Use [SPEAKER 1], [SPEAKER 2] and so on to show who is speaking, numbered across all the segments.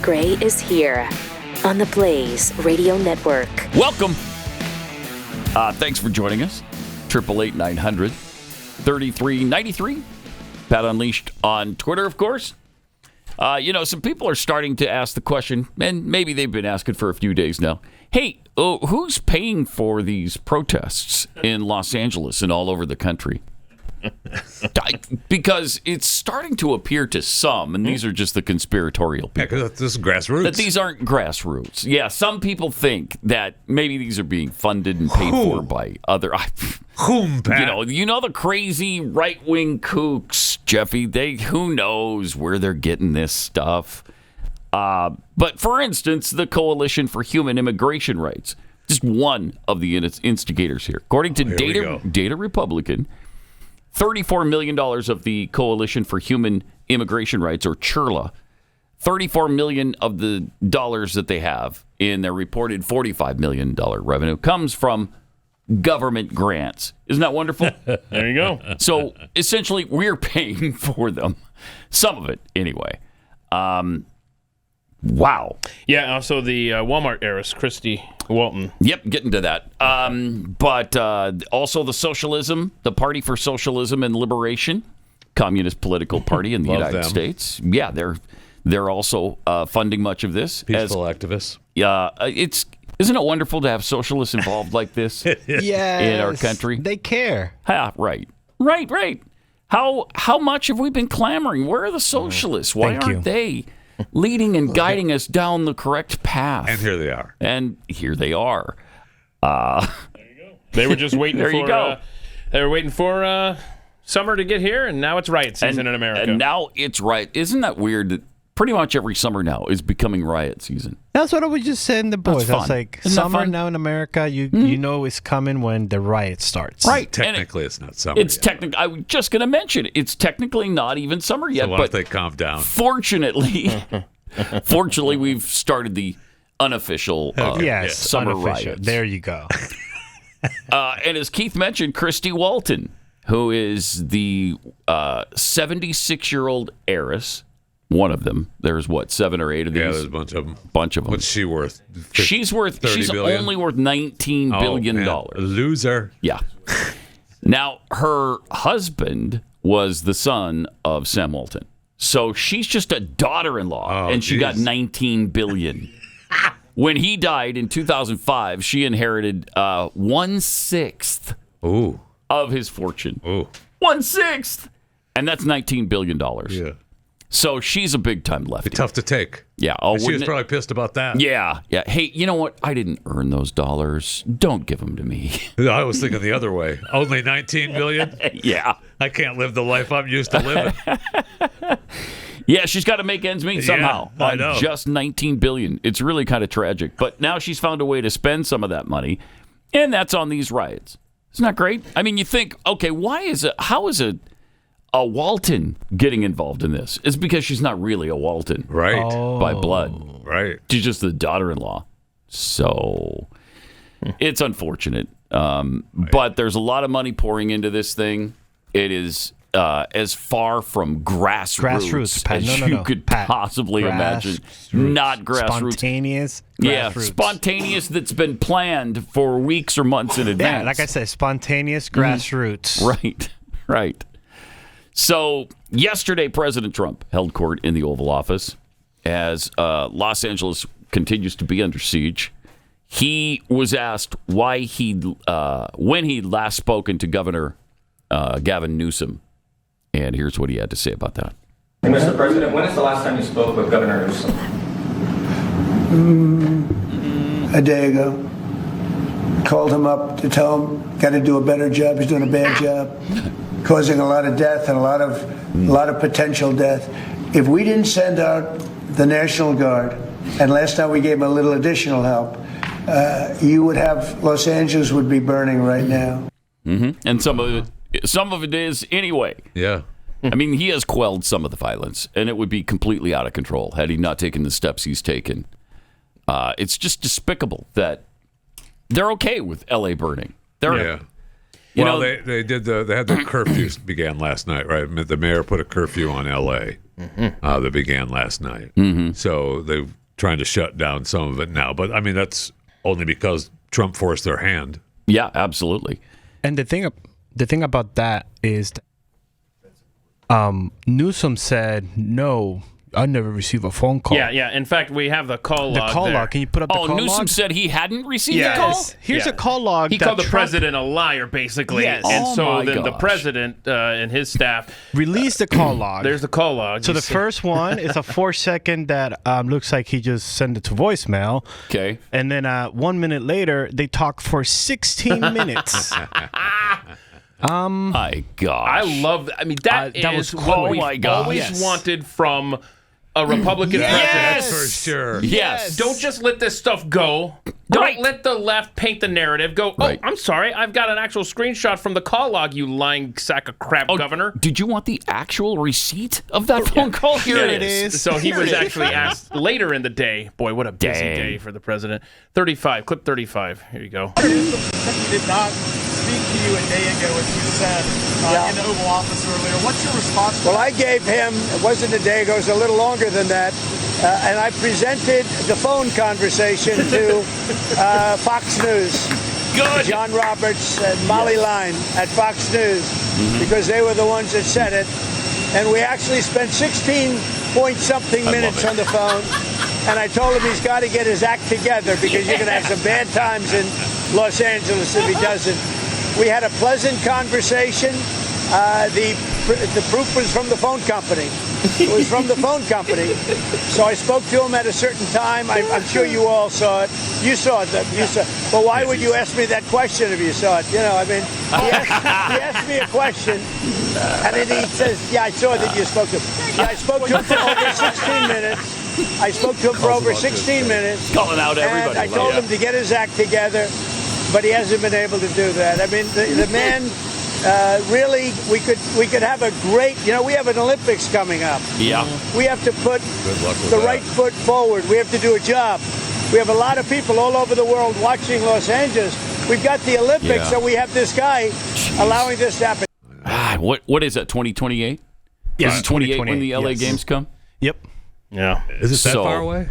[SPEAKER 1] Matt Gray is here on the Blaze Radio Network.
[SPEAKER 2] Welcome. Thanks for joining us. 888-900-3393. Pat Unleashed on Twitter, of course. Some people are starting to ask the question, and maybe they've been asking for a few days now. Hey, who's paying for these protests in Los Angeles and all over the country? Because it's starting to appear to some, and these are just the conspiratorial people.
[SPEAKER 3] Yeah, because this is grassroots.
[SPEAKER 2] That these aren't grassroots. Yeah, some people think that maybe these are being funded and paid for by other...
[SPEAKER 3] Whom, Pat?
[SPEAKER 2] You know the crazy right-wing kooks, Jeffy. Who knows where they're getting this stuff. But for instance, the Coalition for Human Immigration Rights, just one of the instigators here. According to Data Republican, $34 million of the Coalition for Human Immigration Rights, or CHIRLA, $34 million of the dollars that they have in their reported $45 million revenue comes from government grants. Isn't that wonderful?
[SPEAKER 4] There you go.
[SPEAKER 2] So essentially, we're paying for them. Some of it, anyway. Wow.
[SPEAKER 4] Yeah, also the Walmart heiress, Christy Walton.
[SPEAKER 2] Yep, getting to that. But also the Party for Socialism and Liberation, Communist Political Party in the United States. Yeah, they're also funding much of this.
[SPEAKER 3] Peaceful activists.
[SPEAKER 2] Yeah, isn't it wonderful to have socialists involved like this in our country?
[SPEAKER 5] They care.
[SPEAKER 2] Right. How much have we been clamoring? Where are the socialists? Why aren't they leading and guiding us down the correct path?
[SPEAKER 3] And here they are.
[SPEAKER 2] There you go.
[SPEAKER 4] They were just waiting
[SPEAKER 2] there
[SPEAKER 4] for
[SPEAKER 2] you go.
[SPEAKER 4] They were waiting for summer to get here, and now it's riot season in America.
[SPEAKER 2] And now it's riot. Isn't that weird that pretty much every summer now is becoming riot season?
[SPEAKER 5] That's what I was just saying to the boys. I was like, summer now in America, you know it's coming when the riot starts.
[SPEAKER 2] Right.
[SPEAKER 3] Technically, it's not summer
[SPEAKER 2] yet. I was just going to mention, it's technically not even summer yet.
[SPEAKER 3] So why don't they calm down?
[SPEAKER 2] Fortunately, we've started the unofficial summer riots.
[SPEAKER 5] There you go.
[SPEAKER 2] And as Keith mentioned, Christy Walton, who is the 76-year-old heiress. One of them. There's 7 or 8 of these.
[SPEAKER 3] Yeah, there's a bunch of them.
[SPEAKER 2] What's
[SPEAKER 3] she worth?
[SPEAKER 2] She's only worth $19 billion.
[SPEAKER 3] Loser.
[SPEAKER 2] Yeah. Now, her husband was the son of Sam Walton. So she's just a daughter-in-law, and she got $19 billion. When he died in 2005, she inherited 1/6 of his fortune. 1/6! And that's $19 billion.
[SPEAKER 3] Yeah.
[SPEAKER 2] So she's a big-time lefty.
[SPEAKER 3] Tough to take.
[SPEAKER 2] Yeah.
[SPEAKER 3] She was probably pissed about that.
[SPEAKER 2] Yeah. Hey, you know what? I didn't earn those dollars. Don't give them to me.
[SPEAKER 3] I was thinking the other way. Only $19 billion?
[SPEAKER 2] Yeah.
[SPEAKER 3] I can't live the life I'm used to living.
[SPEAKER 2] Yeah, she's got to make ends meet somehow.
[SPEAKER 3] I know.
[SPEAKER 2] Just $19 billion. It's really kind of tragic. But now she's found a way to spend some of that money, and that's on these riots. Isn't that great? I mean, you think, okay, how is a Walton getting involved in this? It's because she's not really a Walton.
[SPEAKER 3] Right.
[SPEAKER 2] By blood.
[SPEAKER 3] Right.
[SPEAKER 2] She's just the daughter-in-law. So it's unfortunate. But there's a lot of money pouring into this thing. It is as far from grassroots as you could possibly imagine. Not grassroots.
[SPEAKER 5] Spontaneous.
[SPEAKER 2] Yeah, spontaneous that's been planned for weeks or months in advance.
[SPEAKER 5] Yeah, like I said, spontaneous grassroots.
[SPEAKER 2] Right. So yesterday, President Trump held court in the Oval Office as Los Angeles continues to be under siege. He was asked why when he'd last spoken to Governor Gavin Newsom, and here's what he had to say about that.
[SPEAKER 6] Hey, Mr. President, when is the last time you spoke with Governor Newsom?
[SPEAKER 7] A day ago. Called him up to tell him, got to do a better job. He's doing a bad job. Causing a lot of death and a lot of potential death. If we didn't send out the National Guard, and last time we gave him a little additional help, you would have Los Angeles would be burning right now.
[SPEAKER 2] Mm-hmm. And some of it is anyway.
[SPEAKER 3] Yeah.
[SPEAKER 2] I mean, he has quelled some of the violence, and it would be completely out of control had he not taken the steps he's taken. It's just despicable that they're okay with L.A. burning.
[SPEAKER 3] They had the curfew began last night, right? The mayor put a curfew on L.A. That began last night. So they're trying to shut down some of it now. But, I mean, that's only because Trump forced their hand.
[SPEAKER 2] Yeah, absolutely.
[SPEAKER 5] And the thing about that is Newsom said, no, I never received a phone call.
[SPEAKER 4] Yeah. In fact, we have the call log.
[SPEAKER 5] The call
[SPEAKER 4] there.
[SPEAKER 5] log. Can you put up the call log?
[SPEAKER 2] Newsom said he hadn't received a call?
[SPEAKER 5] Here's a call log.
[SPEAKER 4] He called the president a liar, basically.
[SPEAKER 5] Yes.
[SPEAKER 4] And so then the
[SPEAKER 2] gosh.
[SPEAKER 4] president and his staff
[SPEAKER 5] released the call log.
[SPEAKER 4] There's the call log.
[SPEAKER 5] So the first one is a 4-second that looks like he just sent it to voicemail.
[SPEAKER 2] Okay.
[SPEAKER 5] And then 1 minute later, they talk for 16 minutes.
[SPEAKER 2] My gosh.
[SPEAKER 4] I love that. I mean, that
[SPEAKER 5] was
[SPEAKER 4] what
[SPEAKER 5] cool.
[SPEAKER 4] we've
[SPEAKER 2] Oh my God.
[SPEAKER 4] always
[SPEAKER 5] Yes.
[SPEAKER 4] wanted from a Republican president.
[SPEAKER 3] That's for sure.
[SPEAKER 2] Yes.
[SPEAKER 4] Don't just let this stuff go. Don't
[SPEAKER 2] Right.
[SPEAKER 4] let the left paint the narrative. Go,
[SPEAKER 2] Right.
[SPEAKER 4] I'm sorry. I've got an actual screenshot from the call log, you lying sack of crap, Governor.
[SPEAKER 2] Did you want the actual receipt of that phone call? Here it is.
[SPEAKER 4] So he was actually asked later in the day. Boy, what a busy
[SPEAKER 2] Dang.
[SPEAKER 4] day for the president. 35, clip 35. Here you go.
[SPEAKER 8] He did not speak to you a day ago, as you said, in the Oval Office earlier. What's your response to
[SPEAKER 7] Well,
[SPEAKER 8] that?
[SPEAKER 7] I gave him, it wasn't a day ago, it was a little longer than that, and I presented the phone conversation to Fox News.
[SPEAKER 2] Good.
[SPEAKER 7] John Roberts and Molly Line at Fox News, because they were the ones that said it. And we actually spent 16-point-something minutes on the phone. And I told him he's got to get his act together because you're going to have some bad times in Los Angeles if he doesn't. We had a pleasant conversation. The proof was from the phone company. It was from the phone company. So I spoke to him at a certain time. I'm sure you all saw it. You saw it. But why would you ask me that question if you saw it? You know, I mean, he asked me a question, and then he says, yeah, I saw that you spoke to him. Yeah, I spoke to him for over 16 minutes. I spoke to him for over 16 minutes.
[SPEAKER 2] Calling out everybody.
[SPEAKER 7] And I told him to get his act together, but he hasn't been able to do that. I mean, the man, really, we could have a great, we have an Olympics coming up.
[SPEAKER 2] Yeah.
[SPEAKER 7] We have to put the right foot forward. We have to do a job. We have a lot of people all over the world watching Los Angeles. We've got the Olympics, so we have this guy allowing this to happen.
[SPEAKER 2] What is that, 2028?
[SPEAKER 5] Yes,
[SPEAKER 2] Is it 28 when the LA games come?
[SPEAKER 5] Yep.
[SPEAKER 4] Yeah.
[SPEAKER 3] Is it that
[SPEAKER 2] So-
[SPEAKER 3] far away?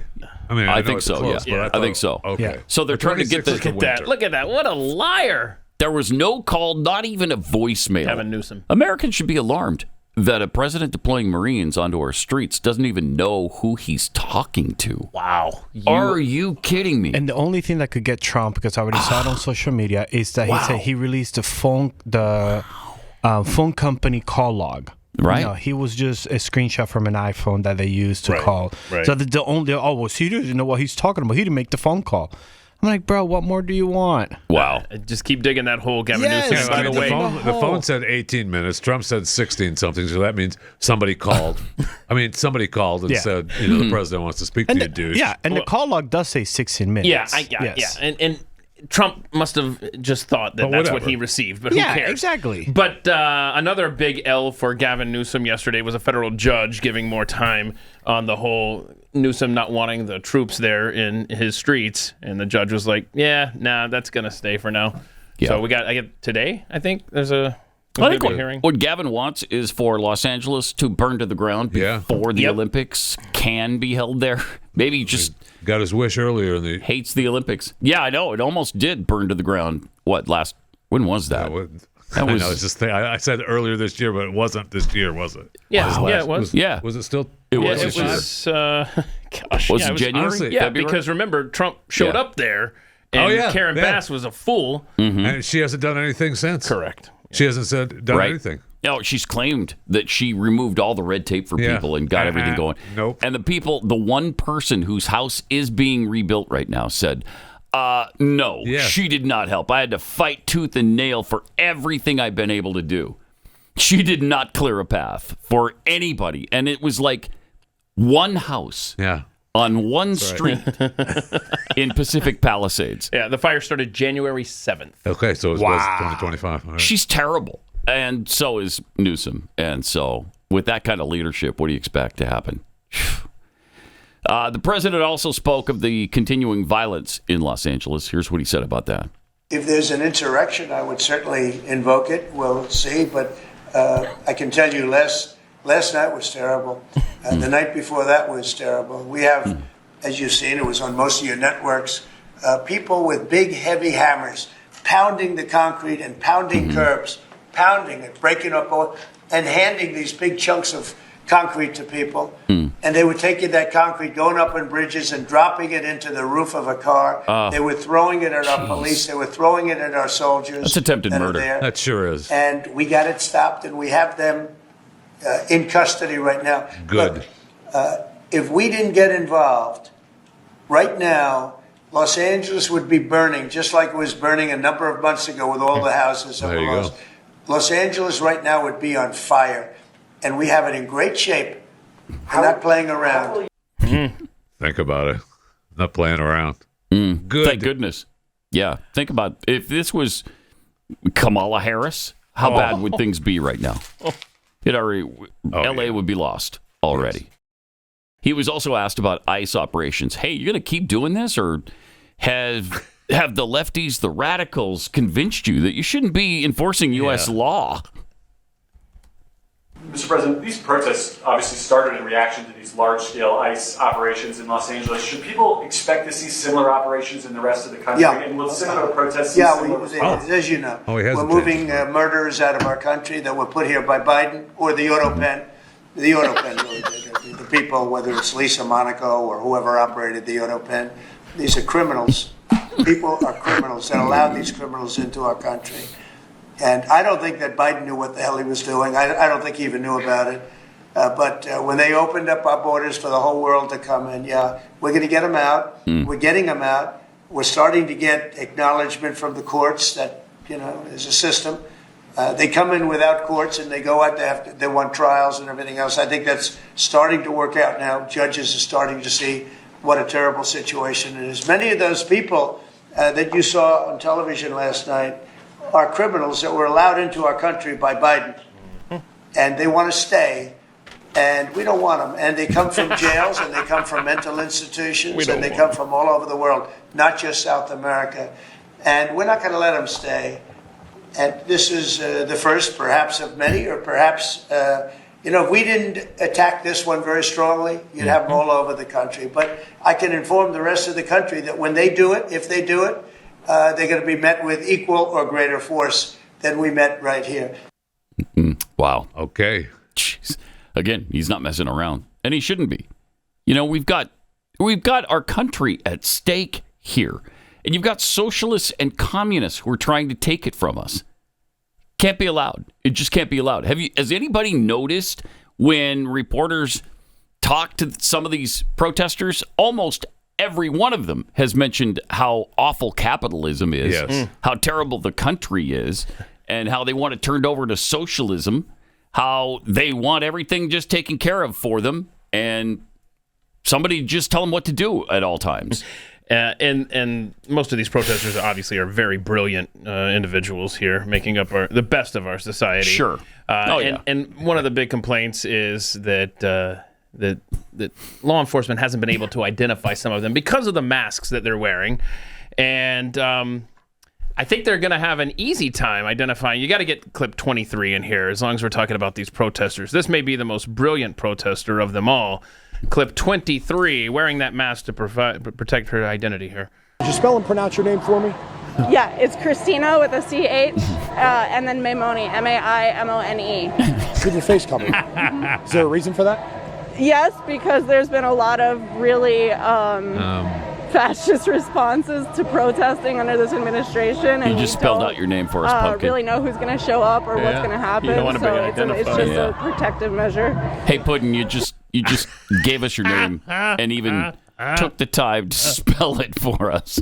[SPEAKER 3] I mean,
[SPEAKER 2] I
[SPEAKER 3] know
[SPEAKER 2] think
[SPEAKER 3] it's
[SPEAKER 2] so,
[SPEAKER 3] close,
[SPEAKER 2] yeah.
[SPEAKER 3] but
[SPEAKER 2] I think so.
[SPEAKER 3] Okay.
[SPEAKER 5] Yeah.
[SPEAKER 2] So they're trying to get
[SPEAKER 3] 26 is
[SPEAKER 2] the...
[SPEAKER 3] the winter.
[SPEAKER 4] Look at that. What a liar.
[SPEAKER 2] There was no call, not even a voicemail.
[SPEAKER 4] Gavin Newsom.
[SPEAKER 2] Americans should be alarmed that a president deploying Marines onto our streets doesn't even know who he's talking to.
[SPEAKER 4] Wow.
[SPEAKER 2] Are you kidding me?
[SPEAKER 5] And the only thing that could get Trump, because I already saw it on social media, is that he said he released the phone company call log.
[SPEAKER 2] Right.
[SPEAKER 5] No, he was just a screenshot from an iPhone that they used to call.
[SPEAKER 4] Right.
[SPEAKER 5] So the only, he didn't know what he's talking about. He didn't make the phone call. I'm like, bro, what more do you want?
[SPEAKER 2] Wow.
[SPEAKER 4] Just keep digging that hole, Gavin
[SPEAKER 5] Yes,
[SPEAKER 4] Newsom. By the way,
[SPEAKER 3] The phone said 18 minutes. Trump said 16 something. So that means somebody called. Somebody called and said, the president wants to speak to you, dude.
[SPEAKER 5] Yeah, and the call log does say 16 minutes.
[SPEAKER 4] yeah. And Trump must have just thought that that's what he received, but who cares?
[SPEAKER 5] Exactly.
[SPEAKER 4] But another big L for Gavin Newsom yesterday was a federal judge giving more time on the whole Newsom not wanting the troops there in his streets, and the judge was like, that's going to stay for now.
[SPEAKER 2] Yeah.
[SPEAKER 4] So I get today, I think, there's a
[SPEAKER 2] I think
[SPEAKER 4] hearing.
[SPEAKER 2] what Gavin wants is for Los Angeles to burn to the ground before the Olympics can be held there. Maybe just
[SPEAKER 3] got his wish earlier in the
[SPEAKER 2] hates the Olympics. Yeah, I know. It almost did burn to the ground. When was that?
[SPEAKER 3] I said earlier this year, but it wasn't this year, was it?
[SPEAKER 4] Yeah, it was.
[SPEAKER 3] Was it still?
[SPEAKER 2] It was.
[SPEAKER 4] It was. Gosh,
[SPEAKER 2] Was it January?
[SPEAKER 3] honestly,
[SPEAKER 4] Yeah,
[SPEAKER 2] February?
[SPEAKER 4] because remember, Trump showed up there, and Karen Bass was a fool.
[SPEAKER 3] And she hasn't done anything since.
[SPEAKER 4] Correct.
[SPEAKER 3] She hasn't done anything.
[SPEAKER 2] No, she's claimed that she removed all the red tape for people and got everything going.
[SPEAKER 3] Nope.
[SPEAKER 2] And the one person whose house is being rebuilt right now said, no, she did not help. I had to fight tooth and nail for everything I've been able to do. She did not clear a path for anybody. And it was like one house on one street in Pacific Palisades.
[SPEAKER 4] Yeah, the fire started January 7th.
[SPEAKER 3] Okay, so it was 2025. All right.
[SPEAKER 2] She's terrible. And so is Newsom. And so with that kind of leadership, what do you expect to happen? The president also spoke of the continuing violence in Los Angeles. Here's what he said about that.
[SPEAKER 7] If there's an insurrection, I would certainly invoke it. We'll see. But I can tell you last night was terrible. The night before that was terrible. We have, as you've seen, it was on most of your networks, people with big, heavy hammers pounding the concrete and pounding curbs, pounding it, breaking up, and handing these big chunks of concrete to people. And they were taking that concrete, going up on bridges and dropping it into the roof of a car. They were throwing it at our police. They were throwing it at our soldiers.
[SPEAKER 2] That's attempted murder.
[SPEAKER 3] That sure is.
[SPEAKER 7] And we got it stopped, and we have them in custody right now.
[SPEAKER 3] Good.
[SPEAKER 7] Look, if we didn't get involved, right now, Los Angeles would be burning, just like it was burning a number of months ago with all the houses that were lost. Los Angeles right now would be on fire, and we have it in great shape. We're not playing around.
[SPEAKER 3] Think about it. Not playing around. Good.
[SPEAKER 2] Thank goodness. Yeah. Think about if this was Kamala Harris, how bad would things be right now? It already, LA would be lost already. Yes. He was also asked about ICE operations. Hey, you're going to keep doing this, or have the lefties, the radicals, convinced you that you shouldn't be enforcing U.S. law?
[SPEAKER 9] Mr. President, these protests obviously started in reaction to these large-scale ICE operations in Los Angeles. Should people expect to see similar operations in the rest of the country?
[SPEAKER 7] Yeah.
[SPEAKER 9] And will similar protests see
[SPEAKER 7] as you know, we're moving murderers out of our country that were put here by Biden or the Autopen. The Autopen, the people, whether it's Lisa Monaco or whoever operated the Autopen, these are criminals. People are criminals that allowed these criminals into our country. And I don't think that Biden knew what the hell he was doing. I don't think he even knew about it. But when they opened up our borders for the whole world to come in, we're going to get them out. We're getting them out. We're starting to get acknowledgement from the courts that, there's a system. They come in without courts and they go out, they want trials and everything else. I think that's starting to work out now. Judges are starting to see what a terrible situation it is. Many of those people that you saw on television last night are criminals that were allowed into our country by Biden. And they want to stay, and we don't want them. And they come from jails, and they come from mental institutions, and they come from all over the world, not just South America. And we're not going to let them stay. And this is the first, perhaps, of many, or perhaps, if we didn't attack this one very strongly, you'd have them all over the country. But I can inform the rest of the country that when they do it, if they do it, they're going to be met with equal or greater force than we met right here.
[SPEAKER 2] Wow.
[SPEAKER 3] Okay.
[SPEAKER 2] Jeez. Again, he's not messing around, and he shouldn't be. We've got our country at stake here, and you've got socialists and communists who are trying to take it from us. Can't be allowed. It just can't be allowed. Has anybody noticed when reporters talk to some of these protesters? Almost every one of them has mentioned how awful capitalism is, how terrible the country is, and how they want it turned over to socialism, how they want everything just taken care of for them, and somebody just tell them what to do at all times.
[SPEAKER 4] And most of these protesters obviously are very brilliant individuals here, making up the best of our society.
[SPEAKER 2] Sure.
[SPEAKER 4] And one of the big complaints is that law enforcement hasn't been able to identify some of them because of the masks that they're wearing. And I think they're going to have an easy time identifying. You got to get clip 23 in here as long as we're talking about these protesters. This may be the most brilliant protester of them all. Clip 23, wearing that mask to protect her identity here.
[SPEAKER 8] Could you spell and pronounce your name for me?
[SPEAKER 10] Yeah, it's Christina with a CH, and then Maimone, Maimone.
[SPEAKER 8] With your face covered. Is there a reason for that?
[SPEAKER 10] Yes, because there's been a lot of really fascist responses to protesting under this administration. And
[SPEAKER 2] you just spelled out your name for us, Pumpkin.
[SPEAKER 10] Really know who's going to show up or what's going to happen.
[SPEAKER 4] You don't want to be identified.
[SPEAKER 10] It's just a protective measure.
[SPEAKER 2] Hey, Puddin', you just gave us your name and even took the time to spell it for us.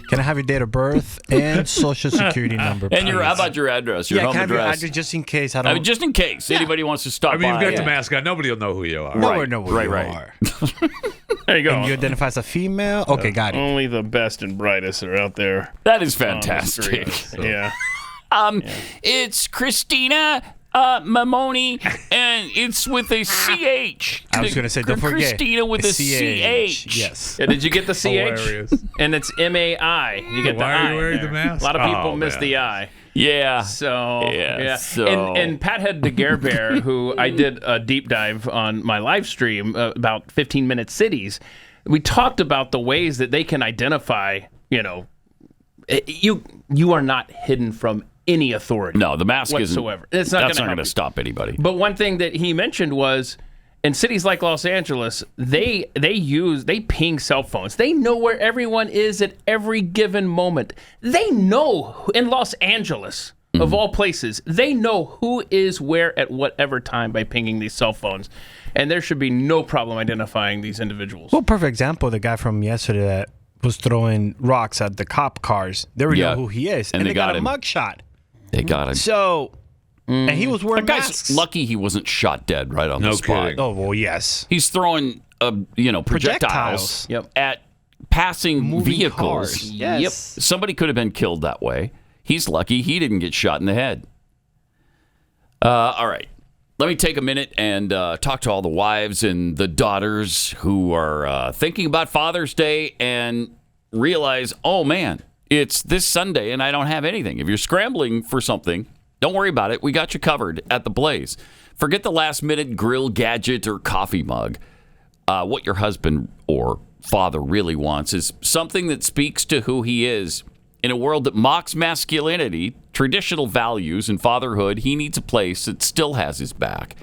[SPEAKER 5] Can I have your date of birth and social security number, please?
[SPEAKER 2] And how about your address, your home
[SPEAKER 5] can I have your
[SPEAKER 2] address?
[SPEAKER 5] address just in case I don't...
[SPEAKER 2] just in case anybody wants to stop by.
[SPEAKER 3] You've got the mask on. Nobody will know who you are.
[SPEAKER 5] No one knows who you are.
[SPEAKER 4] There you go.
[SPEAKER 5] And you identify as a female? Okay, got it.
[SPEAKER 4] Only the best and brightest are out there.
[SPEAKER 2] That is fantastic.
[SPEAKER 4] Yeah.
[SPEAKER 2] It's Christina Mamoni, and it's with a CH.
[SPEAKER 5] I was going to say, don't forget.
[SPEAKER 2] Christina with a CH.
[SPEAKER 5] Yes.
[SPEAKER 4] Yeah, did you get the CH?
[SPEAKER 3] Hilarious.
[SPEAKER 4] And it's MAI. You get the
[SPEAKER 3] Why
[SPEAKER 4] I.
[SPEAKER 3] are you wearing
[SPEAKER 4] there.
[SPEAKER 3] the mask?
[SPEAKER 4] A lot of people
[SPEAKER 3] Oh,
[SPEAKER 4] miss
[SPEAKER 3] man.
[SPEAKER 4] the I.
[SPEAKER 2] Yeah.
[SPEAKER 4] So,
[SPEAKER 2] Yeah, so-
[SPEAKER 4] And Pathead the Gare Bear, who I did a deep dive on my live stream about 15-minute cities, we talked about the ways that they can identify, you are not hidden from any authority.
[SPEAKER 2] No, the mask
[SPEAKER 4] whatsoever.
[SPEAKER 2] That's not going to stop anybody.
[SPEAKER 4] But one thing that he mentioned was in cities like Los Angeles, they ping cell phones. They know where everyone is at every given moment. They know in Los Angeles, of all places, they know who is where at whatever time by pinging these cell phones. And there should be no problem identifying these individuals.
[SPEAKER 5] Well, perfect example, the guy from yesterday that was throwing rocks at the cop cars. They already know who he is. And they got a mugshot.
[SPEAKER 2] They got him.
[SPEAKER 5] So, and he was wearing
[SPEAKER 2] That guy's
[SPEAKER 5] masks.
[SPEAKER 2] lucky he wasn't shot dead right on the spot.
[SPEAKER 3] kidding.
[SPEAKER 5] Oh, well, yes.
[SPEAKER 2] He's throwing, projectiles at passing
[SPEAKER 5] Moving
[SPEAKER 2] vehicles.
[SPEAKER 5] cars. Yes.
[SPEAKER 2] Yep. Somebody could have been killed that way. He's lucky he didn't get shot in the head. All right. Let me take a minute and talk to all the wives and the daughters who are thinking about Father's Day and realize, oh, man, it's this Sunday and I don't have anything. If you're scrambling for something, don't worry about it. We got you covered at the Blaze. Forget the last-minute grill gadget or coffee mug. What your husband or father really wants is something that speaks to who he is. In a world that mocks masculinity, traditional values, and fatherhood, he needs a place that still has his back.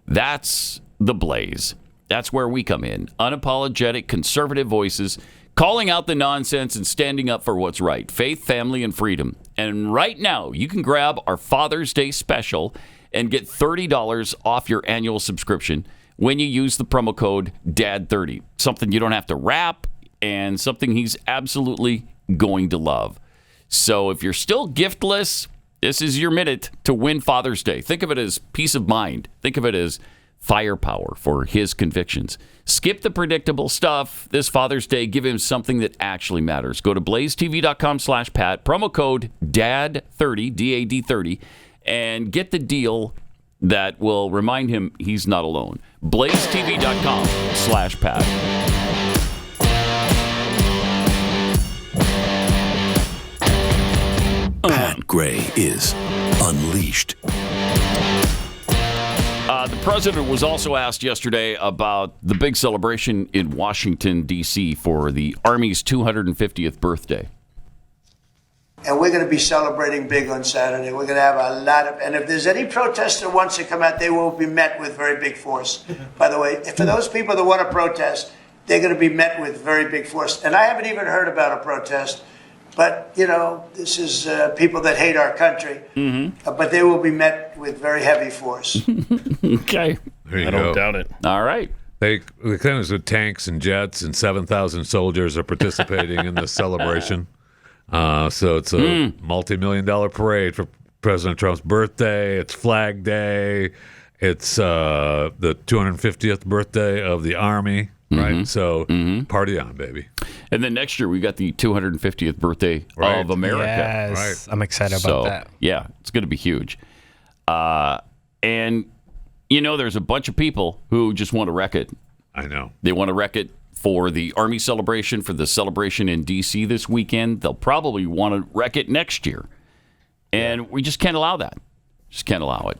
[SPEAKER 2] That's the Blaze. That's where we come in. Unapologetic, conservative voices calling out the nonsense and standing up for what's right. Faith, family, and freedom. And right now, you can grab our Father's Day special and get $30 off your annual subscription when you use the promo code DAD30. Something you don't have to wrap and something he's absolutely going to love. So if you're still giftless, this is your minute to win Father's Day. Think of it as peace of mind. Think of it as firepower for his convictions. Skip the predictable stuff this Father's Day. Give him something that actually matters. Go to blazetv.com/Pat, promo code DAD30, D-A-D 30, and get the deal that will remind him he's not alone. blazetv.com/Pat.
[SPEAKER 11] Pat Gray is Unleashed.
[SPEAKER 2] The president was also asked yesterday about the big celebration in Washington, D.C. for the Army's 250th birthday.
[SPEAKER 7] And we're going to be celebrating big on Saturday. We're going to have a lot of, and if there's any protester who wants to come out, they will be met with very big force. By the way, for those people that want to protest, they're going to be met with very big force. And I haven't even heard about a protest. But, this is people that hate our country. But they will be met with very heavy force.
[SPEAKER 2] Okay.
[SPEAKER 3] There
[SPEAKER 4] I don't doubt it.
[SPEAKER 2] All right.
[SPEAKER 3] They claim it's with tanks and jets, and 7,000 soldiers are participating in this celebration. So it's a multi-million-dollar parade for President Trump's birthday. It's Flag Day. It's the 250th birthday of the Army, right? So party on, baby.
[SPEAKER 2] And then next year, we got the 250th birthday of America.
[SPEAKER 5] Yes.
[SPEAKER 3] Right.
[SPEAKER 5] I'm excited about that.
[SPEAKER 2] Yeah, it's going to be huge. And, there's a bunch of people who just want to wreck it.
[SPEAKER 3] I know.
[SPEAKER 2] They want to wreck it for the Army celebration, for the celebration in D.C. this weekend. They'll probably want to wreck it next year. And we just can't allow that. Just can't allow it.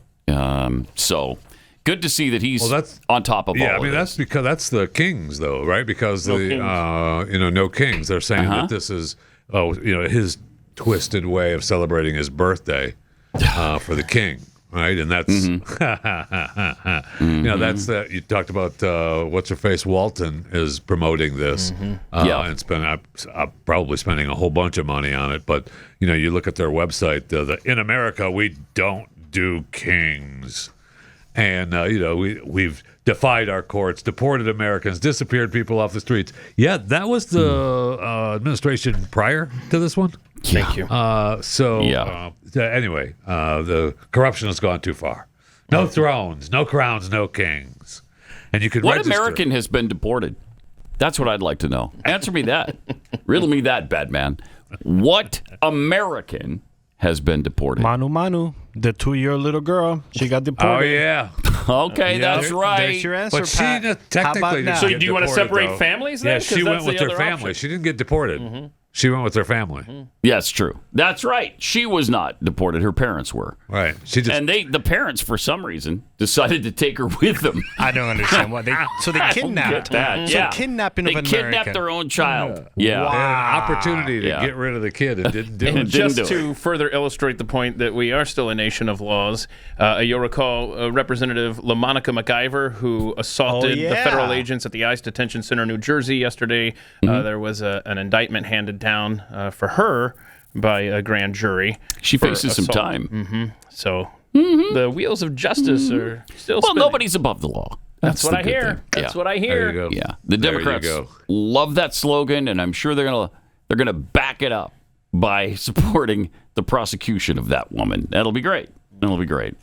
[SPEAKER 2] So good to see that he's on top of all of
[SPEAKER 3] that's because that's the Kings, though, right? Because
[SPEAKER 4] No
[SPEAKER 3] Kings. They're saying that this is, his twisted way of celebrating his birthday for the king, right? And that's, that's that. You talked about what's her face, Walton is promoting this, and probably spending a whole bunch of money on it. But you look at their website, in America we don't do kings. And, we've defied our courts, deported Americans, disappeared people off the streets. Yeah, that was the administration prior to this one.
[SPEAKER 4] Thank you.
[SPEAKER 3] Anyway, the corruption has gone too far. No thrones, no crowns, no kings. And you could
[SPEAKER 2] What
[SPEAKER 3] register.
[SPEAKER 2] American has been deported? That's what I'd like to know. Answer me that. Riddle me that, bad man. What American has been deported?
[SPEAKER 5] Manu Manu. The 2-year little girl, she got deported.
[SPEAKER 3] Oh, yeah.
[SPEAKER 2] Okay, that's right.
[SPEAKER 5] There's your answer,
[SPEAKER 3] But she
[SPEAKER 5] Pat.
[SPEAKER 3] technically
[SPEAKER 5] How about
[SPEAKER 3] didn't
[SPEAKER 5] now?
[SPEAKER 4] So
[SPEAKER 3] get
[SPEAKER 4] do you want to
[SPEAKER 3] deported,
[SPEAKER 4] separate
[SPEAKER 3] though.
[SPEAKER 4] families then?
[SPEAKER 3] Yeah,
[SPEAKER 4] 'Cause
[SPEAKER 3] she
[SPEAKER 4] that's
[SPEAKER 3] went with
[SPEAKER 4] the
[SPEAKER 3] her
[SPEAKER 4] other
[SPEAKER 3] family.
[SPEAKER 4] option.
[SPEAKER 3] She didn't get deported. She went with her family.
[SPEAKER 2] Yes, true. That's right. She was not deported. Her parents were.
[SPEAKER 3] Right. She just
[SPEAKER 2] And the parents, for some reason, decided to take her with them.
[SPEAKER 5] I don't understand what they. So they
[SPEAKER 2] I don't
[SPEAKER 5] kidnapped.
[SPEAKER 2] get that.
[SPEAKER 5] So
[SPEAKER 2] Yeah.
[SPEAKER 5] kidnapping
[SPEAKER 2] They
[SPEAKER 5] of an
[SPEAKER 2] kidnapped
[SPEAKER 5] American.
[SPEAKER 2] their own child. Yeah.
[SPEAKER 3] they had an opportunity to
[SPEAKER 2] Yeah.
[SPEAKER 3] get rid of the kid and didn't do
[SPEAKER 2] And
[SPEAKER 3] it.
[SPEAKER 2] didn't
[SPEAKER 4] Just
[SPEAKER 2] do
[SPEAKER 4] to further illustrate the point that we are still a nation of laws, you'll recall Representative LaMonica McIver, who assaulted the federal agents at the ICE Detention Center, New Jersey, yesterday. There was an indictment handed down for her by a grand jury.
[SPEAKER 2] She
[SPEAKER 4] for
[SPEAKER 2] faces some
[SPEAKER 4] assault.
[SPEAKER 2] time.
[SPEAKER 4] So the wheels of justice are still
[SPEAKER 2] Well,
[SPEAKER 4] spinning.
[SPEAKER 2] nobody's above the law.
[SPEAKER 4] That's what
[SPEAKER 2] the
[SPEAKER 4] I
[SPEAKER 2] good
[SPEAKER 4] hear.
[SPEAKER 2] thing.
[SPEAKER 4] That's
[SPEAKER 2] Yeah.
[SPEAKER 4] what I
[SPEAKER 3] There
[SPEAKER 4] hear.
[SPEAKER 3] you go.
[SPEAKER 2] Yeah, the
[SPEAKER 3] There you
[SPEAKER 2] Democrats
[SPEAKER 3] go.
[SPEAKER 2] love that slogan, and I'm sure they're gonna back it up by supporting the prosecution of that woman. That'll be great. That'll be great.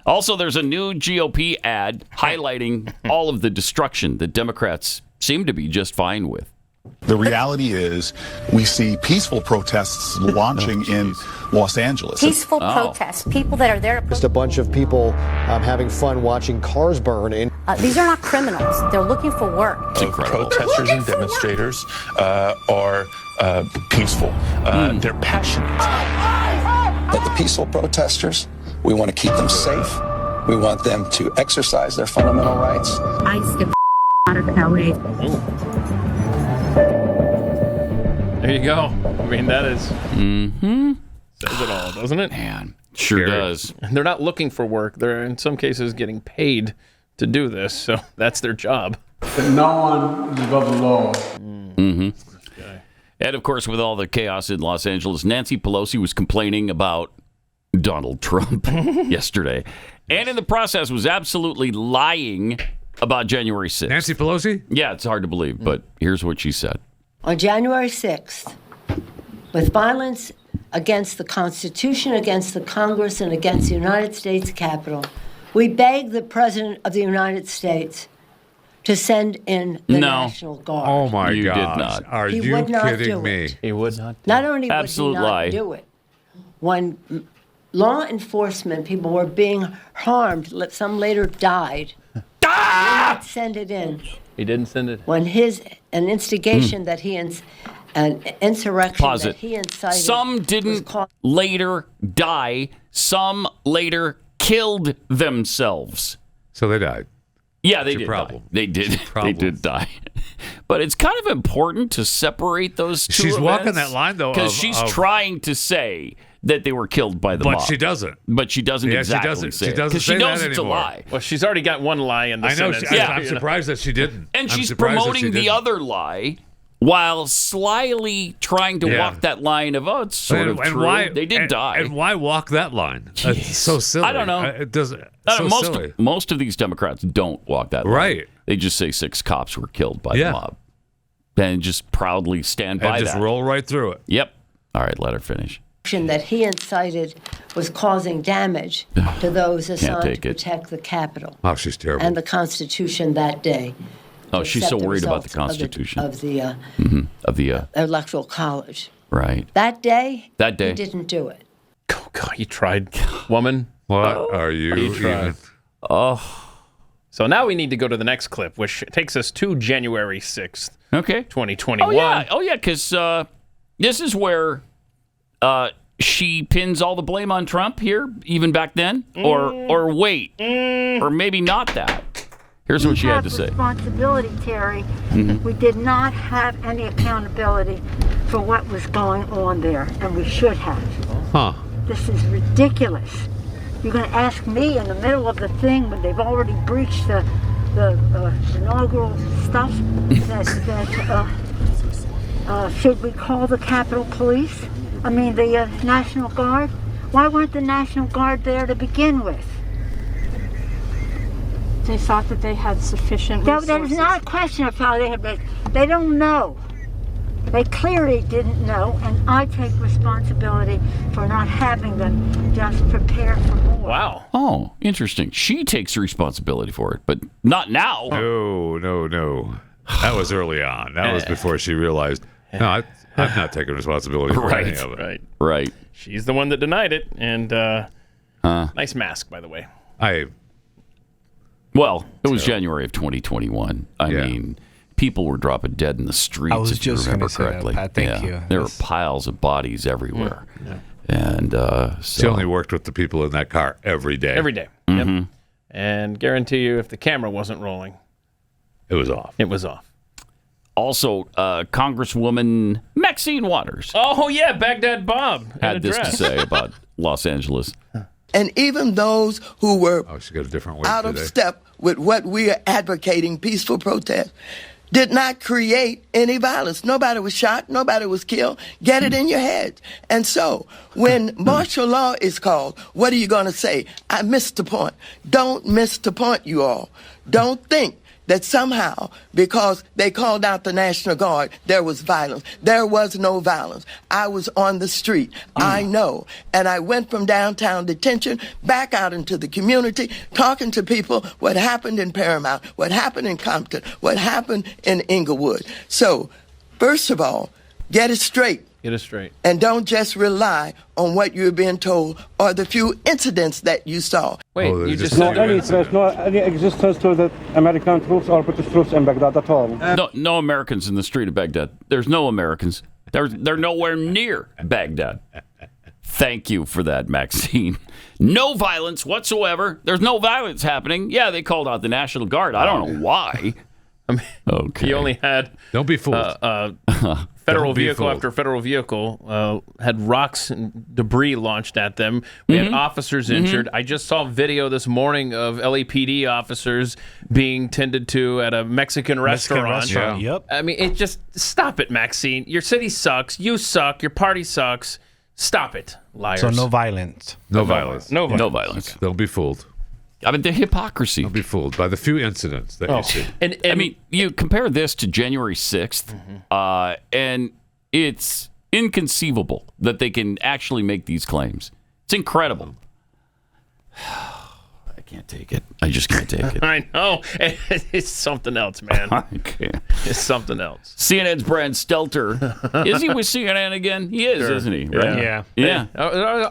[SPEAKER 2] Also, there's a new GOP ad highlighting all of the destruction that Democrats seem to be just fine with.
[SPEAKER 12] The reality is we see peaceful protests launching in Los Angeles.
[SPEAKER 13] Peaceful protests, people that are there to
[SPEAKER 14] Just a bunch of people having fun watching cars burn.
[SPEAKER 13] these are not criminals. They're looking for work.
[SPEAKER 2] It's incredible.
[SPEAKER 15] Protesters and demonstrators are peaceful. They're passionate.
[SPEAKER 16] But the peaceful protesters, we want to keep them safe. We want them to exercise their fundamental rights.
[SPEAKER 13] ICE get out of LA.
[SPEAKER 4] There you go. I mean, that is says it all, doesn't it?
[SPEAKER 2] Man, sure does.
[SPEAKER 4] They're not looking for work. They're in some cases getting paid to do this, so that's their job.
[SPEAKER 17] But no one is above the law.
[SPEAKER 2] And of course, with all the chaos in Los Angeles, Nancy Pelosi was complaining about Donald Trump yesterday, and in the process was absolutely lying about January 6th.
[SPEAKER 3] Nancy Pelosi?
[SPEAKER 2] Yeah, it's hard to believe, but here's what she said.
[SPEAKER 18] On January 6th, with violence against the Constitution, against the Congress, and against the United States Capitol, we begged the President of the United States to send in the National Guard.
[SPEAKER 3] Oh, my
[SPEAKER 2] You
[SPEAKER 3] gosh.
[SPEAKER 2] did not.
[SPEAKER 3] Are
[SPEAKER 18] He
[SPEAKER 3] you
[SPEAKER 18] would not
[SPEAKER 3] kidding
[SPEAKER 18] do
[SPEAKER 3] me?
[SPEAKER 18] it.
[SPEAKER 4] He would not.
[SPEAKER 18] Not only would
[SPEAKER 2] Absolute
[SPEAKER 18] he not
[SPEAKER 2] lie.
[SPEAKER 18] do it, when law enforcement people were being harmed, some later died, he did not send it in.
[SPEAKER 4] He didn't send it.
[SPEAKER 18] When an instigation that he an insurrection
[SPEAKER 2] Pause
[SPEAKER 18] that
[SPEAKER 2] it.
[SPEAKER 18] he incited.
[SPEAKER 2] Some didn't later die. Some later killed themselves.
[SPEAKER 3] So they died.
[SPEAKER 2] Yeah, they
[SPEAKER 3] It's
[SPEAKER 2] did.
[SPEAKER 3] your problem.
[SPEAKER 2] Die. They did. They
[SPEAKER 3] problem.
[SPEAKER 2] did die. But it's kind of important to separate those two.
[SPEAKER 3] She's walking that line, though,
[SPEAKER 2] because
[SPEAKER 3] of-
[SPEAKER 2] she's
[SPEAKER 3] of-
[SPEAKER 2] trying to say that they were killed by the
[SPEAKER 3] But
[SPEAKER 2] mob.
[SPEAKER 3] she doesn't.
[SPEAKER 2] But she doesn't
[SPEAKER 3] Yeah,
[SPEAKER 2] exactly
[SPEAKER 3] she doesn't.
[SPEAKER 2] say
[SPEAKER 3] She
[SPEAKER 2] it,
[SPEAKER 3] doesn't
[SPEAKER 2] 'cause she
[SPEAKER 3] say
[SPEAKER 2] knows
[SPEAKER 3] that
[SPEAKER 2] it's
[SPEAKER 3] anymore.
[SPEAKER 2] a lie.
[SPEAKER 4] Well, she's already got one lie in the
[SPEAKER 3] I know.
[SPEAKER 4] sentence.
[SPEAKER 3] I'm surprised that she didn't.
[SPEAKER 2] And
[SPEAKER 3] I'm
[SPEAKER 2] she's
[SPEAKER 3] surprised that she
[SPEAKER 2] promoting the
[SPEAKER 3] didn't.
[SPEAKER 2] other lie while slyly trying to
[SPEAKER 3] Yeah.
[SPEAKER 2] walk that line of, oh, it's sort of true.
[SPEAKER 3] Why,
[SPEAKER 2] They did die.
[SPEAKER 3] And why walk that line? It's so silly.
[SPEAKER 2] I don't know.
[SPEAKER 3] It doesn't. So silly.
[SPEAKER 2] Most of these Democrats don't walk that line.
[SPEAKER 3] Right.
[SPEAKER 2] They just say 6 cops were killed by
[SPEAKER 3] Yeah.
[SPEAKER 2] the mob. And just proudly stand by
[SPEAKER 3] And just
[SPEAKER 2] that.
[SPEAKER 3] roll right through it.
[SPEAKER 2] Yep. All right, let her finish.
[SPEAKER 18] that he incited was causing damage to those assigned to
[SPEAKER 2] take it.
[SPEAKER 18] protect the Capitol
[SPEAKER 3] Oh, she's terrible.
[SPEAKER 18] and the Constitution that day.
[SPEAKER 2] Oh, she's so
[SPEAKER 18] accept the
[SPEAKER 2] worried about the
[SPEAKER 18] results
[SPEAKER 2] Constitution.
[SPEAKER 18] of the
[SPEAKER 2] Of the
[SPEAKER 18] Electoral College.
[SPEAKER 2] right.
[SPEAKER 18] That day,
[SPEAKER 2] That day.
[SPEAKER 18] he didn't do it.
[SPEAKER 4] Oh, God, you tried, woman.
[SPEAKER 3] What are you
[SPEAKER 4] tried.
[SPEAKER 3] even?
[SPEAKER 2] Oh.
[SPEAKER 4] So now we need to go to the next clip, which takes us to January 6th,
[SPEAKER 2] Okay.
[SPEAKER 4] 2021.
[SPEAKER 2] Oh, yeah, because this is where she pins all the blame on Trump here, even back then? Or wait, or maybe not that. Here's what she had to say.
[SPEAKER 19] Responsibility, Terry.
[SPEAKER 2] Mhm.
[SPEAKER 19] We did not have any accountability for what was going on there, and we should have.
[SPEAKER 3] Huh.
[SPEAKER 19] This is ridiculous. You're going to ask me in the middle of the thing when they've already breached the inaugural stuff that should we call the Capitol Police? I mean, the National Guard? Why weren't the National Guard there to begin with?
[SPEAKER 20] They thought that they had sufficient resources.
[SPEAKER 19] That is not a question of how they had. They don't know. They clearly didn't know, and I take responsibility for not having them just prepare for more.
[SPEAKER 4] Wow.
[SPEAKER 2] Oh, interesting. She takes responsibility for it, but not now.
[SPEAKER 3] No. That was early on. That was before she realized, no, I'm not taking responsibility for any of it.
[SPEAKER 4] Right.
[SPEAKER 2] Right.
[SPEAKER 4] She's the one that denied it, and Nice mask, by the way.
[SPEAKER 2] Well, it was January of 2021. I mean, people were dropping dead in the streets.
[SPEAKER 5] I was
[SPEAKER 2] if you
[SPEAKER 5] just
[SPEAKER 2] remember
[SPEAKER 5] gonna say that,
[SPEAKER 2] correctly.
[SPEAKER 5] Pat. Thank you.
[SPEAKER 2] There were piles of bodies everywhere. And
[SPEAKER 3] She only worked with the people in that car every day.
[SPEAKER 4] Every day. Yep. And guarantee you, if the camera wasn't rolling,
[SPEAKER 3] it was off.
[SPEAKER 4] It was off.
[SPEAKER 2] Also, Congresswoman Maxine Waters.
[SPEAKER 4] Oh, yeah, Baghdad Bob.
[SPEAKER 2] Had this to say about Los Angeles.
[SPEAKER 21] And even those who were
[SPEAKER 3] she got a different word
[SPEAKER 21] out of
[SPEAKER 3] today.
[SPEAKER 21] step with what we are advocating, peaceful protest, did not create any violence. Nobody was shot. Nobody was killed. Get it in your head. And so when martial law is called, what are you going to say? I missed the point. Don't miss the point, you all. Don't think that somehow, because they called out the National Guard, there was violence. There was no violence. I was on the street. I know. And I went from downtown detention back out into the community, talking to people what happened in Paramount, what happened in Compton, what happened in Inglewood. So, first of all, get it straight.
[SPEAKER 4] Get it straight.
[SPEAKER 21] And don't just rely on what you're being told or the few incidents that you saw.
[SPEAKER 4] Wait, you just
[SPEAKER 17] no any threat, no any existence to the American troops or British troops in Baghdad at all.
[SPEAKER 2] No Americans in the street of Baghdad. There's no Americans. They're nowhere near Baghdad. Thank you for that, Maxine. No violence whatsoever. There's no violence happening. Yeah, they called out the National Guard. I don't know why.
[SPEAKER 4] I mean,
[SPEAKER 2] okay.
[SPEAKER 4] He only had
[SPEAKER 3] don't be fooled.
[SPEAKER 4] Federal vehicle after federal vehicle had rocks and debris launched at them. We had officers injured. I just saw video this morning of LAPD officers being tended to at a Mexican restaurant.
[SPEAKER 5] Yeah. Yep.
[SPEAKER 4] I mean, stop it, Maxine. Your city sucks. You suck. Your party sucks. Stop it, liars.
[SPEAKER 5] So no violence.
[SPEAKER 3] No violence.
[SPEAKER 4] No violence.
[SPEAKER 2] No violence.
[SPEAKER 3] Okay. Don't be fooled.
[SPEAKER 2] I mean, the hypocrisy.
[SPEAKER 3] Don't be fooled by the few incidents that you see.
[SPEAKER 2] And I mean, you compare this to January 6th, and it's inconceivable that they can actually make these claims. It's incredible. I can't take it. I just can't take it.
[SPEAKER 4] I know. It's something else, man.
[SPEAKER 2] I can't.
[SPEAKER 4] It's something else.
[SPEAKER 2] CNN's Brad Stelter. Is he with CNN again? He is, isn't he? Right?
[SPEAKER 4] Yeah.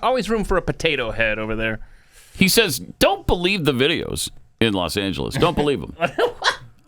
[SPEAKER 4] Always room for a potato head over there.
[SPEAKER 2] He says, don't believe the videos in Los Angeles. Don't believe them.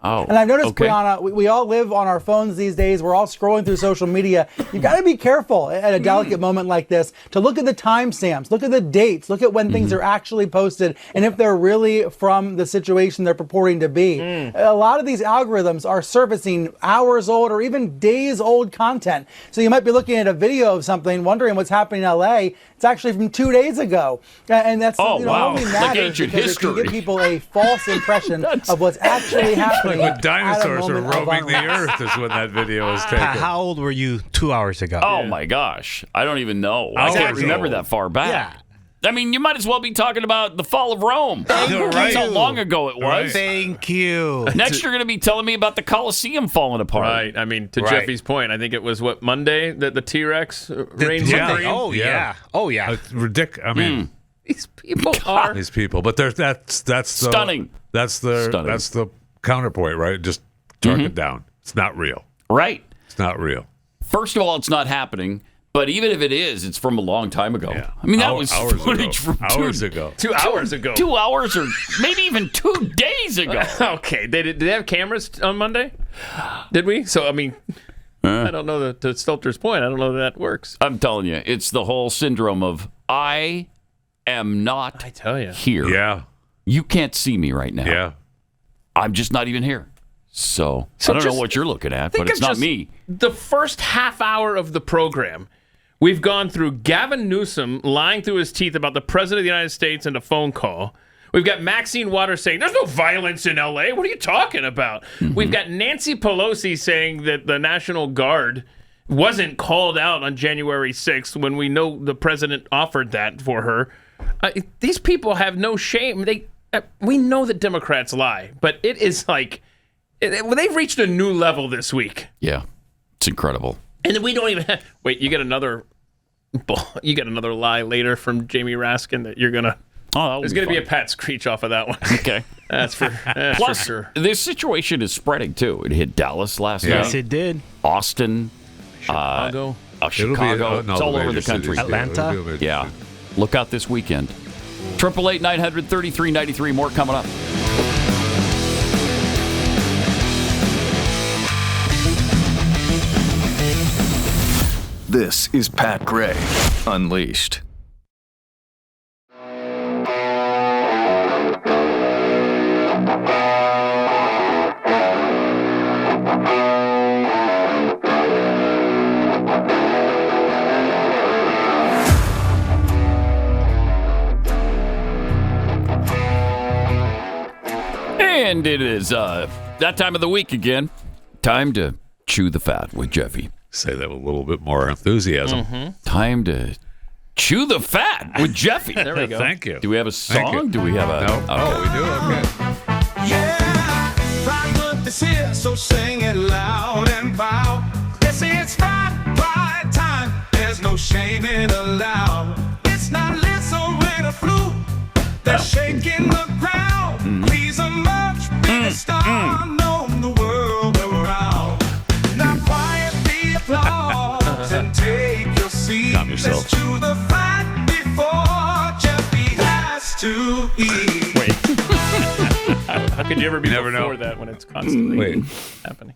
[SPEAKER 2] Oh,
[SPEAKER 22] and I've noticed, Brianna, we all live on our phones these days. We're all scrolling through social media. You've got to be careful at a delicate moment like this to look at the timestamps, look at the dates, look at when things are actually posted, and if they're really from the situation they're purporting to be. A lot of these algorithms are surfacing hours old or even days old content. So you might be looking at a video of something, wondering what's happening in LA. It's actually from 2 days ago. And that's only matters
[SPEAKER 2] like ancient
[SPEAKER 22] because
[SPEAKER 2] history.
[SPEAKER 22] it can give people a false impression of what's actually happening.
[SPEAKER 3] Like when dinosaurs were
[SPEAKER 22] at a moment
[SPEAKER 3] roaming
[SPEAKER 22] of
[SPEAKER 3] the earth is when that video was taken.
[SPEAKER 5] How old were you 2 hours ago?
[SPEAKER 2] Oh, my gosh. I don't even know. I can't remember that far back.
[SPEAKER 5] Yeah.
[SPEAKER 2] I mean, you might as well be talking about the fall of Rome. That's how long ago it was.
[SPEAKER 5] Thank you.
[SPEAKER 2] Next, you're going to be telling me about the Colosseum falling apart.
[SPEAKER 4] Right. I mean, to Jeffy's point, I think it was, Monday that the T-Rex reigned supreme?
[SPEAKER 5] Oh, yeah. Oh, yeah.
[SPEAKER 3] It's ridiculous. I mean,
[SPEAKER 4] these people are.
[SPEAKER 3] These people. But that's
[SPEAKER 2] stunning.
[SPEAKER 3] That's the counterpoint, right? Just talk it down. It's not real.
[SPEAKER 2] Right.
[SPEAKER 3] It's not real.
[SPEAKER 2] First of all, it's not happening. But even if it is, it's from a long time ago.
[SPEAKER 3] Yeah.
[SPEAKER 2] I mean, that was footage from
[SPEAKER 3] hours ago.
[SPEAKER 4] 2 hours ago.
[SPEAKER 2] 2 hours or maybe even 2 days ago.
[SPEAKER 4] Okay. Did they have cameras on Monday? Did we? So, I mean, I don't know to Stelter's point. I don't know that works.
[SPEAKER 2] I'm telling you, it's the whole syndrome of I am not here.
[SPEAKER 3] Yeah.
[SPEAKER 2] You can't see me right now.
[SPEAKER 3] Yeah.
[SPEAKER 2] I'm just not even here. So I don't know what you're looking at, but it's not me.
[SPEAKER 4] The first half hour of the program, we've gone through Gavin Newsom lying through his teeth about the President of the United States in a phone call. We've got Maxine Waters saying, there's no violence in L.A. What are you talking about? We've got Nancy Pelosi saying that the National Guard wasn't called out on January 6th when we know the president offered that for her. These people have no shame. We know that Democrats lie, but it is like they've reached a new level this week.
[SPEAKER 2] Yeah, it's incredible.
[SPEAKER 4] And then we don't even have... Wait, you get another lie later from Jamie Raskin that you're going to...
[SPEAKER 2] Oh,
[SPEAKER 4] there's going to be a Pat Screech off of that one.
[SPEAKER 2] Okay.
[SPEAKER 4] That's for sure.
[SPEAKER 2] This situation is spreading, too. It hit Dallas last night.
[SPEAKER 5] Yes, it did.
[SPEAKER 2] Austin.
[SPEAKER 4] Chicago.
[SPEAKER 2] Chicago. It's all over the country.
[SPEAKER 5] Atlanta.
[SPEAKER 2] Yeah. Look out this weekend. 888-900-3393. More coming up.
[SPEAKER 1] This is Pat Gray Unleashed.
[SPEAKER 2] And it is that time of the week again. Time to chew the fat with Jeffy.
[SPEAKER 3] Say that with a little bit more enthusiasm.
[SPEAKER 2] Mm-hmm. Time to chew the fat with Jeffy.
[SPEAKER 4] There we go.
[SPEAKER 3] Thank you.
[SPEAKER 2] Do we have a song? Do we have a...
[SPEAKER 3] No.
[SPEAKER 2] Okay.
[SPEAKER 3] Oh, we do? Okay.
[SPEAKER 6] Yeah, Friday is here, so sing it loud and proud. They say it's Friday time. There's no shame in allowed. It's not listen when a flu. They're shaking the ground. Please emerge, be a star, known the world around. Now quietly applause and take your seat.
[SPEAKER 3] Calm yourself.
[SPEAKER 6] Let's chew the fat before Jeffy has to eat.
[SPEAKER 4] Wait. How could you ever be
[SPEAKER 3] Never
[SPEAKER 4] before
[SPEAKER 3] know.
[SPEAKER 4] that when it's constantly happening?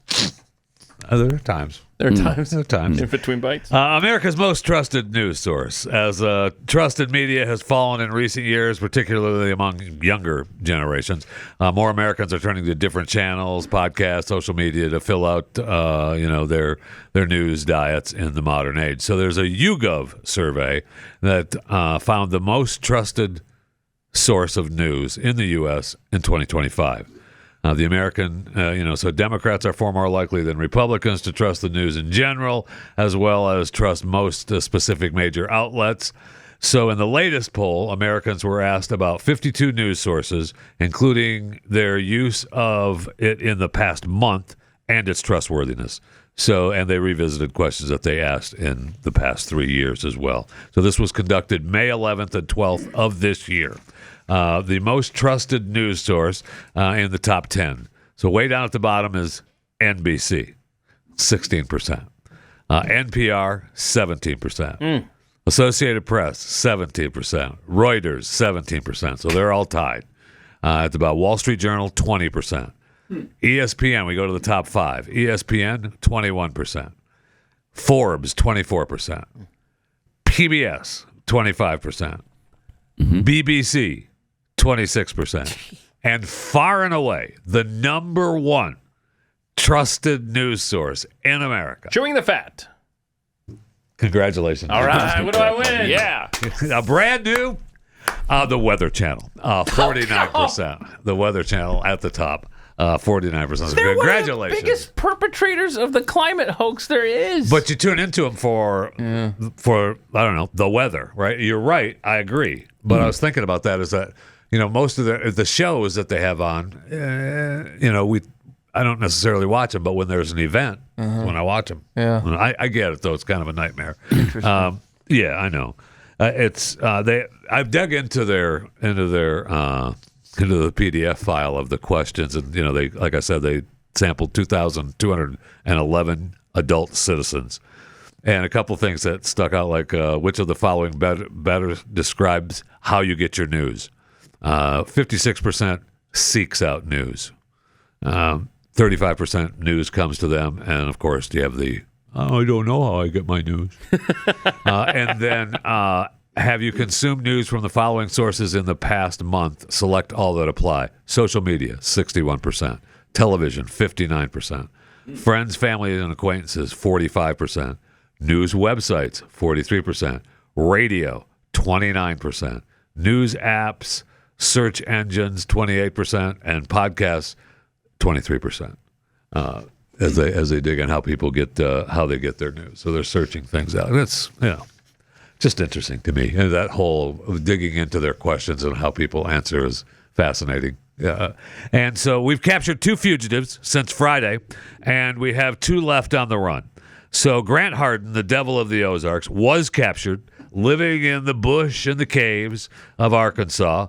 [SPEAKER 3] There are times.
[SPEAKER 4] There are times.
[SPEAKER 3] There are times.
[SPEAKER 4] In between bites?
[SPEAKER 3] America's most trusted news source. As trusted media has fallen in recent years, particularly among younger generations, more Americans are turning to different channels, podcasts, social media to fill out, their news diets in the modern age. So there's a YouGov survey that found the most trusted source of news in the U.S. in 2025. The American, so Democrats are far more likely than Republicans to trust the news in general, as well as trust most specific major outlets. So in the latest poll, Americans were asked about 52 news sources, including their use of it in the past month and its trustworthiness. So, and they revisited questions that they asked in the past 3 years as well. So this was conducted May 11th and 12th of this year. The most trusted news source in the top 10. So way down at the bottom is NBC, 16%. NPR, 17%. Associated Press, 17%. Reuters, 17%. So they're all tied. At about Wall Street Journal, 20%. ESPN, we go to the top 5. ESPN, 21%. Forbes, 24%. PBS, 25%. BBC, 26%. And far and away, the number one trusted news source in America.
[SPEAKER 4] Chewing the fat.
[SPEAKER 3] Congratulations.
[SPEAKER 4] All right, what do I win?
[SPEAKER 2] Yeah.
[SPEAKER 3] A brand new, the Weather Channel, 49%. The Weather Channel at the top, 49%. So
[SPEAKER 4] They're
[SPEAKER 3] congratulations.
[SPEAKER 4] one of the biggest perpetrators of the climate hoax there is.
[SPEAKER 3] But you tune into them for I don't know, the weather, right? You're right. I agree. But I was thinking about that is that, most of the shows that they have on, I don't necessarily watch them, but when there's an event, when I watch them.
[SPEAKER 5] Yeah.
[SPEAKER 3] I get it, though. It's kind of a nightmare. Yeah, I know. I've dug into the PDF file of the questions, and they, like I said, they sampled 2,211 adult citizens, and a couple things that stuck out, like which of the following better describes how you get your news. 56% seeks out news. 35% news comes to them, and of course, you have the I don't know how I get my news. And then. Have you consumed news from the following sources in the past month? Select all that apply. Social media, 61%. Television, 59%. Friends, family, and acquaintances, 45%. News websites, 43%. Radio, 29%. News apps, search engines, 28%. And podcasts, 23%. As they dig in how people get how they get their news. So they're searching things out. That's, just interesting to me. And that whole digging into their questions and how people answer is fascinating. And so we've captured 2 fugitives since Friday, and we have 2 left on the run. So Grant Hardin, the devil of the Ozarks, was captured, living in the bush and the caves of Arkansas.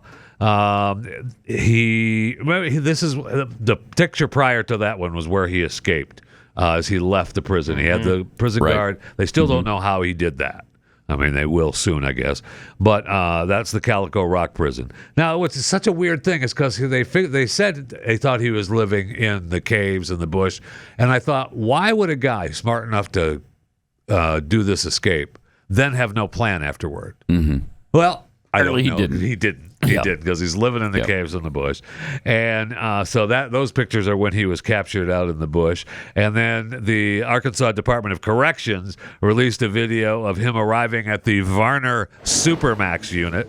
[SPEAKER 3] This is the picture prior to that one was where he escaped as he left the prison. He had the prison guard. They still don't know how he did that. I mean, they will soon, I guess. But that's the Calico Rock prison. Now, what's such a weird thing is because they said they thought he was living in the caves and the bush. And I thought, why would a guy smart enough to do this escape then have no plan afterward?
[SPEAKER 2] Mm-hmm.
[SPEAKER 3] Well, I don't know.
[SPEAKER 2] He didn't.
[SPEAKER 3] He didn't. He didn't because he's living in the caves in the bush. And so those pictures are when he was captured out in the bush. And then the Arkansas Department of Corrections released a video of him arriving at the Varner Supermax unit.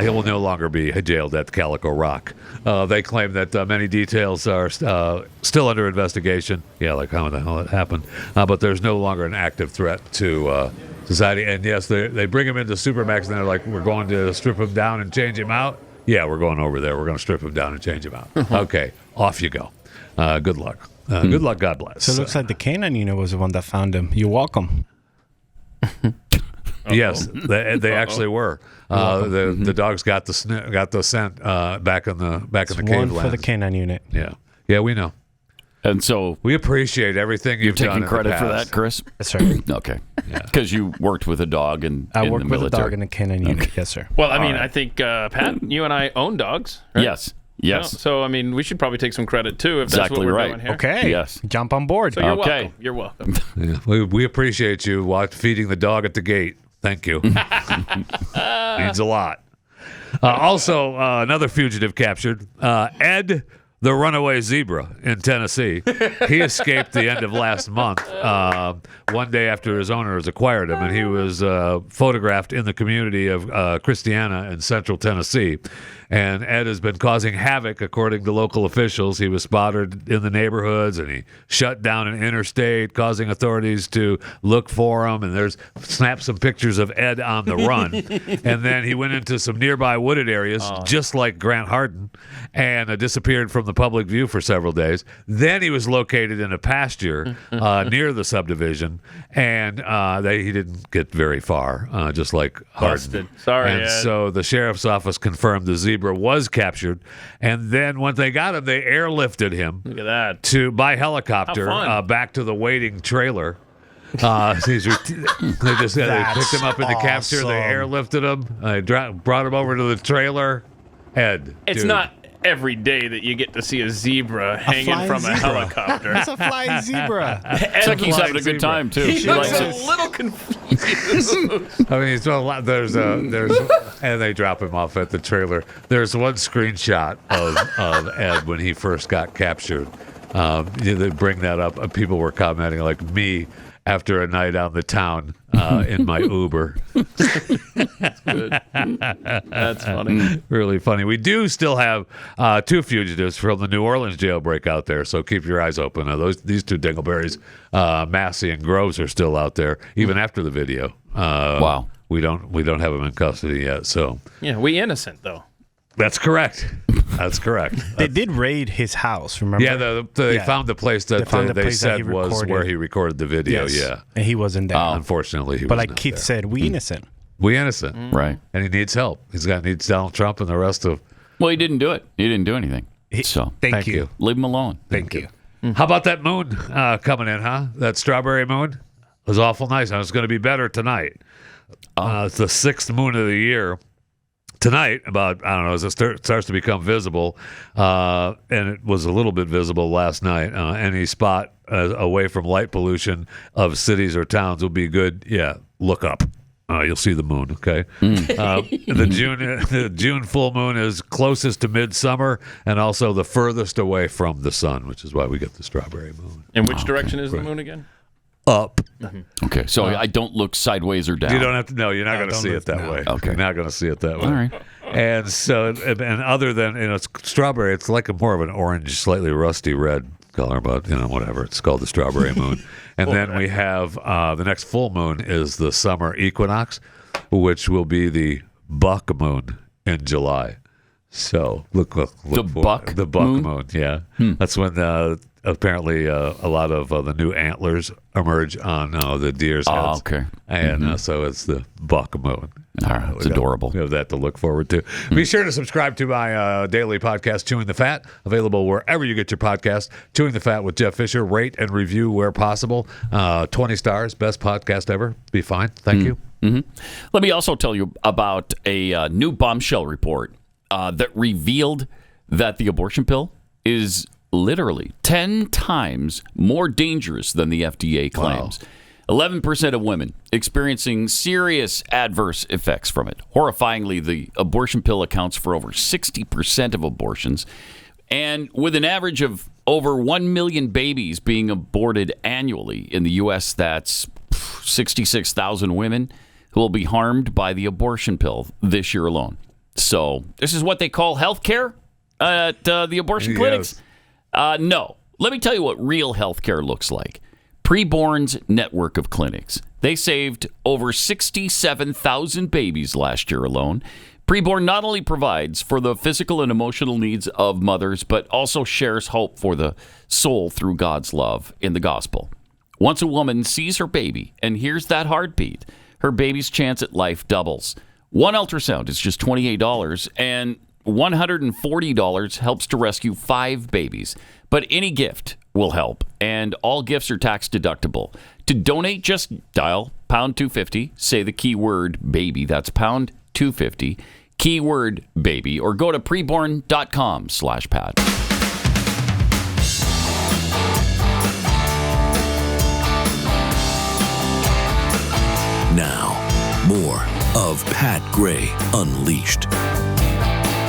[SPEAKER 3] He will no longer be jailed at Calico Rock. They claim that many details are still under investigation. Yeah, like how the hell it happened. But there's no longer an active threat to society. And yes, they bring him into Supermax and they're like, we're going to strip him down and change him out. Yeah, we're going over there. We're going to strip him down and change him out. Okay, off you go. Good luck. Good luck. God bless.
[SPEAKER 5] So it looks like the canine unit was the one that found him. You're welcome.
[SPEAKER 3] Yes, they actually were. The dogs got the scent back in the cave.
[SPEAKER 5] One for the canine unit.
[SPEAKER 3] Yeah, we know.
[SPEAKER 2] And so
[SPEAKER 3] we appreciate everything you've done.
[SPEAKER 2] You're taking credit for that, Chris?
[SPEAKER 5] That's right.
[SPEAKER 2] Okay. Because you worked with a dog in the military.
[SPEAKER 5] I worked with a dog in a canine unit. Yes, sir.
[SPEAKER 4] Well, I mean, I think, Pat, you and I own dogs, right?
[SPEAKER 2] Yes.
[SPEAKER 4] So, I mean, we should probably take some credit, too, if that's what we're doing here.
[SPEAKER 5] Okay.
[SPEAKER 2] Yes.
[SPEAKER 5] Jump on board.
[SPEAKER 4] So you're welcome. You're welcome.
[SPEAKER 3] Yeah, we appreciate you feeding the dog at the gate. Thank you. Means a lot. Also, another fugitive captured, Ed the runaway zebra in Tennessee. He escaped the end of last month, one day after his owners acquired him, and he was photographed in the community of Christiana in central Tennessee. And Ed has been causing havoc, according to local officials. He was spotted in the neighborhoods, and he shut down an interstate, causing authorities to look for him. And there's snapped some pictures of Ed on the run. And then he went into some nearby wooded areas, just like Grant Hardin, and disappeared from the public view for several days. Then he was located in a pasture near the subdivision, and he didn't get very far, just like Hardin.
[SPEAKER 4] Busted. Sorry,
[SPEAKER 3] and
[SPEAKER 4] Ed.
[SPEAKER 3] so the sheriff's office confirmed the zebra was captured, and then when they got him, they airlifted him.
[SPEAKER 4] Look at that.
[SPEAKER 3] By helicopter back to the waiting trailer. They picked him up in the capture. They airlifted him. They brought him over to the trailer. Ed,
[SPEAKER 4] it's not every day that you get to see a zebra hanging from a helicopter.
[SPEAKER 5] It's a flying zebra.
[SPEAKER 2] It's like he's having a good time too.
[SPEAKER 4] He looks a little confused.
[SPEAKER 3] I mean, he's doing a lot. There's and they drop him off at the trailer. There's one screenshot of Ed when he first got captured. They bring that up. People were commenting like me after a night on the town in my Uber.
[SPEAKER 4] That's good. That's funny.
[SPEAKER 3] Really funny. We do still have two fugitives from the New Orleans jailbreak out there, so keep your eyes open. These two dingleberries, Massey and Groves, are still out there even after the video.
[SPEAKER 2] Wow.
[SPEAKER 3] We don't have them in custody yet. So
[SPEAKER 4] yeah, we innocent though.
[SPEAKER 3] That's correct. That's correct.
[SPEAKER 5] They did raid his house, remember?
[SPEAKER 3] Yeah, they found the place that they said was where he recorded the video.
[SPEAKER 5] Yes.
[SPEAKER 3] Yeah,
[SPEAKER 5] and he wasn't there.
[SPEAKER 3] Unfortunately, he was.
[SPEAKER 5] But like
[SPEAKER 3] not
[SPEAKER 5] Keith
[SPEAKER 3] there.
[SPEAKER 5] said, we innocent.
[SPEAKER 3] We innocent,
[SPEAKER 2] right?
[SPEAKER 3] And he needs help. Needs Donald Trump and the rest of.
[SPEAKER 2] Well, he didn't do it. He didn't do anything. So
[SPEAKER 5] thank you.
[SPEAKER 2] Leave him alone.
[SPEAKER 5] Thank you.
[SPEAKER 3] How about that moon coming in, huh? That strawberry moon was awful nice. And it's going to be better tonight. It's the sixth moon of the year. Tonight, as it starts to become visible, and it was a little bit visible last night, any spot away from light pollution of cities or towns will be good. Yeah, look up. You'll see the moon, okay? The June full moon is closest to midsummer and also the furthest away from the sun, which is why we get the strawberry moon.
[SPEAKER 4] In which direction is the moon again?
[SPEAKER 3] Up.
[SPEAKER 2] Okay, so I don't look sideways or down.
[SPEAKER 3] You don't have to. No, you're not going to see it that way.
[SPEAKER 2] Okay,
[SPEAKER 3] you're not going to see it that way.
[SPEAKER 2] All right.
[SPEAKER 3] And so, and other than it's strawberry, it's like more of an orange, slightly rusty red color, but whatever. It's called the strawberry moon. And then we have the next full moon is the summer equinox, which will be the buck moon in July. So look
[SPEAKER 2] the buck
[SPEAKER 3] moon. Yeah, that's when apparently a lot of the new antlers emerge on the deer's heads.
[SPEAKER 2] Oh, okay.
[SPEAKER 3] And so it's the buck mooing.
[SPEAKER 2] All right, it's adorable.
[SPEAKER 3] We have that to look forward to. Be sure to subscribe to my daily podcast, Chewing the Fat, available wherever you get your podcast. Chewing the Fat with Jeff Fisher. Rate and review where possible. 20 stars, best podcast ever. Be fine. Thank you.
[SPEAKER 2] Mm-hmm. Let me also tell you about a new bombshell report that revealed that the abortion pill is literally 10 times more dangerous than the FDA claims. Wow. 11% of women experiencing serious adverse effects from it. Horrifyingly, the abortion pill accounts for over 60% of abortions. And with an average of over 1 million babies being aborted annually in the U.S., that's 66,000 women who will be harmed by the abortion pill this year alone. So this is what they call health care at the abortion clinics? No. Let me tell you what real health care looks like. Preborn's network of clinics. They saved over 67,000 babies last year alone. Preborn not only provides for the physical and emotional needs of mothers, but also shares hope for the soul through God's love in the gospel. Once a woman sees her baby and hears that heartbeat, her baby's chance at life doubles. One ultrasound is just $28, and $140 helps to rescue 5 babies. But any gift will help, and all gifts are tax deductible. To donate, just dial pound 250, say the keyword baby. That's pound 250, keyword baby, or go to preborn.com/Pat.
[SPEAKER 11] Now, more of Pat Gray Unleashed.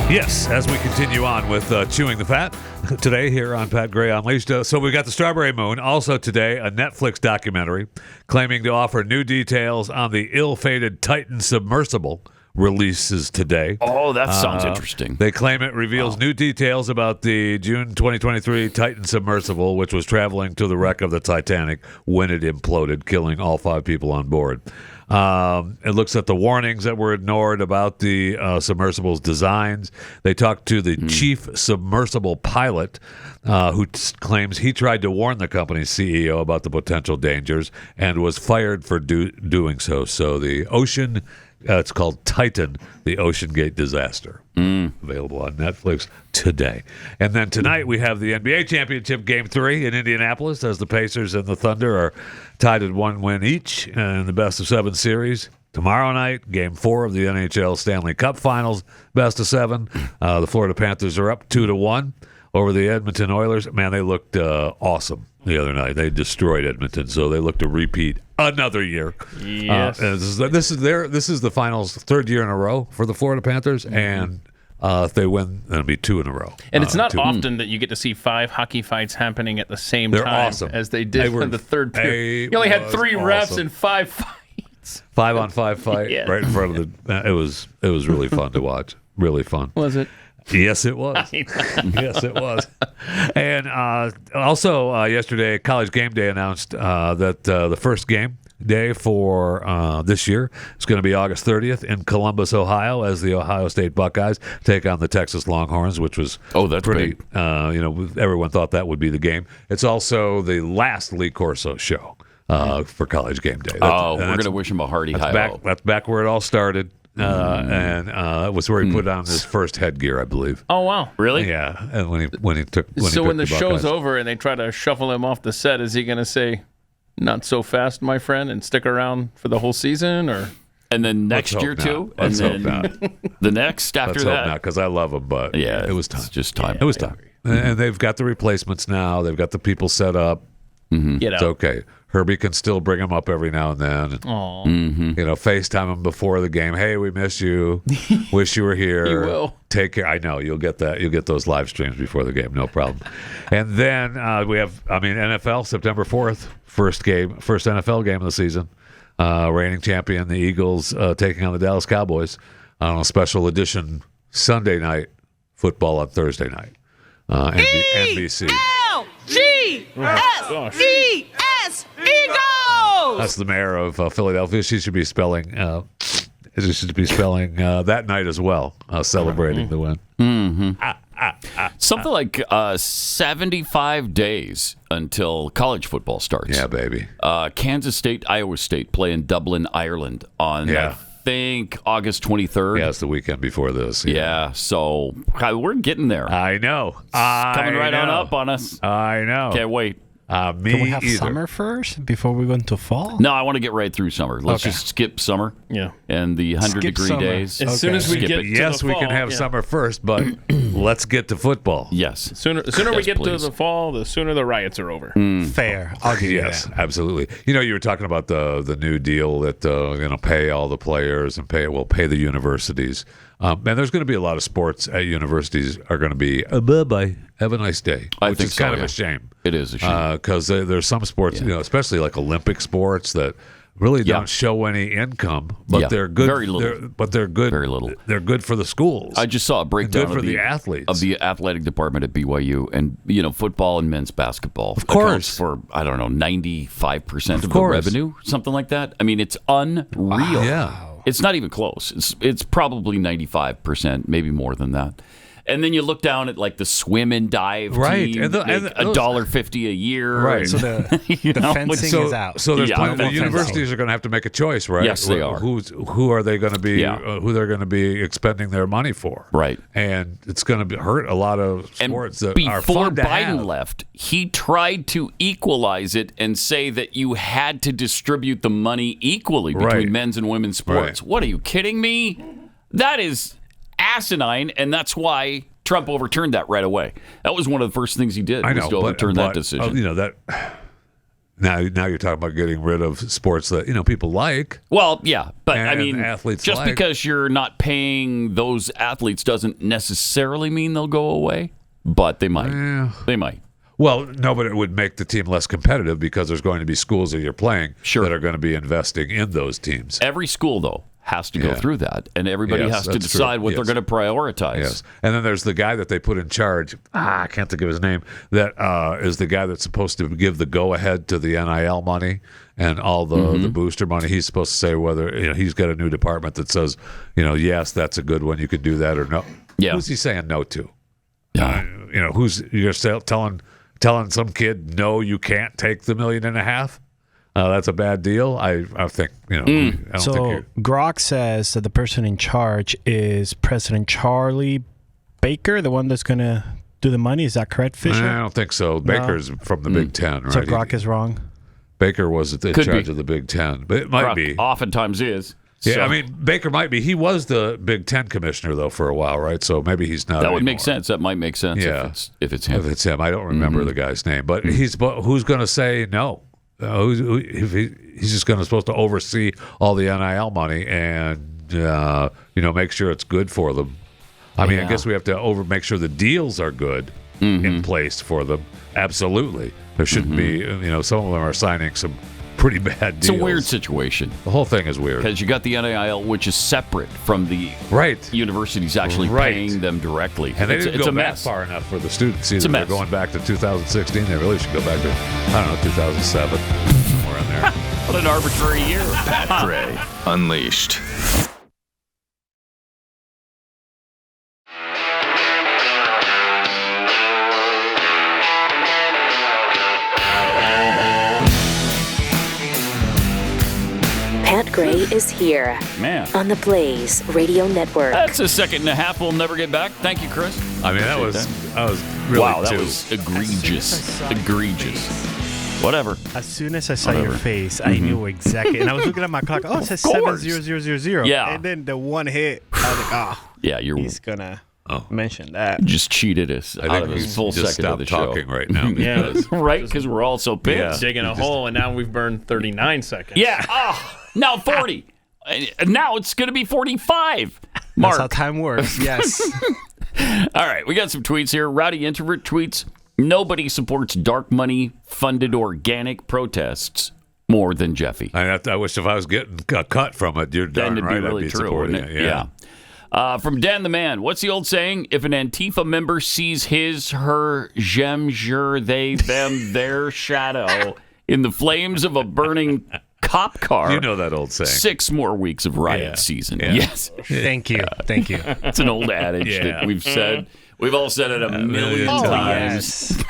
[SPEAKER 3] Yes, as we continue on with Chewing the Fat today here on Pat Gray Unleashed. So we got the Strawberry Moon. Also today, a Netflix documentary claiming to offer new details on the ill-fated Titan submersible releases today.
[SPEAKER 2] Oh, that sounds interesting.
[SPEAKER 3] They claim it reveals new details about the June 2023 Titan submersible, which was traveling to the wreck of the Titanic when it imploded, killing all 5 people on board. It looks at the warnings that were ignored about the submersible's designs. They talked to the chief submersible pilot who claims he tried to warn the company's CEO about the potential dangers and was fired for doing so. So the ocean, it's called Titan, the Ocean Gate Disaster. Available on Netflix today. And then tonight we have the NBA Championship Game 3 in Indianapolis as the Pacers and the Thunder are tied at 1 win each in the best-of-7 series. Tomorrow night, Game 4 of the NHL Stanley Cup Finals, best-of-7. The Florida Panthers are up 2-1 over the Edmonton Oilers. Man, they looked awesome the other night. They destroyed Edmonton, so they look to repeat another year.
[SPEAKER 4] Yes.
[SPEAKER 3] This is the finals 3rd year in a row for the Florida Panthers, and if they win, it'll be 2 in a row.
[SPEAKER 4] And it's not often that you get to see 5 hockey fights happening at the same time
[SPEAKER 3] awesome.
[SPEAKER 4] as they did in the third period. You only had 3 refs and 5 fights.
[SPEAKER 3] 5-on-5 fight right in front of the. It was really fun to watch. Really fun.
[SPEAKER 4] Was it?
[SPEAKER 3] Yes, it was. Yes, it was. And also yesterday, College Game Day announced that the first game day for this year is going to be August 30th in Columbus, Ohio, as the Ohio State Buckeyes take on the Texas Longhorns, which was
[SPEAKER 2] that's
[SPEAKER 3] pretty.
[SPEAKER 2] big.
[SPEAKER 3] Everyone thought that would be the game. It's also the last Lee Corso show for College Game Day.
[SPEAKER 2] We're going to wish him a hearty hi-ho.
[SPEAKER 3] That's back where it all started. And it was where he put on his first headgear, I believe.
[SPEAKER 4] Oh wow!
[SPEAKER 2] Really?
[SPEAKER 3] Yeah. And when he took.
[SPEAKER 4] When the show's over and they try to shuffle him off the set, is he going to say, "Not so fast, my friend," and stick around for the whole season, or?
[SPEAKER 2] And then next year too, and then the next after
[SPEAKER 3] Let's
[SPEAKER 2] that.
[SPEAKER 3] Hope not, because I love him, but
[SPEAKER 2] yeah,
[SPEAKER 3] it was time.
[SPEAKER 2] It's just time.
[SPEAKER 3] It was time. And they've got the replacements now. They've got the people set up.
[SPEAKER 4] Get out.
[SPEAKER 3] It's okay. Herbie can still bring him up every now and then.
[SPEAKER 4] Aww.
[SPEAKER 3] FaceTime him before the game. Hey, we miss you. Wish you were here.
[SPEAKER 4] You will.
[SPEAKER 3] Take care. I know you'll get that. You'll get those live streams before the game. No problem. And then we have, NFL September 4th, first NFL game of the season. Reigning champion, the Eagles, taking on the Dallas Cowboys on a special edition Sunday night football on Thursday night. NBC.
[SPEAKER 6] L-G-S-E-S Eagles!
[SPEAKER 3] That's the mayor of Philadelphia. She should be spelling that night as well, celebrating the win.
[SPEAKER 2] Something like 75 days until college football starts.
[SPEAKER 3] Yeah, baby.
[SPEAKER 2] Kansas State, Iowa State play in Dublin, Ireland on, I think, August 23rd.
[SPEAKER 3] Yeah, it's the weekend before this.
[SPEAKER 2] Yeah, so we're getting there.
[SPEAKER 3] I know.
[SPEAKER 2] Coming right on up on us.
[SPEAKER 3] I know.
[SPEAKER 2] Can't wait.
[SPEAKER 5] Can we have summer first before we go into fall?
[SPEAKER 2] No, I want to get right through summer. Let's just skip summer.
[SPEAKER 4] Yeah.
[SPEAKER 2] And the 100-degree days.
[SPEAKER 4] As soon as we get to
[SPEAKER 3] yes,
[SPEAKER 4] the
[SPEAKER 3] we
[SPEAKER 4] fall,
[SPEAKER 3] can have summer first, but let's get to football.
[SPEAKER 2] Yes.
[SPEAKER 4] The sooner we get to the fall, the sooner the riots are over.
[SPEAKER 5] Fair. I'll give you
[SPEAKER 3] Yes,
[SPEAKER 5] that.
[SPEAKER 3] absolutely. You know, you were talking about the new deal that pay all the players and pay the universities. And there's going to be a lot of sports at universities are going to be bye-bye, have a nice day, which is kind of a shame.
[SPEAKER 2] It is a shame.
[SPEAKER 3] Because there's some sports, especially like Olympic sports that really don't show any income, but they're good.
[SPEAKER 2] Very little.
[SPEAKER 3] They're good.
[SPEAKER 2] Very little.
[SPEAKER 3] They're good for the schools.
[SPEAKER 2] I just saw a breakdown
[SPEAKER 3] for the athletes
[SPEAKER 2] of the athletic department at BYU, and football and men's basketball.
[SPEAKER 3] Of course,
[SPEAKER 2] accounts for 95% of the revenue, something like that. I mean, it's unreal.
[SPEAKER 3] Yeah.
[SPEAKER 2] It's not even close. It's probably 95%, maybe more than that. And then you look down at like the swim and dive team, $1.50 a year.
[SPEAKER 3] Right.
[SPEAKER 5] So the fencing is out.
[SPEAKER 3] So there's plenty. The universities are going to have to make a choice, right?
[SPEAKER 2] Yes, they are.
[SPEAKER 3] Who are they going to be? Who they're going to be expending their money for?
[SPEAKER 2] Right.
[SPEAKER 3] And it's going to hurt a lot of sports that are fun to
[SPEAKER 2] Before Biden
[SPEAKER 3] have.
[SPEAKER 2] left, he tried to equalize it and say that you had to distribute the money equally between men's and women's sports.
[SPEAKER 3] Right.
[SPEAKER 2] What, are you kidding me? That is asinine, and that's why Trump overturned that right away. That was one of the first things he did, was to overturn that decision.
[SPEAKER 3] Now you're talking about getting rid of sports that people like.
[SPEAKER 2] Well, yeah, but I mean,
[SPEAKER 3] athletes
[SPEAKER 2] just because you're not paying those athletes doesn't necessarily mean they'll go away, but they might. They might.
[SPEAKER 3] Well, no, but it would make the team less competitive because there's going to be schools that you're playing that are going to be investing in those teams.
[SPEAKER 2] Every school, though, has to go through that, and everybody has to decide what they're going to prioritize.
[SPEAKER 3] Yes, and then there's the guy that they put in charge. I can't think of his name. That is the guy that's supposed to give the go-ahead to the NIL money and all the booster money. He's supposed to say whether he's got a new department that says, yes, that's a good one. You could do that or no.
[SPEAKER 2] Yeah.
[SPEAKER 3] Who's he saying no to? Who's you're telling some kid no, you can't take the $1.5 million? That's a bad deal. I think I don't think
[SPEAKER 5] Grok says that the person in charge is President Charlie Baker, the one that's going to do the money. Is that correct, Fisher?
[SPEAKER 3] I don't think so. Baker's from the Big Ten, right?
[SPEAKER 5] So Grok is wrong.
[SPEAKER 3] Baker was in charge of the Big Ten, but it might be.
[SPEAKER 2] Oftentimes is.
[SPEAKER 3] Yeah,
[SPEAKER 2] So-
[SPEAKER 3] I mean, Baker might be. He was the Big Ten commissioner, though, for a while, right? So maybe he's not.
[SPEAKER 2] That would
[SPEAKER 3] anymore.
[SPEAKER 2] make sense. That might make sense if it's him.
[SPEAKER 3] If it's him. I don't remember the guy's name, but who's going to say no? He's just supposed to oversee all the NIL money and make sure it's good for them. I mean, I guess we have to make sure the deals are good in place for them. Absolutely, there shouldn't be. Some of them are signing some pretty bad deals.
[SPEAKER 2] It's a weird situation.
[SPEAKER 3] The whole thing is weird
[SPEAKER 2] because you got the NIL, which is separate from the universities actually paying them directly.
[SPEAKER 3] And they didn't
[SPEAKER 2] it's
[SPEAKER 3] go
[SPEAKER 2] a
[SPEAKER 3] back
[SPEAKER 2] mess.
[SPEAKER 3] far enough for the students either.
[SPEAKER 2] It's a mess.
[SPEAKER 3] They're going back to 2016. They really should go back to 2007, somewhere in there.
[SPEAKER 2] What an arbitrary year.
[SPEAKER 1] Pat Gray Unleashed.
[SPEAKER 8] Pat Gray is here.
[SPEAKER 2] Man.
[SPEAKER 8] On the Blaze Radio Network.
[SPEAKER 2] That's a second and a half we'll never get back. Thank you, Chris.
[SPEAKER 3] I mean, that was really
[SPEAKER 2] wow, that was egregious. Egregious. Whatever.
[SPEAKER 5] As soon as I saw your face, I knew exactly. And I was looking at my clock. Oh, it says 70000.
[SPEAKER 2] Yeah.
[SPEAKER 5] And then the one hit, I was like,
[SPEAKER 2] yeah,
[SPEAKER 5] he's going to mention that.
[SPEAKER 2] Just cheated us out of his full second of the show.
[SPEAKER 3] Talking right now.
[SPEAKER 4] Yeah.
[SPEAKER 2] Right? Because we're all so pissed.
[SPEAKER 4] Digging a hole, and now we've burned 39 seconds.
[SPEAKER 2] Yeah. Oh, now 40. Now it's going to be 45. Mark.
[SPEAKER 5] That's how time works. Yes.
[SPEAKER 2] All right. We got some tweets here. Rowdy Introvert tweets, nobody supports dark money funded organic protests more than Jeffy.
[SPEAKER 3] I wish if I was getting a cut from it, you're darn
[SPEAKER 2] Then
[SPEAKER 3] right.
[SPEAKER 2] it'd be really
[SPEAKER 3] I'd be
[SPEAKER 2] true,
[SPEAKER 3] supporting
[SPEAKER 2] wouldn't
[SPEAKER 3] it.
[SPEAKER 2] it? Yeah. From Dan the Man, what's the old saying? If an Antifa member sees his, her, jem, jure, they, them, their shadow in the flames of a burning cop car.
[SPEAKER 3] You know that old saying.
[SPEAKER 2] 6 more weeks of riot season.
[SPEAKER 3] Yeah.
[SPEAKER 2] Yes.
[SPEAKER 5] Thank you. Thank you.
[SPEAKER 2] It's an old adage that we've said. We've all said it a million times.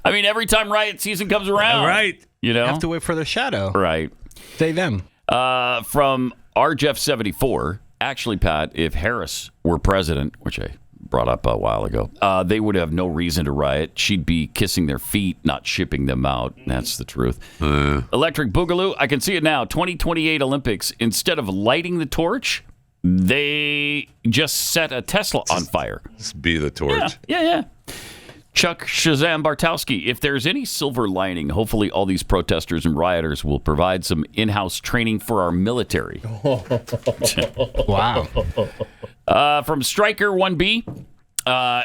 [SPEAKER 2] I mean, every time riot season comes around.
[SPEAKER 3] Right.
[SPEAKER 2] You know?
[SPEAKER 5] Have to wait for the shadow.
[SPEAKER 2] Right.
[SPEAKER 5] They, them.
[SPEAKER 2] From RJeff74, actually, Pat, if Harris were president, which I brought up a while ago, they would have no reason to riot. She'd be kissing their feet, not shipping them out. That's the truth. Electric Boogaloo, I can see it now. 2028 Olympics, instead of lighting the torch, they just set a Tesla on fire.
[SPEAKER 3] Just be the torch.
[SPEAKER 2] Yeah. Chuck Shazam Bartowski, if there's any silver lining, hopefully all these protesters and rioters will provide some in-house training for our military.
[SPEAKER 5] Wow.
[SPEAKER 2] From Striker 1B,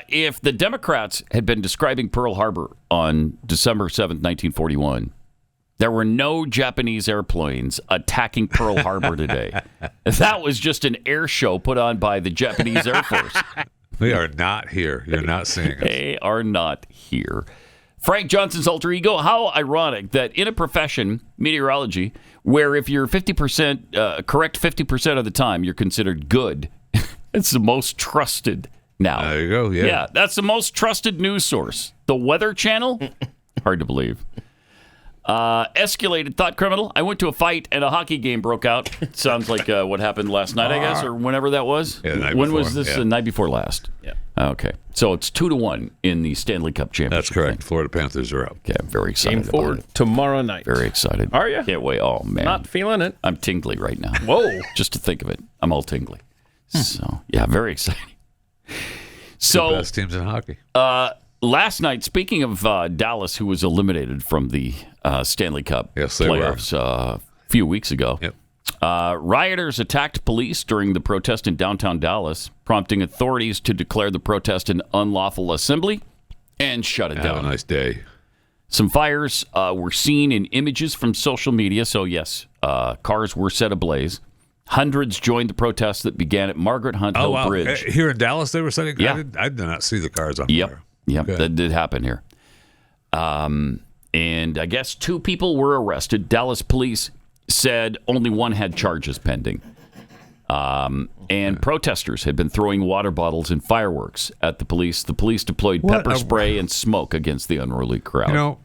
[SPEAKER 2] if the Democrats had been describing Pearl Harbor on December 7th, 1941, there were no Japanese airplanes attacking Pearl Harbor today. That was just an air show put on by the Japanese Air Force.
[SPEAKER 3] We are not here. You're not seeing us.
[SPEAKER 2] They are not here. Frank Johnson's alter ego. How ironic that in a profession, meteorology, where if you're 50% correct 50% of the time, you're considered good. It's the most trusted now.
[SPEAKER 3] There you go. Yeah.
[SPEAKER 2] That's the most trusted news source. The Weather Channel. Hard to believe. Escalated thought criminal. I went to a fight and a hockey game broke out. Sounds like what happened last night, I guess, or whenever that was.
[SPEAKER 3] Yeah, the night
[SPEAKER 2] when
[SPEAKER 3] before.
[SPEAKER 2] was this?
[SPEAKER 3] Yeah.
[SPEAKER 2] The night before last.
[SPEAKER 4] Yeah.
[SPEAKER 2] Okay. So it's 2-1 in the Stanley Cup Championship.
[SPEAKER 3] That's correct. Florida Panthers are up.
[SPEAKER 2] Okay, I'm very excited.
[SPEAKER 4] Game 4 tomorrow night.
[SPEAKER 2] Very excited.
[SPEAKER 4] Are you?
[SPEAKER 2] Can't wait. Oh, man.
[SPEAKER 4] Not feeling it.
[SPEAKER 2] I'm tingly right now.
[SPEAKER 4] Whoa.
[SPEAKER 2] Just to think of it. I'm all tingly. So, yeah, very exciting. So,
[SPEAKER 3] the best teams in hockey.
[SPEAKER 2] Last night, speaking of Dallas, who was eliminated from the Stanley Cup playoffs a few weeks ago, rioters attacked police during the protest in downtown Dallas, prompting authorities to declare the protest an unlawful assembly and shut it down.
[SPEAKER 3] Have a nice day.
[SPEAKER 2] Some fires were seen in images from social media. So, yes, cars were set ablaze. Hundreds joined the protest that began at Margaret Hunt Hill Bridge.
[SPEAKER 3] Here in Dallas, they were setting.
[SPEAKER 2] Yeah.
[SPEAKER 3] I did not see the cars on fire.
[SPEAKER 2] Yep, that did happen here. And I guess 2 people were arrested. Dallas police said only one had charges pending. And protesters had been throwing water bottles and fireworks at the police. The police deployed pepper spray and smoke against the unruly crowd.
[SPEAKER 3] You know,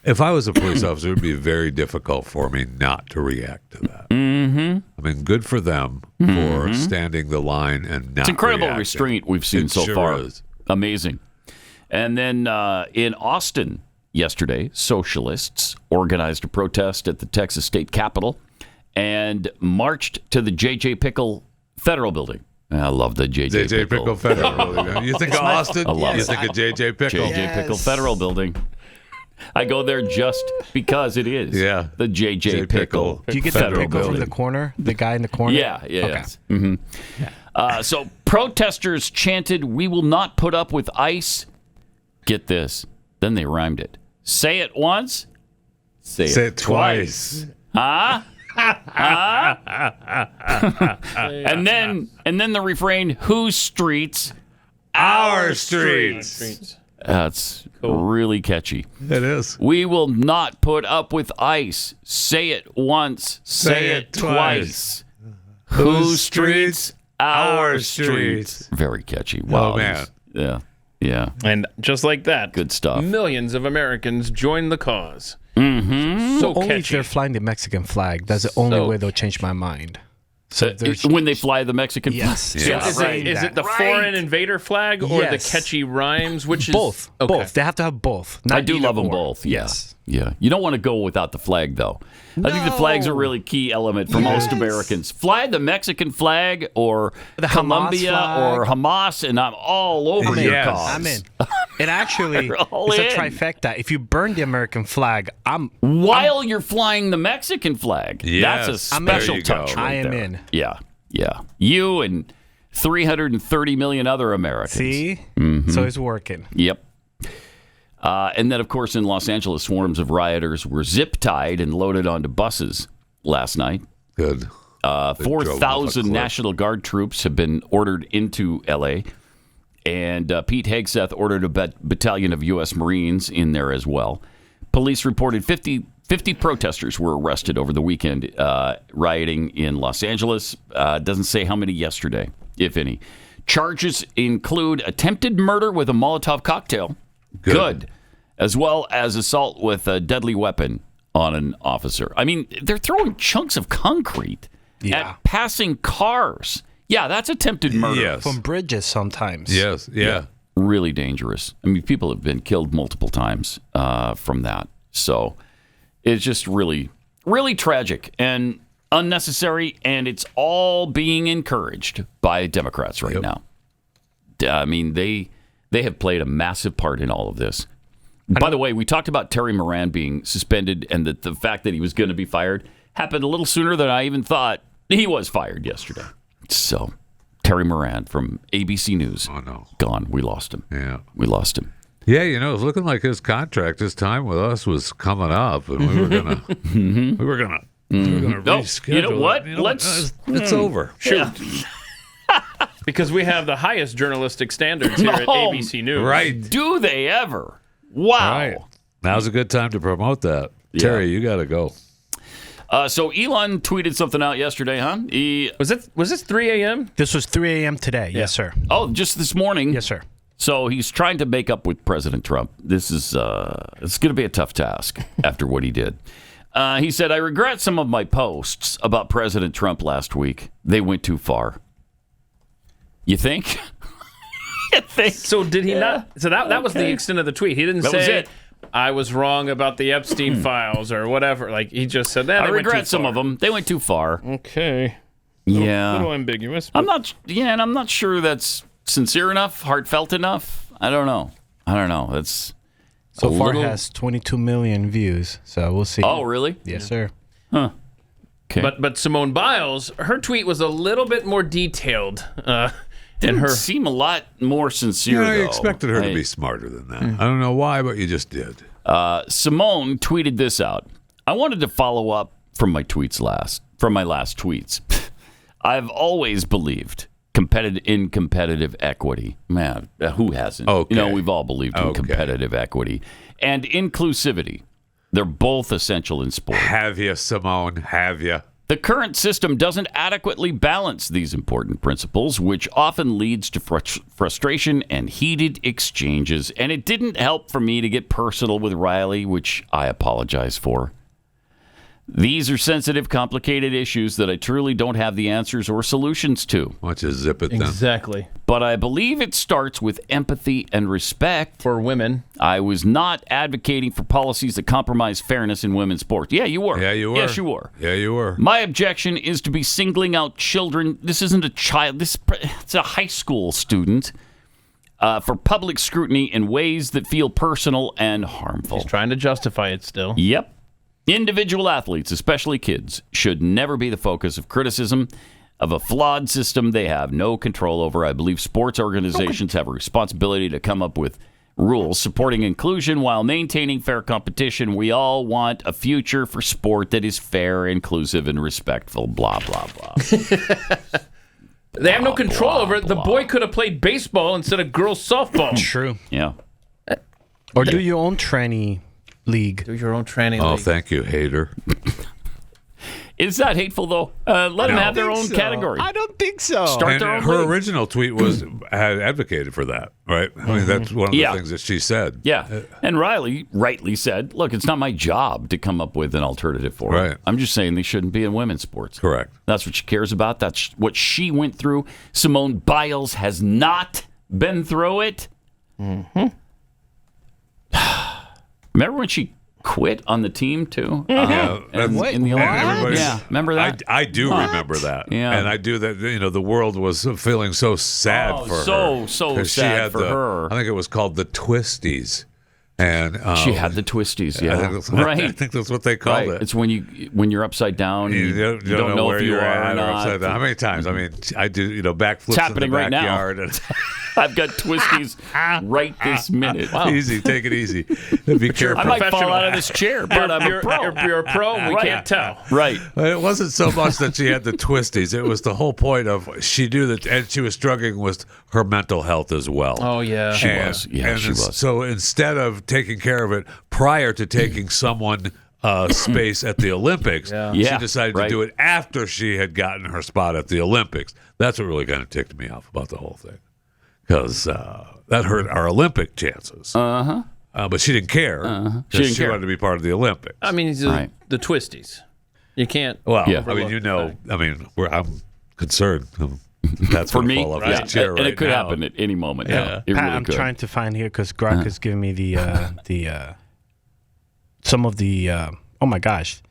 [SPEAKER 3] if I was a police officer, it would be very difficult for me not to react to that.
[SPEAKER 2] Mm-hmm.
[SPEAKER 3] I mean, good for them for standing the line and not
[SPEAKER 2] It's incredible
[SPEAKER 3] reacting.
[SPEAKER 2] restraint we've seen so
[SPEAKER 3] sure
[SPEAKER 2] far.
[SPEAKER 3] is.
[SPEAKER 2] Amazing. And then in Austin yesterday, socialists organized a protest at the Texas State Capitol and marched to the J.J. Pickle Federal Building. I love the J.J.
[SPEAKER 3] Pickle Federal Building. You think of Austin, you think of J.J. Pickle.
[SPEAKER 2] J.J. Pickle Federal Building. I go there just because it is the J.J. Pickle.
[SPEAKER 5] Do you get that
[SPEAKER 2] Federal
[SPEAKER 5] pickle from
[SPEAKER 2] Building.
[SPEAKER 5] the corner? The guy in the corner?
[SPEAKER 2] Yeah.
[SPEAKER 5] Okay.
[SPEAKER 2] Mm-hmm. So protesters chanted, "We will not put up with ICE." Get this. Then they rhymed it. Say it once. Say it twice. Huh? and then the refrain, "Whose streets?
[SPEAKER 3] Our streets."
[SPEAKER 2] That's really catchy.
[SPEAKER 3] It is.
[SPEAKER 2] We will not put up with ICE. Say it once. Say it twice. Whose streets? Our streets. Very catchy. Wow.
[SPEAKER 3] Oh, man.
[SPEAKER 2] Yeah.
[SPEAKER 4] And just like that,
[SPEAKER 2] good stuff.
[SPEAKER 4] Millions of Americans joined the cause.
[SPEAKER 2] Mm-hmm.
[SPEAKER 4] So
[SPEAKER 5] only if
[SPEAKER 4] catchy.
[SPEAKER 5] they're flying the Mexican flag. That's the only way they'll change my mind. So
[SPEAKER 2] when they fly the Mexican
[SPEAKER 5] Yes.
[SPEAKER 2] flag?
[SPEAKER 4] So is it the foreign invader flag or the catchy rhymes? Which is
[SPEAKER 5] both?
[SPEAKER 4] Okay.
[SPEAKER 5] Both. They have to have both.
[SPEAKER 2] I do love them
[SPEAKER 5] or.
[SPEAKER 2] both.
[SPEAKER 5] Yes.
[SPEAKER 2] Yeah. You don't want to go without the flag, though. I think the flag's a really key element for most Americans. Fly the Mexican flag or
[SPEAKER 5] The
[SPEAKER 2] Colombia
[SPEAKER 5] Hamas
[SPEAKER 2] or Hamas, and I'm all over your cause.
[SPEAKER 5] I'm in. It actually
[SPEAKER 2] You're all
[SPEAKER 5] is a
[SPEAKER 2] in.
[SPEAKER 5] trifecta. If you burn the American flag,
[SPEAKER 2] While you're flying the Mexican flag.
[SPEAKER 3] Yes.
[SPEAKER 2] That's a
[SPEAKER 5] I'm
[SPEAKER 2] special
[SPEAKER 5] in.
[SPEAKER 2] touch right
[SPEAKER 5] I am
[SPEAKER 2] there.
[SPEAKER 5] in.
[SPEAKER 2] Yeah. You and 330 million other Americans.
[SPEAKER 5] See?
[SPEAKER 2] Mhm.
[SPEAKER 5] So it's working.
[SPEAKER 2] Yep. And then, of course, in Los Angeles, swarms of rioters were zip-tied and loaded onto buses last night.
[SPEAKER 3] Good.
[SPEAKER 2] 4,000 National Guard troops have been ordered into L.A., and Pete Hegseth ordered a battalion of U.S. Marines in there as well. Police reported 50 protesters were arrested over the weekend rioting in Los Angeles. Doesn't say how many yesterday, if any. Charges include attempted murder with a Molotov cocktail. Good. As well as assault with a deadly weapon on an officer. I mean, they're throwing chunks of concrete at passing cars. Yeah, that's attempted murder.
[SPEAKER 3] Yes.
[SPEAKER 5] From bridges sometimes.
[SPEAKER 3] Yes, yeah.
[SPEAKER 2] Really dangerous. I mean, people have been killed multiple times from that. So it's just really, really tragic and unnecessary, and it's all being encouraged by Democrats right now. I mean, they have played a massive part in all of this. By the way, we talked about Terry Moran being suspended and that the fact that he was going to be fired happened a little sooner than I even thought. He was fired yesterday. So, Terry Moran from ABC News.
[SPEAKER 3] Oh, no.
[SPEAKER 2] Gone. We lost him.
[SPEAKER 3] Yeah.
[SPEAKER 2] We lost him.
[SPEAKER 3] Yeah, it was looking like his contract, his time with us was coming up, and we were gonna reschedule.
[SPEAKER 2] You know what?
[SPEAKER 3] It's over.
[SPEAKER 4] Shoot. Because we have the highest journalistic standards here at ABC News.
[SPEAKER 3] Right.
[SPEAKER 2] Do they ever? Wow.
[SPEAKER 3] Right. Now's a good time to promote that.
[SPEAKER 2] Yeah.
[SPEAKER 3] Terry, you got to go.
[SPEAKER 2] So Elon tweeted something out yesterday, huh?
[SPEAKER 4] Was this 3 a.m.?
[SPEAKER 5] This was 3 a.m. today. Yes, sir.
[SPEAKER 2] Oh, just this morning.
[SPEAKER 5] Yes, sir.
[SPEAKER 2] So he's trying to make up with President Trump. This is it's going to be a tough task after what he did. He said, "I regret some of my posts about President Trump last week. They went too far." You think?
[SPEAKER 4] So did he not? So that was the extent of the tweet. He didn't say, "I was wrong about the Epstein files" or whatever. Like, he just said that.
[SPEAKER 2] I regret some of them. They went too far.
[SPEAKER 4] Okay.
[SPEAKER 2] Yeah.
[SPEAKER 4] A little ambiguous.
[SPEAKER 2] I'm not sure that's sincere enough, heartfelt enough. I don't know. That's
[SPEAKER 5] so far has 22 million views. So we'll see.
[SPEAKER 2] Oh, really?
[SPEAKER 5] Yes, sir.
[SPEAKER 2] Huh. Okay.
[SPEAKER 4] But Simone Biles, her tweet was a little bit more detailed.
[SPEAKER 2] Didn't seem a lot more sincere, though.
[SPEAKER 3] I expected her to be smarter than that. I don't know why, but you just did.
[SPEAKER 2] Simone tweeted this out. "I wanted to follow up from my last tweets. I've always believed in competitive equity." Man, who hasn't?
[SPEAKER 3] Okay.
[SPEAKER 2] We've all believed in competitive equity and inclusivity. They're both essential in sport.
[SPEAKER 3] Have you, Simone? Have you?
[SPEAKER 2] The current system doesn't adequately balance these important principles, which often leads to frustration and heated exchanges. And it didn't help for me to get personal with Riley, which I apologize for. These are sensitive, complicated issues that I truly don't have the answers or solutions to.
[SPEAKER 3] Why don't you zip it then?
[SPEAKER 4] Exactly.
[SPEAKER 2] But I believe it starts with empathy and respect
[SPEAKER 4] for women.
[SPEAKER 2] I was not advocating for policies that compromise fairness in women's sports. Yeah, you were.
[SPEAKER 3] Yeah, you were.
[SPEAKER 2] Yes, you were.
[SPEAKER 3] Yeah, you were.
[SPEAKER 2] My objection is to be singling out children. This isn't a child. It's a high school student for public scrutiny in ways that feel personal and harmful.
[SPEAKER 4] He's trying to justify it still.
[SPEAKER 2] Yep. Individual athletes, especially kids, should never be the focus of criticism of a flawed system they have no control over. I believe sports organizations have a responsibility to come up with rules supporting inclusion while maintaining fair competition. We all want a future for sport that is fair, inclusive, and respectful. Blah, blah, blah.
[SPEAKER 4] They have no control over it. The boy could have played baseball instead of girls softball.
[SPEAKER 5] True.
[SPEAKER 2] Yeah.
[SPEAKER 5] Or do your own tranny league.
[SPEAKER 4] Do your own tranny league.
[SPEAKER 3] Oh, thank you, hater.
[SPEAKER 2] Is that hateful, though? Let them have their own category.
[SPEAKER 5] I don't think so.
[SPEAKER 2] Start their own
[SPEAKER 3] her
[SPEAKER 2] league.
[SPEAKER 3] original tweet had advocated for that, right? I mean, that's one of the things that she said.
[SPEAKER 2] Yeah. And Riley rightly said, look, it's not my job to come up with an alternative for it.
[SPEAKER 3] Right.
[SPEAKER 2] I'm just saying they shouldn't be in women's sports.
[SPEAKER 3] Correct.
[SPEAKER 2] That's what she cares about. That's what she went through. Simone Biles has not been through it. Mm-hmm. Remember when she quit on the team, too?
[SPEAKER 3] Yeah.
[SPEAKER 2] In the Olympics? Yeah. Remember that?
[SPEAKER 3] I do remember that.
[SPEAKER 2] Yeah.
[SPEAKER 3] And I do that, the world was feeling so sad for her.
[SPEAKER 2] So
[SPEAKER 3] 'Cause she
[SPEAKER 2] sad
[SPEAKER 3] had
[SPEAKER 2] for her.
[SPEAKER 3] I think it was called the Twisties. And
[SPEAKER 2] she had the twisties, yeah.
[SPEAKER 3] I think that's what they called it.
[SPEAKER 2] It's when you're upside down, you don't know if you are or not.
[SPEAKER 3] Upside down. How many times? I mean, I do backflips
[SPEAKER 2] it's happening
[SPEAKER 3] in the
[SPEAKER 2] right
[SPEAKER 3] backyard.
[SPEAKER 2] now. I've got twisties right this minute.
[SPEAKER 3] Wow. Easy, take it easy. Be careful.
[SPEAKER 2] I might fall out of this chair, but I'm a pro.
[SPEAKER 4] You're a pro, and we can't tell.
[SPEAKER 2] Right.
[SPEAKER 3] It wasn't so much that she had the twisties. It was the whole point of she knew that, and she was struggling with her mental health as well.
[SPEAKER 4] Oh, yeah.
[SPEAKER 2] She was. Yeah, she was.
[SPEAKER 3] So instead of taking care of it prior to taking someone space at the Olympics. She
[SPEAKER 2] Yeah,
[SPEAKER 3] decided
[SPEAKER 2] right.
[SPEAKER 3] to do it after she had gotten her spot at the Olympics. That's what really kind of ticked me off about the whole thing, because that hurt our Olympic chances. But she didn't care.
[SPEAKER 2] She didn't care.
[SPEAKER 3] wanted to be part of the Olympics.
[SPEAKER 4] I mean, the twisties. You can't.
[SPEAKER 3] Well,
[SPEAKER 2] Yeah.
[SPEAKER 3] I mean, I'm concerned. That's
[SPEAKER 2] For
[SPEAKER 3] gonna
[SPEAKER 2] me,
[SPEAKER 3] fall off
[SPEAKER 2] yeah.
[SPEAKER 3] his chair
[SPEAKER 2] and
[SPEAKER 3] right
[SPEAKER 2] it could
[SPEAKER 3] now.
[SPEAKER 2] happen at any moment.
[SPEAKER 3] Yeah.
[SPEAKER 2] Yeah, it
[SPEAKER 5] Pat,
[SPEAKER 2] really
[SPEAKER 5] I'm
[SPEAKER 2] could.
[SPEAKER 5] trying to find here because Grok is giving me some of the. Oh my gosh,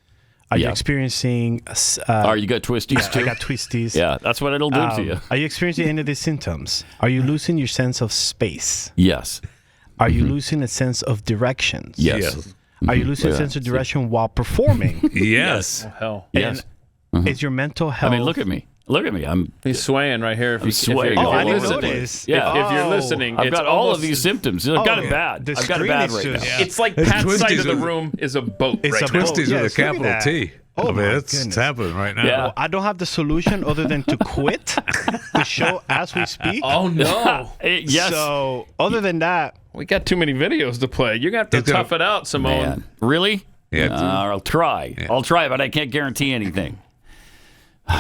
[SPEAKER 5] are you
[SPEAKER 2] Yeah.
[SPEAKER 5] experiencing?
[SPEAKER 2] You got twisties too?
[SPEAKER 5] I got twisties.
[SPEAKER 2] Yeah, that's what it'll do to you.
[SPEAKER 5] Are you experiencing any of these symptoms? Are you losing your sense of space?
[SPEAKER 2] Yes.
[SPEAKER 5] Are you losing a sense of directions?
[SPEAKER 2] Yes.
[SPEAKER 5] Are you losing a
[SPEAKER 2] Yeah.
[SPEAKER 5] sense of direction while performing?
[SPEAKER 3] Yes.
[SPEAKER 4] Oh, hell.
[SPEAKER 2] Yes.
[SPEAKER 5] Is your mental health?
[SPEAKER 2] I mean, look at me. Look at me.
[SPEAKER 4] He's swaying right here.
[SPEAKER 2] I'm swaying.
[SPEAKER 4] If
[SPEAKER 2] Oh,
[SPEAKER 4] you're
[SPEAKER 2] I didn't
[SPEAKER 4] listening.
[SPEAKER 5] notice.
[SPEAKER 2] Yeah.
[SPEAKER 4] If you're listening,
[SPEAKER 2] I've
[SPEAKER 4] it's
[SPEAKER 2] got all of
[SPEAKER 4] almost-
[SPEAKER 2] these symptoms. I've got it bad.
[SPEAKER 5] The
[SPEAKER 2] I've got it
[SPEAKER 5] screen
[SPEAKER 2] bad
[SPEAKER 5] is
[SPEAKER 2] right
[SPEAKER 5] just-
[SPEAKER 2] now.
[SPEAKER 4] It's like
[SPEAKER 3] It's
[SPEAKER 4] Pat's side
[SPEAKER 3] twisties
[SPEAKER 4] of the
[SPEAKER 3] with-
[SPEAKER 4] room is a boat
[SPEAKER 5] It's
[SPEAKER 4] right
[SPEAKER 5] a
[SPEAKER 4] now.
[SPEAKER 5] boat.
[SPEAKER 3] Twisties
[SPEAKER 5] Yes,
[SPEAKER 3] with a
[SPEAKER 5] look at
[SPEAKER 3] capital
[SPEAKER 5] that.
[SPEAKER 3] T.
[SPEAKER 5] Oh,
[SPEAKER 3] I mean,
[SPEAKER 5] my
[SPEAKER 3] it's
[SPEAKER 5] goodness.
[SPEAKER 3] happening right now.
[SPEAKER 2] Yeah.
[SPEAKER 5] I don't have the solution other than to quit the show as we speak.
[SPEAKER 4] Oh, no.
[SPEAKER 2] Yes.
[SPEAKER 5] So other than that,
[SPEAKER 4] We got too many videos to play. You're going to have to tough it out, Simone.
[SPEAKER 2] Man. Really?
[SPEAKER 3] Yeah.
[SPEAKER 2] I'll try.
[SPEAKER 3] Yeah.
[SPEAKER 2] I'll try, but I can't guarantee anything.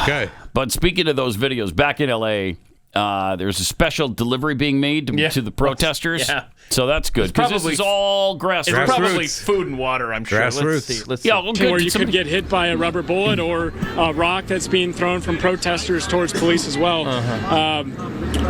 [SPEAKER 3] Okay.
[SPEAKER 2] But speaking of those videos, back in L.A., there's a special delivery being made to the protesters.
[SPEAKER 4] Yeah.
[SPEAKER 2] So that's good, because this
[SPEAKER 4] probably-
[SPEAKER 2] is all
[SPEAKER 4] It's
[SPEAKER 2] grassroots.
[SPEAKER 4] probably food and water, I'm sure.
[SPEAKER 3] Grassroots.
[SPEAKER 4] Let's see.
[SPEAKER 2] Yeah, well,
[SPEAKER 9] To where
[SPEAKER 2] good.
[SPEAKER 9] you could get hit by a rubber bullet or a rock that's being thrown from protesters towards police as well.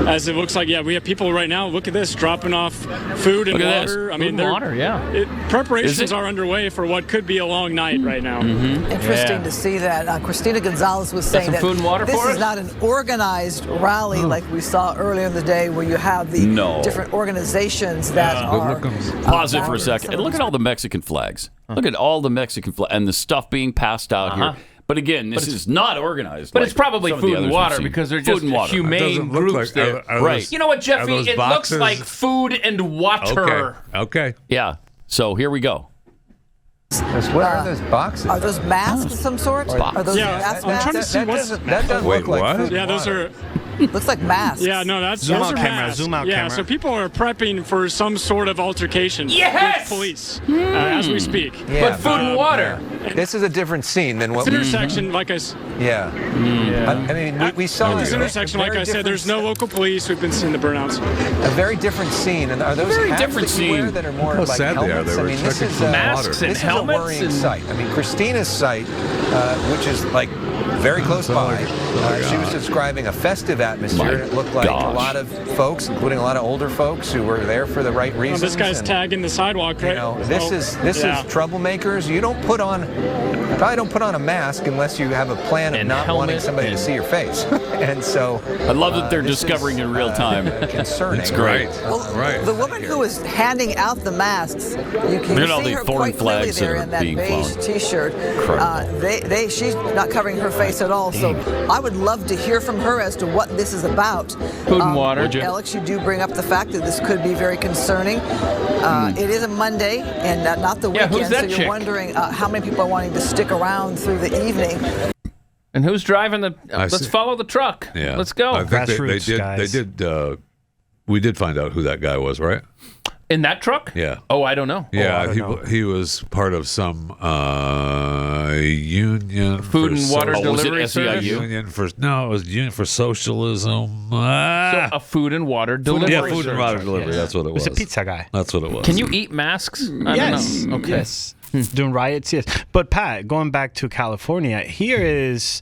[SPEAKER 9] As it looks like, we have people right now. Look at this, dropping off food and
[SPEAKER 2] Look at this.
[SPEAKER 9] water. I
[SPEAKER 4] Food
[SPEAKER 9] mean,
[SPEAKER 4] and
[SPEAKER 9] they're-
[SPEAKER 4] water, yeah.
[SPEAKER 9] Preparations
[SPEAKER 2] Is it?
[SPEAKER 9] are underway for what could be a long night right now.
[SPEAKER 10] Interesting to see that. Christina Gonzalez was saying
[SPEAKER 4] some
[SPEAKER 10] that
[SPEAKER 4] food and water
[SPEAKER 10] this
[SPEAKER 4] for
[SPEAKER 10] is
[SPEAKER 4] us?
[SPEAKER 10] not an organized rally like we saw earlier in the day, where you have the different organizations that are.
[SPEAKER 2] Pause it for a second. And look at all the Mexican flags. Look at all the Mexican flags and the stuff being passed out here. But again, this is not organized.
[SPEAKER 4] But
[SPEAKER 2] like
[SPEAKER 4] it's probably
[SPEAKER 2] some of the
[SPEAKER 4] food and
[SPEAKER 2] others
[SPEAKER 4] water
[SPEAKER 2] we've seen.
[SPEAKER 4] because they're
[SPEAKER 2] Food
[SPEAKER 4] just
[SPEAKER 2] and water.
[SPEAKER 4] humane
[SPEAKER 3] Doesn't look
[SPEAKER 4] groups
[SPEAKER 3] like-
[SPEAKER 4] there.
[SPEAKER 3] are
[SPEAKER 2] Right.
[SPEAKER 3] those-
[SPEAKER 4] You know what,
[SPEAKER 3] are
[SPEAKER 4] Jeffy?
[SPEAKER 3] those
[SPEAKER 4] It looks
[SPEAKER 3] boxes?
[SPEAKER 4] like food and water.
[SPEAKER 3] Okay.
[SPEAKER 2] Yeah. So here we go.
[SPEAKER 23] What are those boxes?
[SPEAKER 10] Are those masks of some sort? Are those gas
[SPEAKER 9] I'm trying to
[SPEAKER 10] masks?
[SPEAKER 9] see what's.
[SPEAKER 23] That doesn't
[SPEAKER 3] Wait,
[SPEAKER 23] look like
[SPEAKER 3] what?
[SPEAKER 23] food.
[SPEAKER 9] Yeah, those are.
[SPEAKER 10] Looks like masks.
[SPEAKER 9] Yeah, no, that's
[SPEAKER 5] Zoom
[SPEAKER 9] those
[SPEAKER 5] out
[SPEAKER 9] are
[SPEAKER 5] camera,
[SPEAKER 9] masks.
[SPEAKER 5] zoom out
[SPEAKER 9] yeah,
[SPEAKER 5] camera.
[SPEAKER 9] so people are prepping for some sort of altercation
[SPEAKER 4] Yes!
[SPEAKER 9] with police as we speak.
[SPEAKER 23] Yeah.
[SPEAKER 4] But food and water.
[SPEAKER 23] This is a different scene than what
[SPEAKER 9] This
[SPEAKER 23] we.
[SPEAKER 9] intersection, like I said,
[SPEAKER 23] Yeah. I mean, we saw
[SPEAKER 9] at this
[SPEAKER 23] a
[SPEAKER 9] intersection, like
[SPEAKER 23] very
[SPEAKER 9] I said, there's
[SPEAKER 23] different-
[SPEAKER 9] no local police. We've been seeing the burnouts.
[SPEAKER 23] a very different scene. And are those
[SPEAKER 2] Very
[SPEAKER 23] hats
[SPEAKER 2] different
[SPEAKER 23] that you wear
[SPEAKER 2] scene.
[SPEAKER 23] that are more
[SPEAKER 3] How
[SPEAKER 23] like
[SPEAKER 3] sad they are.
[SPEAKER 23] helmets?
[SPEAKER 3] They
[SPEAKER 23] I
[SPEAKER 3] were
[SPEAKER 23] mean, this
[SPEAKER 3] expecting
[SPEAKER 23] is
[SPEAKER 3] food and
[SPEAKER 4] Masks
[SPEAKER 3] water.
[SPEAKER 4] and
[SPEAKER 23] this
[SPEAKER 4] helmets
[SPEAKER 23] is a worrying
[SPEAKER 4] and-
[SPEAKER 23] sight. I mean, Christina's site, which is like very close by, she was describing a festive atmosphere. It looked like a lot of folks, including a lot of older folks, who were there for the right
[SPEAKER 9] Oh,
[SPEAKER 23] reasons.
[SPEAKER 9] this guy's
[SPEAKER 23] and,
[SPEAKER 9] tagging the sidewalk, right?
[SPEAKER 23] You know, this is troublemakers. You don't probably don't put on a mask unless you have a plan of
[SPEAKER 4] And
[SPEAKER 23] not wanting
[SPEAKER 4] helmet
[SPEAKER 23] somebody to see your face. And so
[SPEAKER 2] I love that they're
[SPEAKER 23] this
[SPEAKER 2] discovering
[SPEAKER 23] is,
[SPEAKER 2] in real time.
[SPEAKER 23] Concerning.
[SPEAKER 2] It's great.
[SPEAKER 10] Well, the woman who was handing out the masks, you can
[SPEAKER 2] Look at all
[SPEAKER 10] see
[SPEAKER 2] the
[SPEAKER 10] her
[SPEAKER 2] foreign
[SPEAKER 10] quite clearly
[SPEAKER 2] flags that
[SPEAKER 10] there
[SPEAKER 2] are
[SPEAKER 10] in that
[SPEAKER 2] being
[SPEAKER 10] beige
[SPEAKER 2] flown.
[SPEAKER 10] T-shirt.
[SPEAKER 2] Incredible.
[SPEAKER 10] She's not covering her face at all. So I would love to hear from her as to what this is about.
[SPEAKER 4] Food and water.
[SPEAKER 2] Would you?
[SPEAKER 10] Alex, you do bring up the fact that this could be very concerning. It is a Monday and not the
[SPEAKER 4] Yeah,
[SPEAKER 10] weekend,
[SPEAKER 4] who's that
[SPEAKER 10] so you're
[SPEAKER 4] chick?
[SPEAKER 10] wondering how many people are wanting to stick around through the evening.
[SPEAKER 4] And who's driving the? Let's
[SPEAKER 3] see.
[SPEAKER 4] follow the truck.
[SPEAKER 3] Yeah.
[SPEAKER 4] Let's go.
[SPEAKER 3] I think they
[SPEAKER 5] Grassroots
[SPEAKER 3] did.
[SPEAKER 5] guys.
[SPEAKER 3] They did. We did find out who that guy was, right?
[SPEAKER 4] In that truck?
[SPEAKER 3] Yeah.
[SPEAKER 4] Oh, I don't know.
[SPEAKER 3] Yeah, he was part of some union.
[SPEAKER 4] Food and water
[SPEAKER 2] was it
[SPEAKER 4] delivery service.
[SPEAKER 2] SEIU?
[SPEAKER 3] Union for it was Union for Socialism.
[SPEAKER 4] So a food and water delivery.
[SPEAKER 3] Yeah, food and
[SPEAKER 4] service.
[SPEAKER 3] water delivery.
[SPEAKER 4] Yes.
[SPEAKER 3] That's what it was.
[SPEAKER 5] It's a pizza guy.
[SPEAKER 3] That's what it was.
[SPEAKER 4] Can you eat masks? I
[SPEAKER 5] Yes.
[SPEAKER 4] don't know. Okay.
[SPEAKER 5] Yes. Doing riots, yes. But Pat, going back to California, here is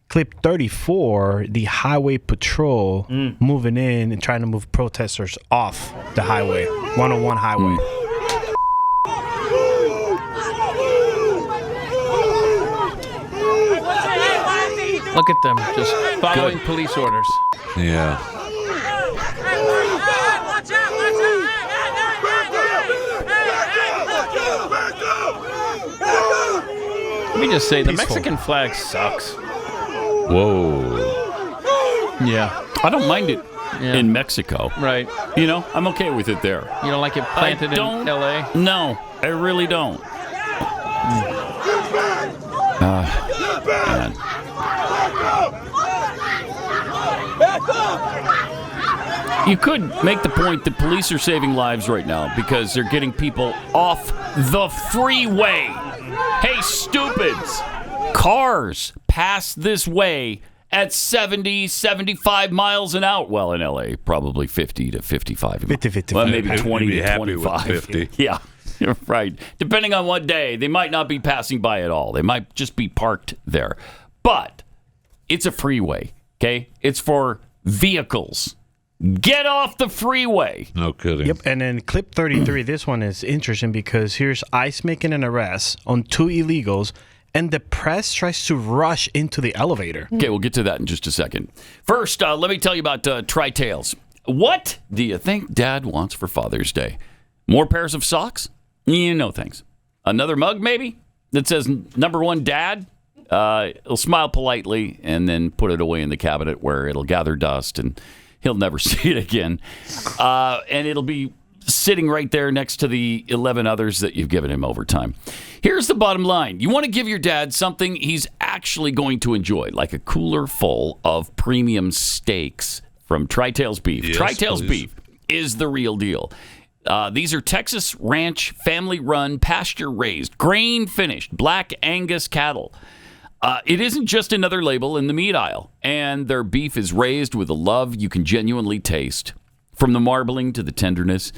[SPEAKER 5] clip 34, the highway patrol moving in and trying to move protesters off the highway, 101 highway.
[SPEAKER 4] Look at them, just following police orders.
[SPEAKER 3] Yeah.
[SPEAKER 4] Let me just say, the Mexican flag sucks.
[SPEAKER 3] Whoa.
[SPEAKER 2] Yeah. I don't mind it in Mexico.
[SPEAKER 4] Right.
[SPEAKER 2] You know, I'm okay with it there.
[SPEAKER 4] You don't like it planted in L.A.?
[SPEAKER 2] No, I really don't. Man. You could make the point that police are saving lives right now because they're getting people off the freeway. Hey, stupids! Cars pass this way at 70, 75 miles an hour. Well, in L.A., probably 50 to 55.
[SPEAKER 5] 50.
[SPEAKER 2] Well, maybe 20
[SPEAKER 3] Be
[SPEAKER 2] to
[SPEAKER 3] happy with
[SPEAKER 2] 25.
[SPEAKER 3] 50.
[SPEAKER 2] Yeah, you're right. Depending on what day, they might not be passing by at all. They might just be parked there. But it's a freeway, okay? It's for vehicles. Get off the freeway.
[SPEAKER 3] No kidding.
[SPEAKER 5] Yep, and then clip 33, this one is interesting because here's ICE making an arrest on 2 illegals, and the press tries to rush into the elevator.
[SPEAKER 2] Okay, we'll get to that in just a second. First, let me tell you about Tri-Tails. What do you think Dad wants for Father's Day? More pairs of socks? No thanks. Another mug, maybe, that says number 1 Dad? He'll smile politely and then put it away in the cabinet where it'll gather dust and he'll never see it again. And it'll be sitting right there next to the 11 others that you've given him over time. Here's the bottom line. You want to give your dad something he's actually going to enjoy, like a cooler full of premium steaks from Tri-Tails Beef.
[SPEAKER 3] Yes,
[SPEAKER 2] Tri-Tails
[SPEAKER 3] please.
[SPEAKER 2] Beef is the real deal. These are Texas ranch, family-run, pasture-raised, grain-finished, black Angus cattle. It isn't just another label in the meat aisle, and their beef is raised with a love you can genuinely taste. From the marbling to the tenderness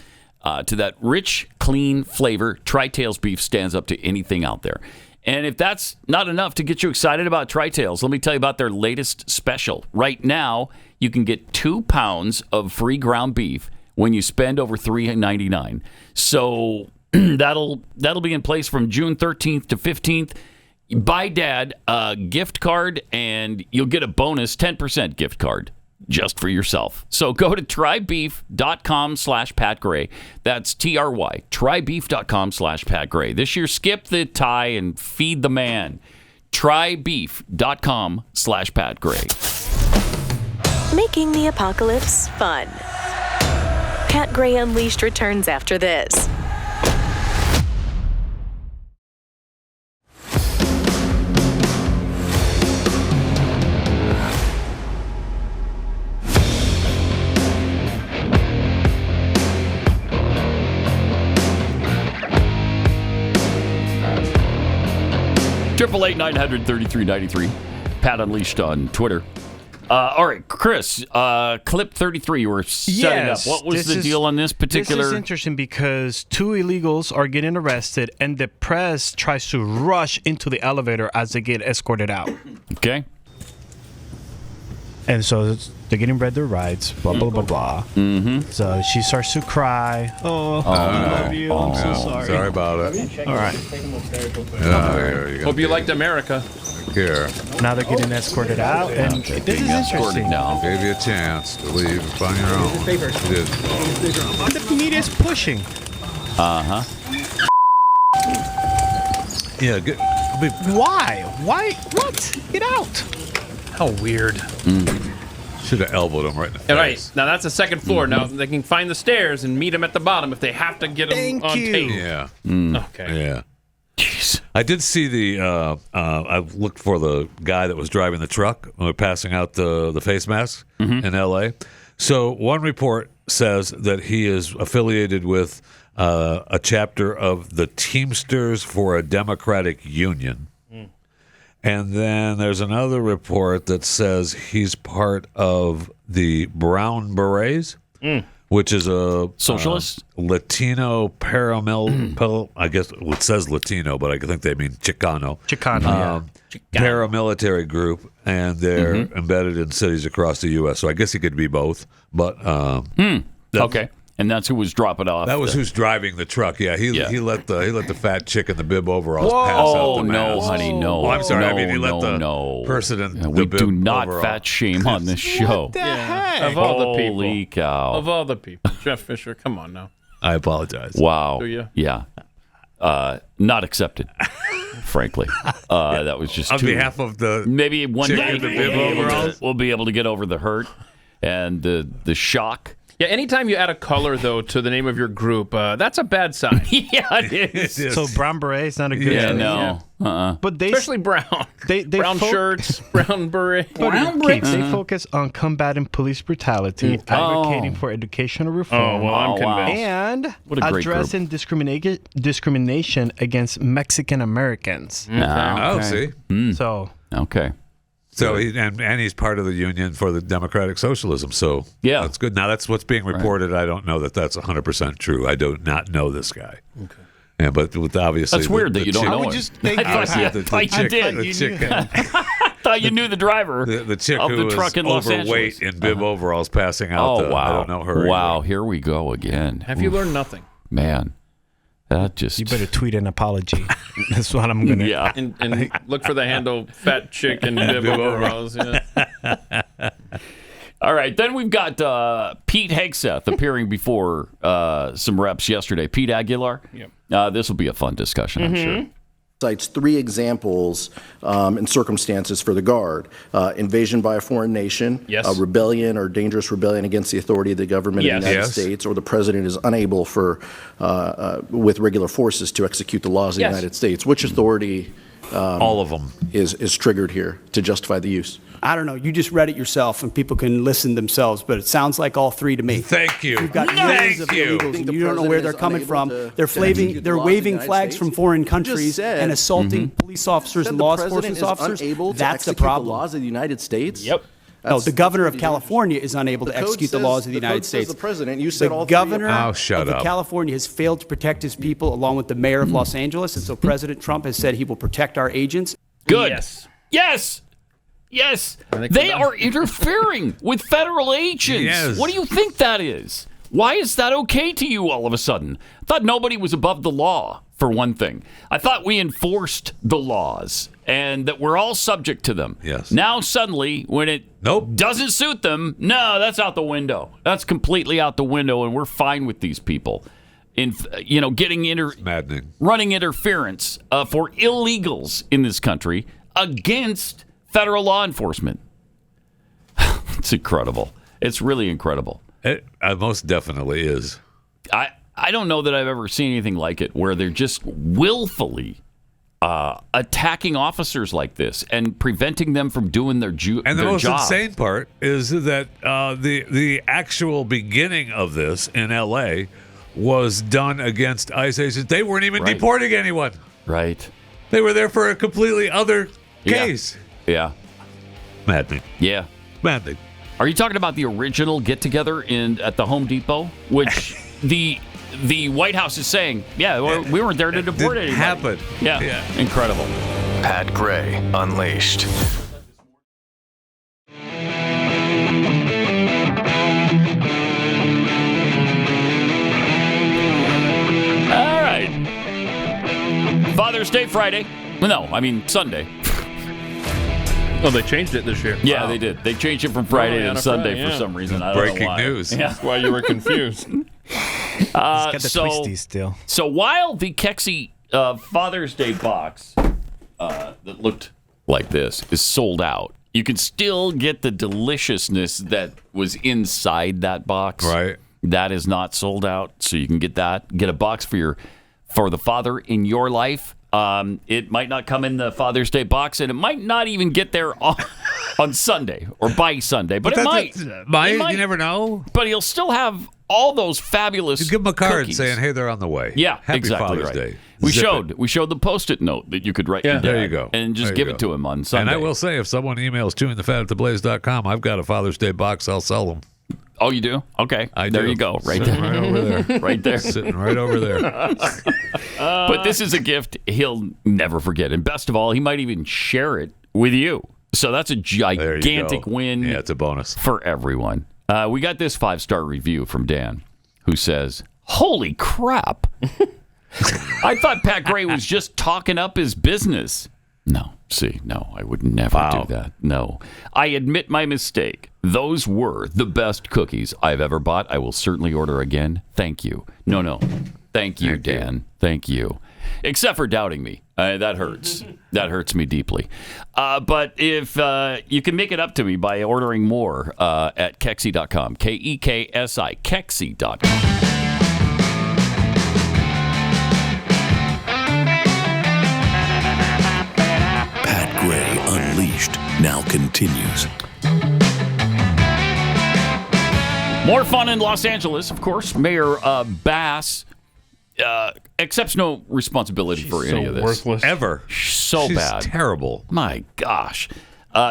[SPEAKER 2] to that rich, clean flavor, Tri-Tails Beef stands up to anything out there. And if that's not enough to get you excited about Tri-Tails, let me tell you about their latest special. Right now, you can get 2 pounds of free ground beef when you spend over $3.99. So that'll be in place from June 13th to 15th. Buy Dad a gift card, and you'll get a bonus 10% gift card just for yourself. So go to trybeef.com/Pat Gray. That's TRY, trybeef.com/Pat Gray. This year, skip the tie and feed the man. Trybeef.com/Pat Gray.
[SPEAKER 8] Making the apocalypse fun. Pat Gray Unleashed returns after this.
[SPEAKER 2] Triple 8-900-3393. Pat Unleashed on Twitter. All right, Chris, clip 33, you were setting up. What was the deal on this particular?
[SPEAKER 5] This is interesting because 2 illegals are getting arrested, and the press tries to rush into the elevator as they get escorted out.
[SPEAKER 2] Okay.
[SPEAKER 5] And so they're getting read their rights, blah, blah, blah, blah.
[SPEAKER 2] Mm-hmm.
[SPEAKER 5] So she starts to cry. I love you. I'm so sorry.
[SPEAKER 3] Sorry about it.
[SPEAKER 5] All right.
[SPEAKER 4] Hope you liked America.
[SPEAKER 3] Here.
[SPEAKER 5] Now they're getting escorted out, and this is interesting.
[SPEAKER 2] Now.
[SPEAKER 3] Gave you a chance to leave on your own. You did.
[SPEAKER 5] The media's pushing.
[SPEAKER 2] Uh-huh.
[SPEAKER 3] Yeah.
[SPEAKER 5] Why? Why? What? Get out.
[SPEAKER 4] How weird.
[SPEAKER 3] Should have elbowed him right in the face.
[SPEAKER 4] All right. Now that's the second floor. Now they can find the stairs and meet him at the bottom if they have to get him on tape.
[SPEAKER 3] Yeah.
[SPEAKER 4] Okay.
[SPEAKER 3] Yeah. Jeez. I did see the. I looked for the guy that was driving the truck passing out the face masks in L.A. So one report says that he is affiliated with a chapter of the Teamsters for a Democratic Union. And then there's another report that says he's part of the Brown Berets, which is a
[SPEAKER 2] socialist
[SPEAKER 3] Latino paramilitary. I guess it says Latino, but I think they mean Chicano. Paramilitary group, and they're embedded in cities across the U.S. So I guess he could be both. But
[SPEAKER 2] okay. And that's who was dropping off.
[SPEAKER 3] That was who's driving the truck. Yeah, he let the fat chick in the bib overalls pass out the
[SPEAKER 2] no,
[SPEAKER 3] mask.
[SPEAKER 2] honey, no.
[SPEAKER 3] Oh, I'm sorry.
[SPEAKER 2] No,
[SPEAKER 3] I mean, he let the person in the
[SPEAKER 2] we
[SPEAKER 3] bib
[SPEAKER 2] do not
[SPEAKER 3] overalls.
[SPEAKER 2] fat shame on this show.
[SPEAKER 5] What the heck?
[SPEAKER 4] Of all the people.
[SPEAKER 2] Holy cow.
[SPEAKER 4] Of all the people. Jeff Fisher, come on now.
[SPEAKER 3] I apologize.
[SPEAKER 2] Wow.
[SPEAKER 4] Do you?
[SPEAKER 2] Yeah. Not accepted. Frankly, that was just
[SPEAKER 3] on
[SPEAKER 2] too,
[SPEAKER 3] behalf of the
[SPEAKER 2] maybe one
[SPEAKER 3] chick
[SPEAKER 2] day
[SPEAKER 3] in the bib overalls.
[SPEAKER 2] we'll be able to get over the hurt and the shock.
[SPEAKER 4] Yeah, anytime you add a color, though, to the name of your group, that's a bad sign.
[SPEAKER 2] Yeah, it is.
[SPEAKER 5] So Brown Berets not a good
[SPEAKER 2] Yeah,
[SPEAKER 5] choice.
[SPEAKER 2] no.
[SPEAKER 5] But they
[SPEAKER 4] Especially brown.
[SPEAKER 5] They
[SPEAKER 4] brown shirts, brown beret.
[SPEAKER 5] They focus on combating police brutality, advocating for educational reform,
[SPEAKER 4] Oh, well, I'm convinced.
[SPEAKER 5] and
[SPEAKER 2] What a great
[SPEAKER 5] addressing discrimination against Mexican Americans.
[SPEAKER 3] Oh, see.
[SPEAKER 5] So
[SPEAKER 2] Okay.
[SPEAKER 3] So and he's part of the Union for the Democratic Socialism. So
[SPEAKER 2] yeah,
[SPEAKER 3] that's good. Now that's what's being reported. I don't know that that's 100% true. I do not know this guy. Okay. Yeah, but with obviously
[SPEAKER 2] that's weird that you don't know him.
[SPEAKER 3] I thought you did. The chick,
[SPEAKER 2] I thought you knew the driver.
[SPEAKER 3] The chick
[SPEAKER 2] of
[SPEAKER 3] who
[SPEAKER 2] the truck in Los
[SPEAKER 3] overweight
[SPEAKER 2] Angeles.
[SPEAKER 3] in bib overalls passing out.
[SPEAKER 2] Oh, wow.
[SPEAKER 3] I don't know her.
[SPEAKER 2] Wow,
[SPEAKER 3] either.
[SPEAKER 2] here we go again.
[SPEAKER 4] Have you learned nothing?
[SPEAKER 2] Man, that just...
[SPEAKER 5] You better tweet an apology. That's what I'm going to...
[SPEAKER 2] Yeah.
[SPEAKER 4] And look for the handle fat chick and bib overalls. Yeah.
[SPEAKER 2] All right, then we've got Pete Hegseth appearing before some reps yesterday. Pete Aguilar. Yep. This will be a fun discussion, I'm sure.
[SPEAKER 7] Cites 3 examples and circumstances for the Guard. Invasion by a foreign nation, rebellion or dangerous rebellion against the authority of the government of the United States, or the president is unable with regular forces to execute the laws of the United States. Which authority
[SPEAKER 3] all of them
[SPEAKER 7] is triggered here to justify the use?
[SPEAKER 12] I don't know. You just read it yourself, and people can listen themselves. But it sounds like all 3 to me.
[SPEAKER 3] Thank you.
[SPEAKER 12] You've got millions of illegals, and you don't know where they're coming from. They're waving flags from foreign countries and assaulting police officers and law enforcement officers. That's the problem.
[SPEAKER 7] The laws of the United States.
[SPEAKER 12] Yep. No, the governor of California is unable to execute the laws of the United States.
[SPEAKER 7] The president. You said all
[SPEAKER 12] the governor
[SPEAKER 7] of
[SPEAKER 12] of California has failed to protect his people, along with the mayor of Los Angeles, and so President Trump has said he will protect our agents.
[SPEAKER 2] Good. Yes. They are interfering with federal agents.
[SPEAKER 3] Yes.
[SPEAKER 2] What do you think that is? Why is that okay to you all of a sudden? I thought nobody was above the law, for one thing. I thought we enforced the laws and that we're all subject to them.
[SPEAKER 3] Yes.
[SPEAKER 2] Now suddenly, when it doesn't suit them, no, that's out the window. That's completely out the window, and we're fine with these people.
[SPEAKER 3] Maddening.
[SPEAKER 2] Running interference for illegals in this country against federal law enforcement. It's incredible. It's really incredible.
[SPEAKER 3] It most definitely is.
[SPEAKER 2] I don't know that I've ever seen anything like it, where they're just willfully attacking officers like this and preventing them from doing their job.
[SPEAKER 3] And the most insane part is that the actual beginning of this in L.A. was done against ICE agents. They weren't even deporting anyone.
[SPEAKER 2] Right.
[SPEAKER 3] They were there for a completely other case.
[SPEAKER 2] Yeah.
[SPEAKER 3] Maddening.
[SPEAKER 2] Yeah.
[SPEAKER 3] Maddening.
[SPEAKER 2] Are you talking about the original get-together at the Home Depot, which the White House is saying, we weren't there to deport anybody.
[SPEAKER 3] Happened.
[SPEAKER 2] Yeah. Incredible.
[SPEAKER 1] Pat Gray Unleashed.
[SPEAKER 2] All right. Father's Day Friday. Well, no, I mean Sunday.
[SPEAKER 4] Oh, they changed it this year.
[SPEAKER 2] Yeah, they did. They changed it from Friday to Sunday for some reason. I don't know why.
[SPEAKER 3] Breaking news.
[SPEAKER 2] Yeah.
[SPEAKER 4] That's why you were confused.
[SPEAKER 5] got the twisties still.
[SPEAKER 2] So while the Catchy Father's Day box that looked like this is sold out, you can still get the deliciousness that was inside that box.
[SPEAKER 3] Right.
[SPEAKER 2] That is not sold out, so you can get that. Get a box for the father in your life. It might not come in the Father's Day box, and it might not even get there on Sunday or by Sunday, but it might.
[SPEAKER 3] You never know.
[SPEAKER 2] But he'll still have all those fabulous.
[SPEAKER 3] You give him a card
[SPEAKER 2] cookies.
[SPEAKER 3] saying, "Hey, they're on the way."
[SPEAKER 2] Yeah,
[SPEAKER 3] Happy
[SPEAKER 2] exactly
[SPEAKER 3] Father's
[SPEAKER 2] right.
[SPEAKER 3] Day.
[SPEAKER 2] We
[SPEAKER 3] Zip
[SPEAKER 2] showed the Post-it note that you could write.
[SPEAKER 3] Yeah, there you go.
[SPEAKER 2] And just
[SPEAKER 3] There
[SPEAKER 2] give
[SPEAKER 3] you
[SPEAKER 2] it
[SPEAKER 3] go.
[SPEAKER 2] to him on Sunday.
[SPEAKER 3] And I will say, if someone emails chewingthefat@theblaze.com, I've got a Father's Day box. I'll sell them.
[SPEAKER 2] Oh, you do? Okay. There you go. Right
[SPEAKER 3] Sitting
[SPEAKER 2] there.
[SPEAKER 3] right over there.
[SPEAKER 2] Right there.
[SPEAKER 3] Sitting right over there.
[SPEAKER 2] But this is a gift he'll never forget. And best of all, he might even share it with you. So that's a gigantic win.
[SPEAKER 3] Yeah, it's a bonus.
[SPEAKER 2] For everyone. We got this 5-star review from Dan, who says, "Holy crap. I thought Pat Gray was just talking up his business." No, I would never do that. No. I admit my mistake. Those were the best cookies I've ever bought. I will certainly order again. Thank you. No. Thank you, Dan. Thank you. Except for doubting me. That hurts. That hurts me deeply. But if you can make it up to me by ordering more at Catchy.com, Keksi, Catchy.com.
[SPEAKER 11] Pat Gray Unleashed now continues.
[SPEAKER 2] More fun in Los Angeles, of course. Mayor Bass accepts no responsibility for any of this.
[SPEAKER 4] Worthless.
[SPEAKER 3] Ever.
[SPEAKER 2] So
[SPEAKER 3] She's
[SPEAKER 2] bad.
[SPEAKER 3] Terrible.
[SPEAKER 2] My gosh.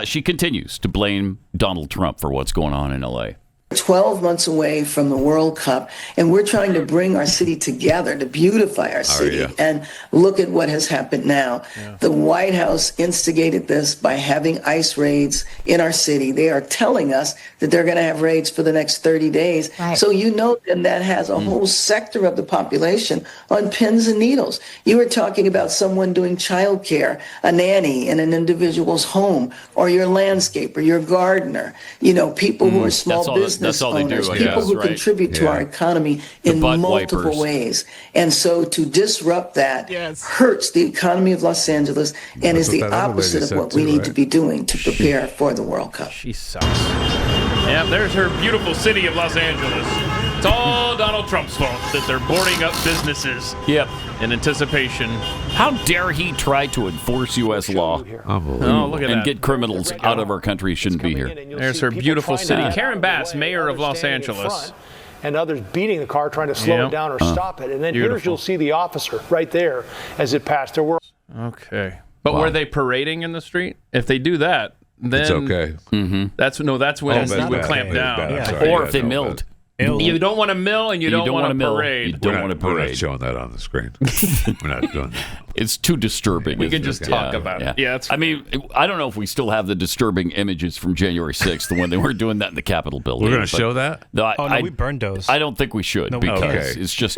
[SPEAKER 2] She continues to blame Donald Trump for what's going on in L.A.
[SPEAKER 14] 12 months away from the World Cup, and we're trying to bring our city together to beautify our city. And look at what has happened now. The White House instigated this by having ICE raids in our city. They are telling us that they're going to have raids for the next 30 days. So you know then that has a whole sector of the population on pins and needles. You were talking about someone doing childcare, a nanny in an individual's home, or your landscaper, your gardener, you know, people who are small business owners, people who contribute to our economy in multiple ways. And so to disrupt that hurts the economy of Los Angeles and is the opposite of what we need to be doing to prepare for the World Cup.
[SPEAKER 4] She sucks. Yeah, there's her beautiful city of Los Angeles. It's all Donald Trump's fault that they're boarding up businesses in anticipation.
[SPEAKER 2] How dare he try to enforce U.S. law
[SPEAKER 4] look at
[SPEAKER 2] and
[SPEAKER 4] that.
[SPEAKER 2] get criminals out of our country who shouldn't be here.
[SPEAKER 4] There's her beautiful city. Karen Bass, mayor of Los Angeles.
[SPEAKER 15] And others beating the car, trying to slow it down or stop it. And then here's you'll see the officer right there as it passed. There were.
[SPEAKER 4] Okay. But were they parading in the street? If they do that, then
[SPEAKER 3] it's okay.
[SPEAKER 4] That's when we would clamp down.
[SPEAKER 2] Or if they milled.
[SPEAKER 4] You don't want to mill and you don't want to parade.
[SPEAKER 2] You don't want to parade.
[SPEAKER 3] We're not showing that on the screen. We're not doing that.
[SPEAKER 2] It's too disturbing.
[SPEAKER 4] We can just talk about it. Yeah,
[SPEAKER 2] I mean, I don't know if we still have the disturbing images from January 6th when they were doing that in the Capitol building.
[SPEAKER 3] We're going to show that?
[SPEAKER 2] No,
[SPEAKER 5] we burned those.
[SPEAKER 2] I don't think we should because it's just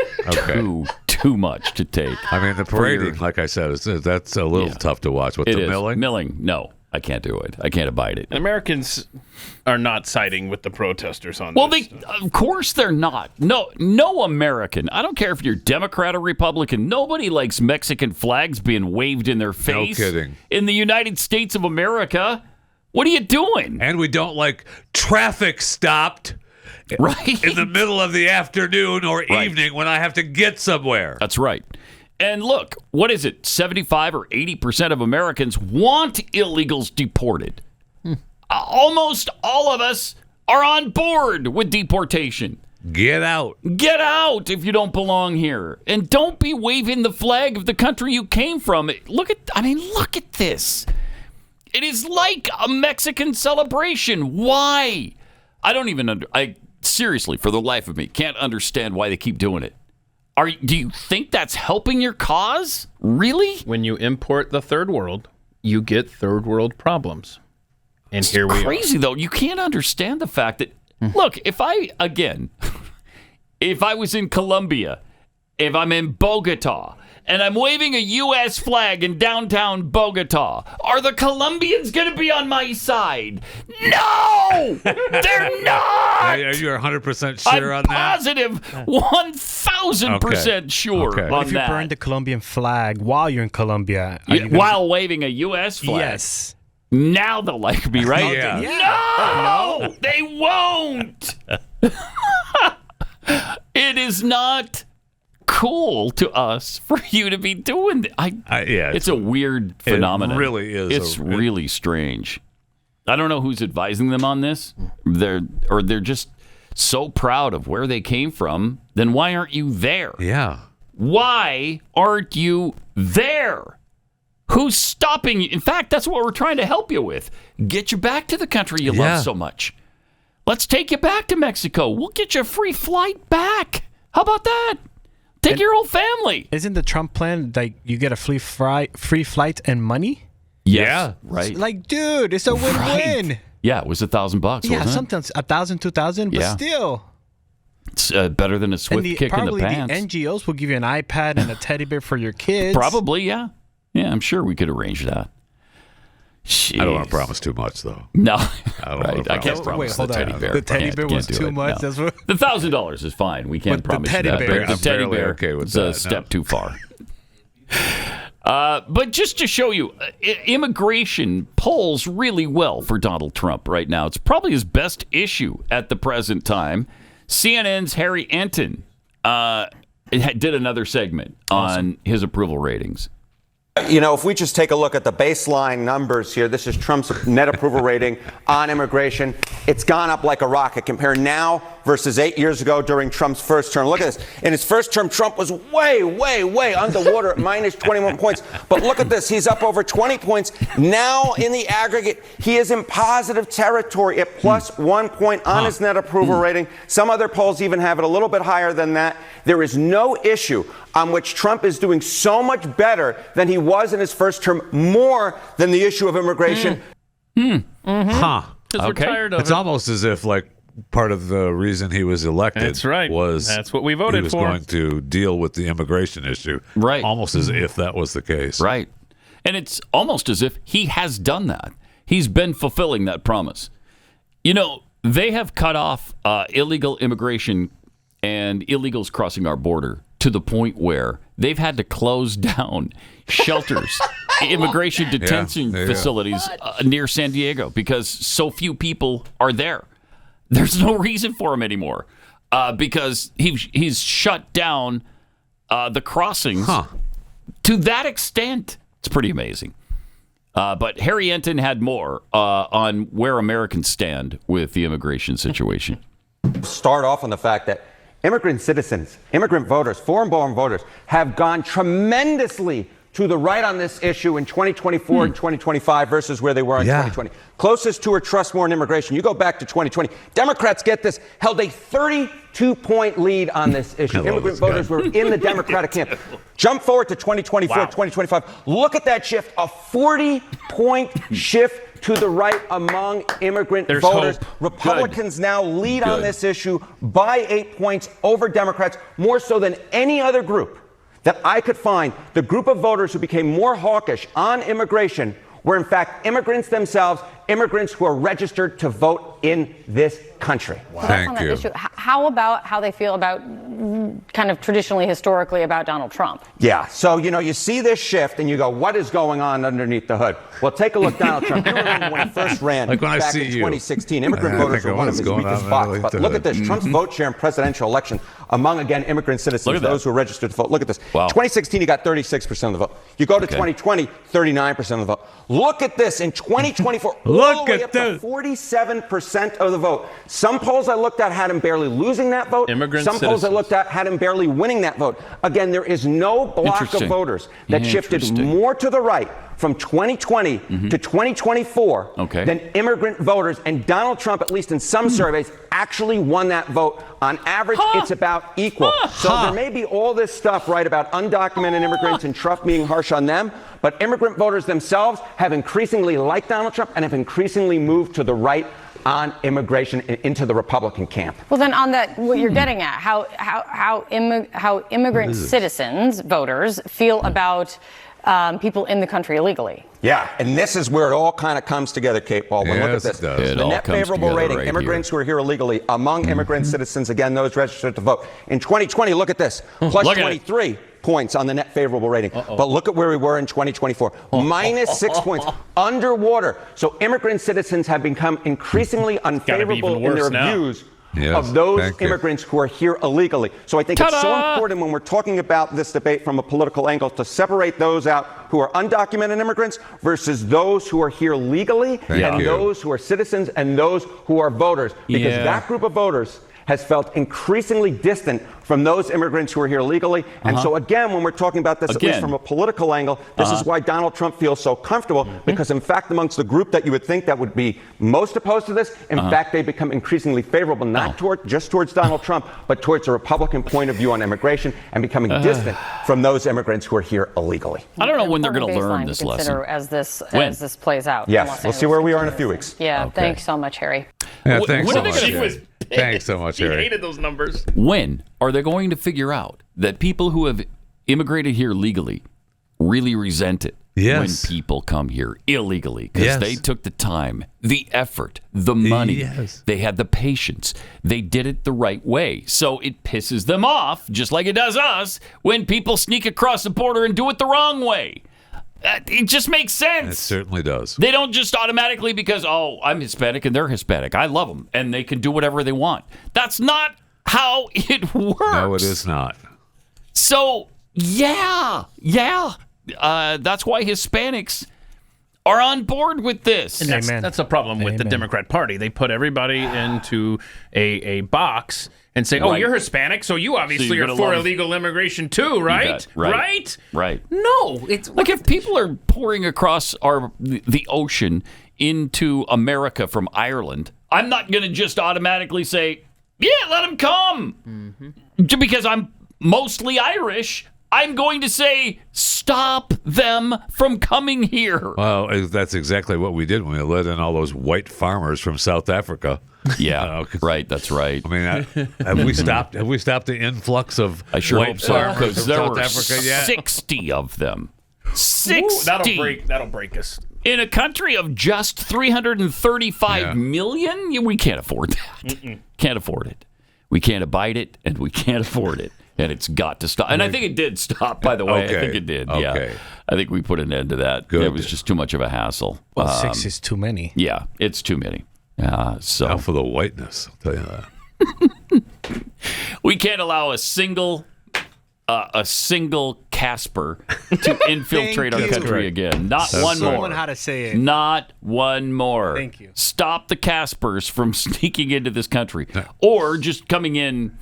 [SPEAKER 2] too much to take.
[SPEAKER 3] I mean, the parading, like I said, that's a little tough to watch. With the milling?
[SPEAKER 2] Milling, no. I can't do it. I can't abide it.
[SPEAKER 4] And Americans are not siding with the protesters on
[SPEAKER 2] this.
[SPEAKER 4] Well,
[SPEAKER 2] of course they're not. No American. I don't care if you're Democrat or Republican. Nobody likes Mexican flags being waved in their face.
[SPEAKER 3] No kidding.
[SPEAKER 2] In the United States of America. What are you doing?
[SPEAKER 3] And we don't like traffic stopped in the middle of the afternoon or evening when I have to get somewhere.
[SPEAKER 2] That's right. And look, what is it? 75 or 80% of Americans want illegals deported. Almost all of us are on board with deportation.
[SPEAKER 3] Get out.
[SPEAKER 2] Get out if you don't belong here. And don't be waving the flag of the country you came from. Look at this. It is like a Mexican celebration. Why? I seriously, for the life of me, can't understand why they keep doing it. Do you think that's helping your cause? Really?
[SPEAKER 4] When you import the third world, you get third world problems. And here we are.
[SPEAKER 2] It's crazy, though. You can't understand the fact that, look, if I was in Colombia, if I'm in Bogota, and I'm waving a U.S. flag in downtown Bogota, are the Colombians going to be on my side? No! They're not!
[SPEAKER 3] Are you 100% sure on that?
[SPEAKER 2] I'm positive 1,000% sure on
[SPEAKER 5] if you burn the Colombian flag while you're in Colombia.
[SPEAKER 2] While waving a U.S. flag?
[SPEAKER 5] Yes.
[SPEAKER 2] Now they'll like me, right?
[SPEAKER 3] Yeah.
[SPEAKER 2] No! They won't! It is not cool to us for you to be doing that. It's a weird phenomenon.
[SPEAKER 3] It really is.
[SPEAKER 2] It's really strange. I don't know who's advising them on this. They're just so proud of where they came from. Then why aren't you there?
[SPEAKER 3] Yeah.
[SPEAKER 2] Why aren't you there? Who's stopping you? In fact, that's what we're trying to help you with. Get you back to the country you love so much. Let's take you back to Mexico. We'll get you a free flight back. How about that? Take your whole family.
[SPEAKER 5] Isn't the Trump plan like you get a free flight and money?
[SPEAKER 2] Yes. Yeah, right.
[SPEAKER 5] Like, dude, it's a win-win.
[SPEAKER 2] Right. Yeah, it was $1,000, wasn't it?
[SPEAKER 5] Sometimes 1,000, 2,000, but still.
[SPEAKER 2] It's better than a swift kick in the pants.
[SPEAKER 5] Probably the NGOs will give you an iPad and a teddy bear for your kids.
[SPEAKER 2] Probably, yeah. Yeah, I'm sure we could arrange that. Jeez.
[SPEAKER 3] I don't want to promise too much, though.
[SPEAKER 2] No,
[SPEAKER 3] I
[SPEAKER 2] can't promise the teddy bear.
[SPEAKER 5] The teddy bear was too much.
[SPEAKER 2] No. The $1,000 is fine. We can't promise
[SPEAKER 5] the teddy
[SPEAKER 2] that.
[SPEAKER 5] Bear,
[SPEAKER 2] the teddy bear
[SPEAKER 3] okay with
[SPEAKER 2] is
[SPEAKER 3] that,
[SPEAKER 2] a step too far. But just to show you, immigration polls really well for Donald Trump right now. It's probably his best issue at the present time. CNN's Harry Enton did another segment on his approval ratings.
[SPEAKER 13] You know, if we just take a look at the baseline numbers here, this is Trump's net approval rating on immigration. It's gone up like a rocket. Compare now versus 8 years ago during Trump's first term. Look at this. In his first term, Trump was way, way, way underwater at minus 21 points. But look at this. He's up over 20 points. Now, in the aggregate, he is in positive territory at plus 1 point on his net approval rating. Some other polls even have it a little bit higher than that. There is no issue on which Trump is doing so much better than he was in his first term, more than the issue of immigration.
[SPEAKER 3] Huh.
[SPEAKER 4] Because we're tired of
[SPEAKER 3] It's
[SPEAKER 4] it.
[SPEAKER 3] almost as if, like, part of the reason he was elected
[SPEAKER 4] That's right.
[SPEAKER 3] was
[SPEAKER 4] That's what we voted
[SPEAKER 3] he was
[SPEAKER 4] for.
[SPEAKER 3] going to deal with the immigration issue.
[SPEAKER 2] Right.
[SPEAKER 3] Almost as if that was the case.
[SPEAKER 2] Right. And it's almost as if he has done that. He's been fulfilling that promise. You know, they have cut off illegal immigration and illegals crossing our border to the point where they've had to close down shelters, immigration detention facilities near San Diego because so few people are there. There's no reason for him anymore because he's shut down the crossings to that extent. It's pretty amazing. But Harry Enton had more on where Americans stand with the immigration situation.
[SPEAKER 13] Start off on the fact that immigrant citizens, immigrant voters, foreign-born voters have gone tremendously to the right on this issue in 2024 and 2025 versus where they were in 2020. Closest to or trust more in immigration. You go back to 2020. Democrats, get this, held a 32-point lead on this issue. Immigrant voters were in the Democratic camp. Jump forward to 2024, 2025. Look at that shift, a 40-point shift to the right among immigrant voters.
[SPEAKER 4] Hope.
[SPEAKER 13] Republicans now lead on this issue by 8 points over Democrats, more so than any other group that I could find. The group of voters who became more hawkish on immigration were in fact immigrants themselves, immigrants who are registered to vote in this country.
[SPEAKER 16] Thank you. Issue, how about how they feel about kind of traditionally, historically about Donald Trump?
[SPEAKER 13] Yeah, so, you know, you see this shift and you go, what is going on underneath the hood? Well, take a look, Donald Trump. You remember when he first ran back in 2016, immigrant voters were one of his weakest spots. But look at this, Trump's vote share in presidential election among, again, immigrant citizens, those who are registered to vote. Look at this. 2016, he got 36% of the vote. You go to 2020, 39% of the vote. Look at this. In 2024, all the way up to 47% of the vote. Some polls I looked at had him barely losing that vote. Some polls I looked at had him barely winning that vote. Again, there is no block of voters that shifted more to the right from 2020 to 2024 than immigrant voters. And Donald Trump, at least in some surveys, actually won that vote. On average, it's about equal. So there may be all this stuff, right, about undocumented immigrants and Trump being harsh on them, but immigrant voters themselves have increasingly liked Donald Trump and have increasingly moved to the right on immigration into the Republican camp.
[SPEAKER 16] Well, then on that, what you're getting at, how immigrant citizens, voters, feel about people in the country illegally.
[SPEAKER 13] Yeah, and this is where it all kind of comes together, Kate Baldwin. Look at this. The net favorable rating, immigrants who are here illegally, among immigrant citizens, again, those registered to vote. In 2020, look at this, plus 23 points on the net favorable rating. But look at where we were in 2024, minus 6 points, underwater. So immigrant citizens have become increasingly unfavorable in their views of those immigrants who are here illegally. So I think it's so important when we're talking about this debate from a political angle to separate those out who are undocumented immigrants versus those who are here legally and those who are citizens and those who are voters. Because that group of voters has felt increasingly distant from those immigrants who are here legally. And so again, when we're talking about this, at least from a political angle, this is why Donald Trump feels so comfortable, because in fact, amongst the group that you would think that would be most opposed to this, in fact, they become increasingly favorable, not just towards Donald Trump, but towards a Republican point of view on immigration and becoming distant from those immigrants who are here illegally.
[SPEAKER 2] I don't know when they're going to learn this lesson.
[SPEAKER 16] As this plays out.
[SPEAKER 13] Yes, we'll see where we are in a few weeks.
[SPEAKER 16] Yeah, thanks so much, Harry.
[SPEAKER 3] Yeah, thanks so much, Harry. Thanks so much, Harry.
[SPEAKER 4] He hated those numbers.
[SPEAKER 2] When are they going to figure out that people who have immigrated here legally really resent it when people come here illegally? Because they took the time, the effort, the money. They had the patience. They did it the right way. So it pisses them off, just like it does us, when people sneak across the border and do it the wrong way. It just makes sense.
[SPEAKER 3] It certainly does.
[SPEAKER 2] They don't just automatically because, I'm Hispanic and they're Hispanic. I love them and they can do whatever they want. That's not how it works.
[SPEAKER 3] No, it is not.
[SPEAKER 2] So, yeah. That's why Hispanics are on board with this.
[SPEAKER 4] And that's a problem with the Democrat Party. They put everybody into a box and say, "Oh, you're Hispanic, so you obviously are for illegal immigration too, right? Right? No, it's
[SPEAKER 2] like if people are pouring across the ocean into America from Ireland, I'm not going to just automatically say, "Yeah, let them come," because I'm mostly Irish. I'm going to say, stop them from coming here.
[SPEAKER 3] Well, that's exactly what we did when we let in all those white farmers from South Africa.
[SPEAKER 2] Yeah, right. That's right.
[SPEAKER 3] I mean, have we stopped the influx of white farmers from South Africa yet?
[SPEAKER 2] 60 of them. 60.
[SPEAKER 4] Ooh, that'll break us.
[SPEAKER 2] In a country of just 335 million, we can't afford that. Can't afford it. We can't abide it, and we can't afford it. And it's got to stop. And I think it did stop, by the way.
[SPEAKER 3] Okay.
[SPEAKER 2] I think it did.
[SPEAKER 3] Okay.
[SPEAKER 2] Yeah. I think we put an end to that.
[SPEAKER 3] Good.
[SPEAKER 2] It was just too much of a hassle.
[SPEAKER 5] Well, 6 is too many.
[SPEAKER 2] Yeah, it's too many. So
[SPEAKER 3] now for the whiteness, I'll tell you that.
[SPEAKER 2] We can't allow a single Casper to infiltrate our country again. Not one more.
[SPEAKER 5] Someone how to say it.
[SPEAKER 2] Not one more.
[SPEAKER 5] Thank you.
[SPEAKER 2] Stop the Caspers from sneaking into this country or just coming in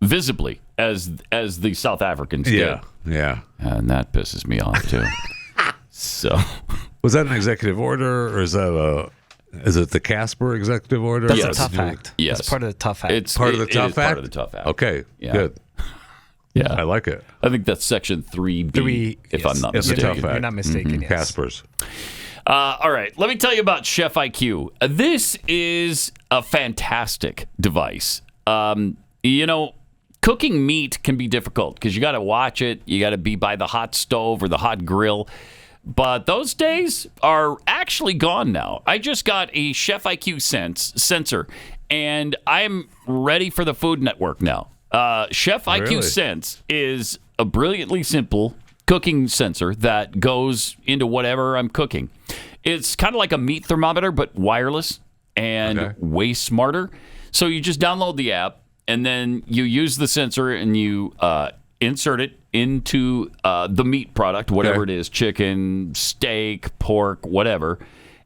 [SPEAKER 2] visibly as the South Africans did.
[SPEAKER 3] Yeah.
[SPEAKER 2] And that pisses me off too. So,
[SPEAKER 3] was that an executive order, or is it the Casper executive order?
[SPEAKER 5] That's a tough act.
[SPEAKER 2] Yes,
[SPEAKER 5] it's part of the tough act.
[SPEAKER 2] It's
[SPEAKER 3] part of the tough act.
[SPEAKER 2] Part of the tough act.
[SPEAKER 3] Okay, good.
[SPEAKER 2] Yeah,
[SPEAKER 3] I like it.
[SPEAKER 2] I think that's section 3B. If I'm not mistaken.
[SPEAKER 3] Tough act.
[SPEAKER 5] You're not mistaken. Yes.
[SPEAKER 3] Caspers.
[SPEAKER 2] All right, let me tell you about Chef IQ. This is a fantastic device. Cooking meat can be difficult because you got to watch it. You got to be by the hot stove or the hot grill. But those days are actually gone now. I just got a Chef IQ sensor, and I'm ready for the Food Network now. Chef IQ Sense is a brilliantly simple cooking sensor that goes into whatever I'm cooking. It's kind of like a meat thermometer, but wireless and way smarter. So you just download the app, and then you use the sensor and you insert it into the meat product, whatever it is, chicken, steak, pork, whatever.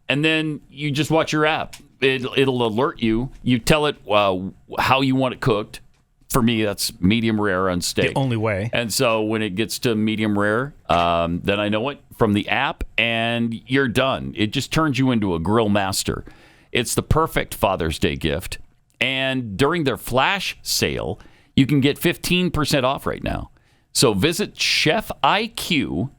[SPEAKER 2] And then you just watch your app. It'll alert you. You tell it how you want it cooked. For me, that's medium rare on steak.
[SPEAKER 5] The only way.
[SPEAKER 2] And so when it gets to medium rare, then I know it from the app, and you're done. It just turns you into a grill master. It's the perfect Father's Day gift. And during their flash sale, you can get 15% off right now. So visit chefiq.com.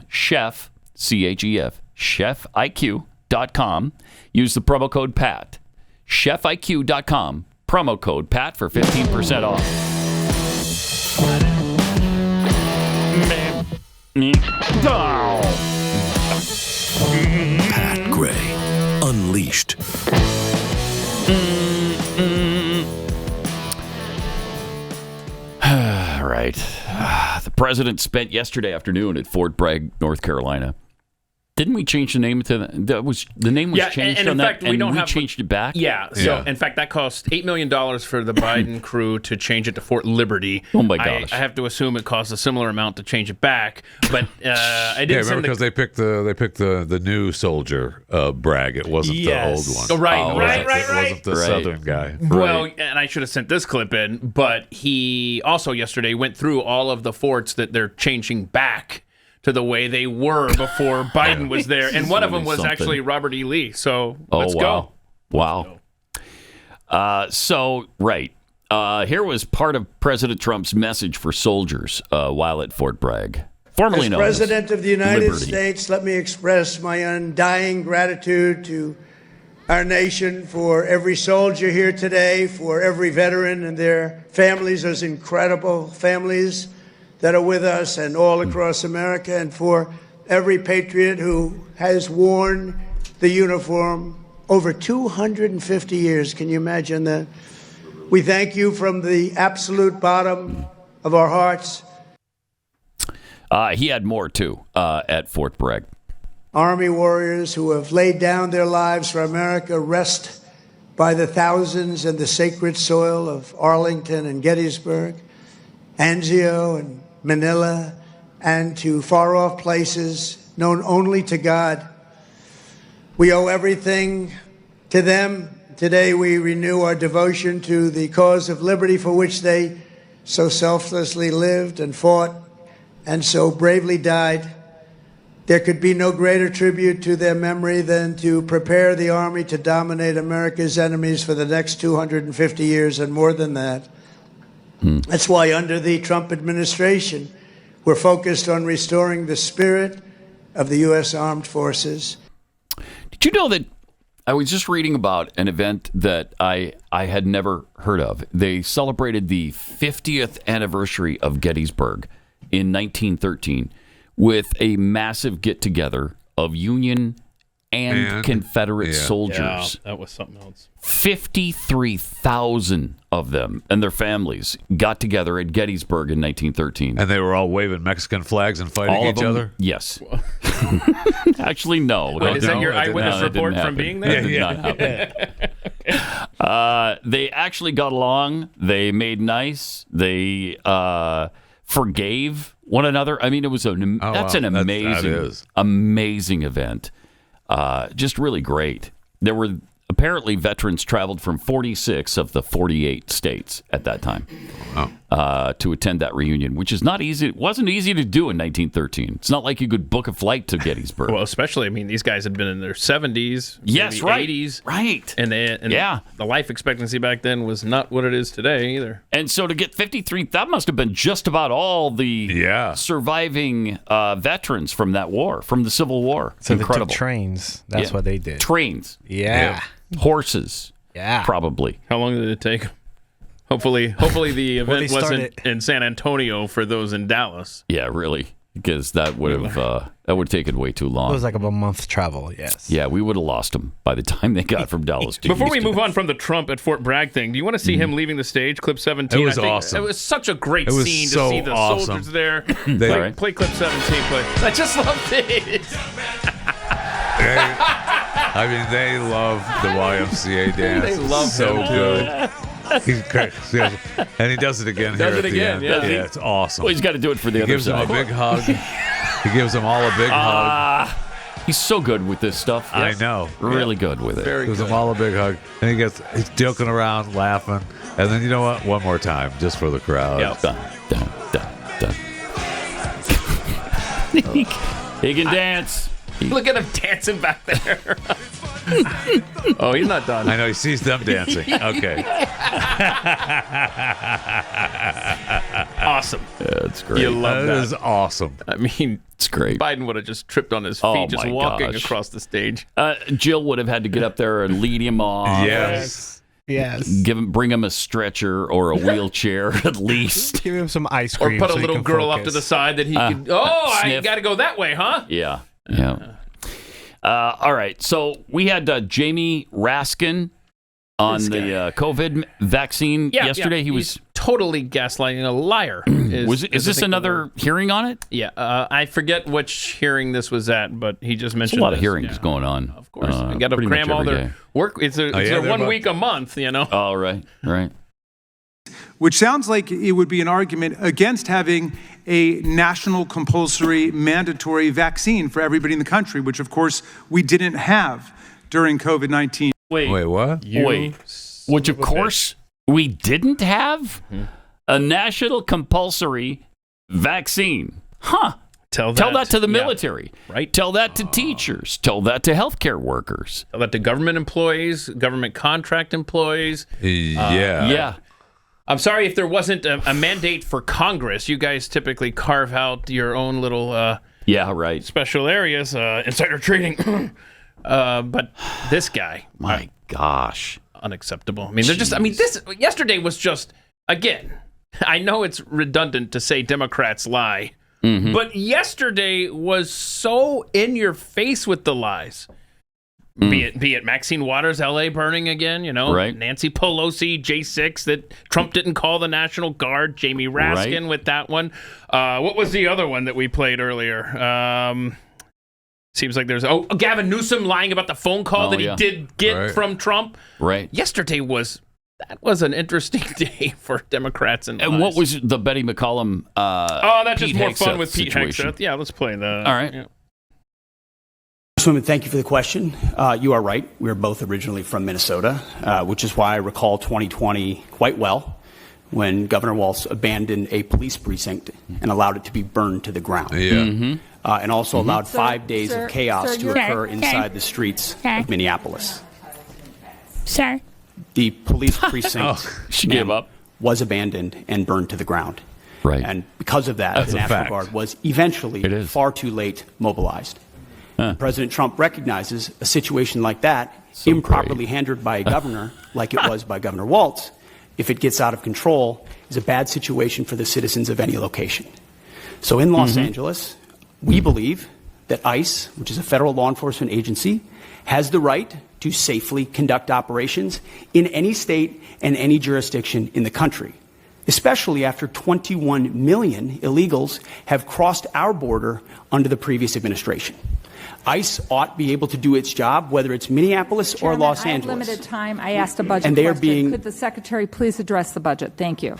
[SPEAKER 2] Chef, C-H-E-F, chefiq.com. Use the promo code PAT. chefiq.com. Promo code PAT for 15% off.
[SPEAKER 11] Pat Gray, Unleashed.
[SPEAKER 2] Right. The president spent yesterday afternoon at Fort Bragg, North Carolina. Didn't we change the name to the name was changed
[SPEAKER 4] and
[SPEAKER 2] on
[SPEAKER 4] in fact,
[SPEAKER 2] that, and we changed it back?
[SPEAKER 4] Yeah. So, in fact, that cost $8 million for the Biden crew to change it to Fort Liberty.
[SPEAKER 2] Oh, my gosh.
[SPEAKER 4] I have to assume it cost a similar amount to change it back. But I didn't
[SPEAKER 3] remember because they picked the new soldier, Bragg. It wasn't the old one.
[SPEAKER 4] Oh, right.
[SPEAKER 3] It wasn't the Southern guy.
[SPEAKER 4] Well, and I should have sent this clip in, but he also yesterday went through all of the forts that they're changing back to the way they were before Biden was there. And one of them was actually Robert E. Lee. So let's go.
[SPEAKER 2] Wow. Here was part of President Trump's message for soldiers while at Fort Bragg. Formerly known as
[SPEAKER 18] President of the United
[SPEAKER 2] Liberty.
[SPEAKER 18] States, let me express my undying gratitude to our nation for every soldier here today, for every veteran and their families, those incredible families that are with us and all across America, and for every patriot who has worn the uniform over 250 years. Can you imagine that? We thank you from the absolute bottom of our hearts.
[SPEAKER 2] He had more, too, at Fort Bragg.
[SPEAKER 18] Army warriors who have laid down their lives for America rest by the thousands in the sacred soil of Arlington and Gettysburg, Anzio and Manila, and to far-off places known only to God. We owe everything to them. Today we renew our devotion to the cause of liberty for which they so selflessly lived and fought and so bravely died. There could be no greater tribute to their memory than to prepare the Army to dominate America's enemies for the next 250 years and more than that. That's why under the Trump administration, we're focused on restoring the spirit of the U.S. Armed Forces.
[SPEAKER 2] Did you know that I was just reading about an event that I had never heard of? They celebrated the 50th anniversary of Gettysburg in 1913 with a massive get-together of Union and Confederate soldiers.
[SPEAKER 4] Yeah, that was something else.
[SPEAKER 2] 53,000 of them and their families got together at Gettysburg in 1913.
[SPEAKER 3] And they were all waving Mexican flags and fighting each other?
[SPEAKER 2] Yes. Actually, no.
[SPEAKER 4] Wait, is that your eyewitness report from being there?
[SPEAKER 2] That did not happen. They actually got along. They made nice. They forgave one another. I mean, it was an amazing event. Just really great. There were apparently veterans traveled from 46 of the 48 states at that time to attend that reunion, which is not easy. It wasn't easy to do in 1913. It's not like you could book a flight to Gettysburg.
[SPEAKER 4] Well, especially, I mean, these guys had been in their 70s,
[SPEAKER 2] yes, right,
[SPEAKER 4] 80s,
[SPEAKER 2] right,
[SPEAKER 4] and the life expectancy back then was not what it is today either.
[SPEAKER 2] And so to get 53, that must have been just about all the surviving veterans from that war, from the Civil War.
[SPEAKER 5] So
[SPEAKER 2] incredible.
[SPEAKER 5] They took trains. That's what they did.
[SPEAKER 2] Trains.
[SPEAKER 5] Yeah.
[SPEAKER 2] Horses.
[SPEAKER 5] Yeah.
[SPEAKER 2] Probably.
[SPEAKER 4] How long did it take? Hopefully the event wasn't in San Antonio for those in Dallas.
[SPEAKER 2] Yeah, really, because that would have taken way too long.
[SPEAKER 5] It was like a month travel. Yes.
[SPEAKER 2] Yeah, we would have lost them by the time they got from Dallas to
[SPEAKER 4] Before
[SPEAKER 2] Houston.
[SPEAKER 4] we move on from the Trump at Fort Bragg thing, do you want to see him leaving the stage? Clip 17.
[SPEAKER 3] It was awesome.
[SPEAKER 4] It was such a great
[SPEAKER 3] was
[SPEAKER 4] scene
[SPEAKER 3] so
[SPEAKER 4] to see the
[SPEAKER 3] awesome.
[SPEAKER 4] soldiers there.
[SPEAKER 3] They-
[SPEAKER 4] Play clip 17. I just love this.
[SPEAKER 3] I mean, they love the YMCA dance.
[SPEAKER 4] They love
[SPEAKER 3] so
[SPEAKER 4] him,
[SPEAKER 3] good. He's great. And he does it again here at the end.
[SPEAKER 2] yeah.
[SPEAKER 3] Yeah, it's awesome.
[SPEAKER 2] Well, he's got to do it for the
[SPEAKER 3] He
[SPEAKER 2] other
[SPEAKER 3] gives them
[SPEAKER 2] side.
[SPEAKER 3] a big hug. He gives them all a big hug.
[SPEAKER 2] He's so good with this stuff.
[SPEAKER 3] I know.
[SPEAKER 2] Really good with it.
[SPEAKER 3] Gives them all a big hug. And he's joking around, laughing. And then, you know what? One more time, just for the crowd.
[SPEAKER 2] Yep. Done. He can dance.
[SPEAKER 4] Look at him dancing back there. Oh, he's not done.
[SPEAKER 3] I know. He sees them dancing. Okay.
[SPEAKER 4] Awesome.
[SPEAKER 2] That's great.
[SPEAKER 4] You love that.
[SPEAKER 3] That is awesome.
[SPEAKER 4] I mean,
[SPEAKER 2] it's great.
[SPEAKER 4] Biden would have just tripped on his feet just
[SPEAKER 2] my
[SPEAKER 4] walking
[SPEAKER 2] gosh.
[SPEAKER 4] across the stage.
[SPEAKER 2] Jill would have had to get up there and lead him off.
[SPEAKER 3] Yes.
[SPEAKER 2] Bring him a stretcher or a wheelchair at least.
[SPEAKER 5] Give him some ice cream.
[SPEAKER 4] Or put a
[SPEAKER 5] so he
[SPEAKER 4] little
[SPEAKER 5] can
[SPEAKER 4] girl up
[SPEAKER 5] focus.
[SPEAKER 4] to the side that he could. Oh, I
[SPEAKER 2] sniff.
[SPEAKER 4] got to go that way, huh?
[SPEAKER 2] Yeah. All right. So we had Jamie Raskin on the COVID vaccine yesterday. He was
[SPEAKER 4] totally gaslighting, a liar.
[SPEAKER 2] Is this another hearing on it?
[SPEAKER 4] Yeah. I forget which hearing this was at, but he just mentioned
[SPEAKER 2] a lot of
[SPEAKER 4] this.
[SPEAKER 2] hearings going on.
[SPEAKER 4] Of course. We got to
[SPEAKER 2] pretty
[SPEAKER 4] cram
[SPEAKER 2] much
[SPEAKER 4] all
[SPEAKER 2] every
[SPEAKER 4] their
[SPEAKER 2] day.
[SPEAKER 4] work. It's their 1 week a month, you know?
[SPEAKER 2] Oh, right.
[SPEAKER 19] Which sounds like it would be an argument against having a national compulsory mandatory vaccine for everybody in the country, which of course we didn't have during COVID-19.
[SPEAKER 2] Wait,
[SPEAKER 3] what?
[SPEAKER 2] Which of course we didn't have a national compulsory vaccine. Huh.
[SPEAKER 4] Tell
[SPEAKER 2] that to the military.
[SPEAKER 4] Right.
[SPEAKER 2] Tell that to teachers. Tell that to healthcare workers.
[SPEAKER 4] Tell that to government employees, government contract employees.
[SPEAKER 2] Yeah.
[SPEAKER 4] I'm sorry if there wasn't a mandate for Congress. You guys typically carve out your own little special areas, insider trading. But this guy,
[SPEAKER 2] my gosh,
[SPEAKER 4] unacceptable. I mean, this yesterday was just, again, I know it's redundant to say Democrats lie, but yesterday was so in your face with the lies. Be it Maxine Waters, L.A. burning again,
[SPEAKER 2] Right.
[SPEAKER 4] Nancy Pelosi, J6, that Trump didn't call the National Guard, Jamie Raskin with that one. What was the other one that we played earlier? Seems like there's Gavin Newsom lying about the phone call that he did get from Trump.
[SPEAKER 2] Right.
[SPEAKER 4] Yesterday was an interesting day for Democrats and
[SPEAKER 2] what was the Betty McCollum?
[SPEAKER 4] That's
[SPEAKER 2] Pete
[SPEAKER 4] just more
[SPEAKER 2] Hegseth
[SPEAKER 4] fun with Pete
[SPEAKER 2] situation.
[SPEAKER 4] Hegseth. Yeah, let's play that.
[SPEAKER 2] All right.
[SPEAKER 4] Yeah.
[SPEAKER 12] Congresswoman, thank you for the question. You are right. We are both originally from Minnesota, which is why I recall 2020 quite well, when Governor Walz abandoned a police precinct and allowed it to be burned to the ground.
[SPEAKER 3] Yeah.
[SPEAKER 12] And also allowed 5 days of chaos to occur inside the streets of Minneapolis.
[SPEAKER 17] Sir.
[SPEAKER 12] The police precinct
[SPEAKER 2] she gave up.
[SPEAKER 12] Was abandoned and burned to the ground.
[SPEAKER 2] Right.
[SPEAKER 12] And because of that, the National Guard was eventually far too late mobilized. President Trump recognizes a situation like that, improperly handled by a governor, like it was by Governor Walz, if it gets out of control, is a bad situation for the citizens of any location. So in Los Angeles, we believe that ICE, which is a federal law enforcement agency, has the right to safely conduct operations in any state and any jurisdiction in the country, especially after 21 million illegals have crossed our border under the previous administration. ICE ought to be able to do its job, whether it's Minneapolis or Los Angeles.
[SPEAKER 20] I have limited time. I asked a budget
[SPEAKER 12] and they
[SPEAKER 20] question.
[SPEAKER 12] Are being,
[SPEAKER 20] Could the Secretary please address the budget? Thank you.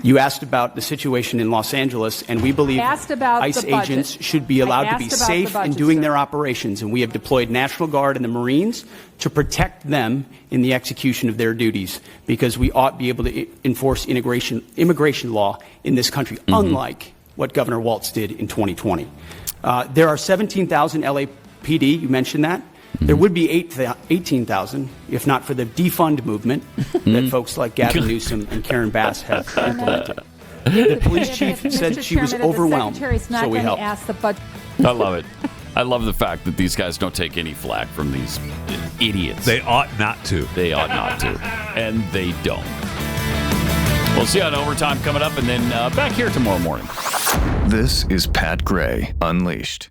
[SPEAKER 12] You asked about the situation in Los Angeles, and we believe ICE agents should be allowed to be safe in doing their operations, and we have deployed National Guard and the Marines to protect them in the execution of their duties, because we ought to be able to enforce immigration law in this country, unlike what Governor Walz did in 2020. There are 17,000 LAPD, you mentioned that. There would be 18,000 if not for the defund movement that folks like Gavin Newsom and Karen Bass have implemented. The police chief said she was overwhelmed, so we helped.
[SPEAKER 2] I love it. I love the fact that these guys don't take any flack from these idiots.
[SPEAKER 3] They ought not to.
[SPEAKER 2] They ought not to. And they don't. We'll see you on Overtime coming up, and then back here tomorrow morning.
[SPEAKER 1] This is Pat Gray Unleashed.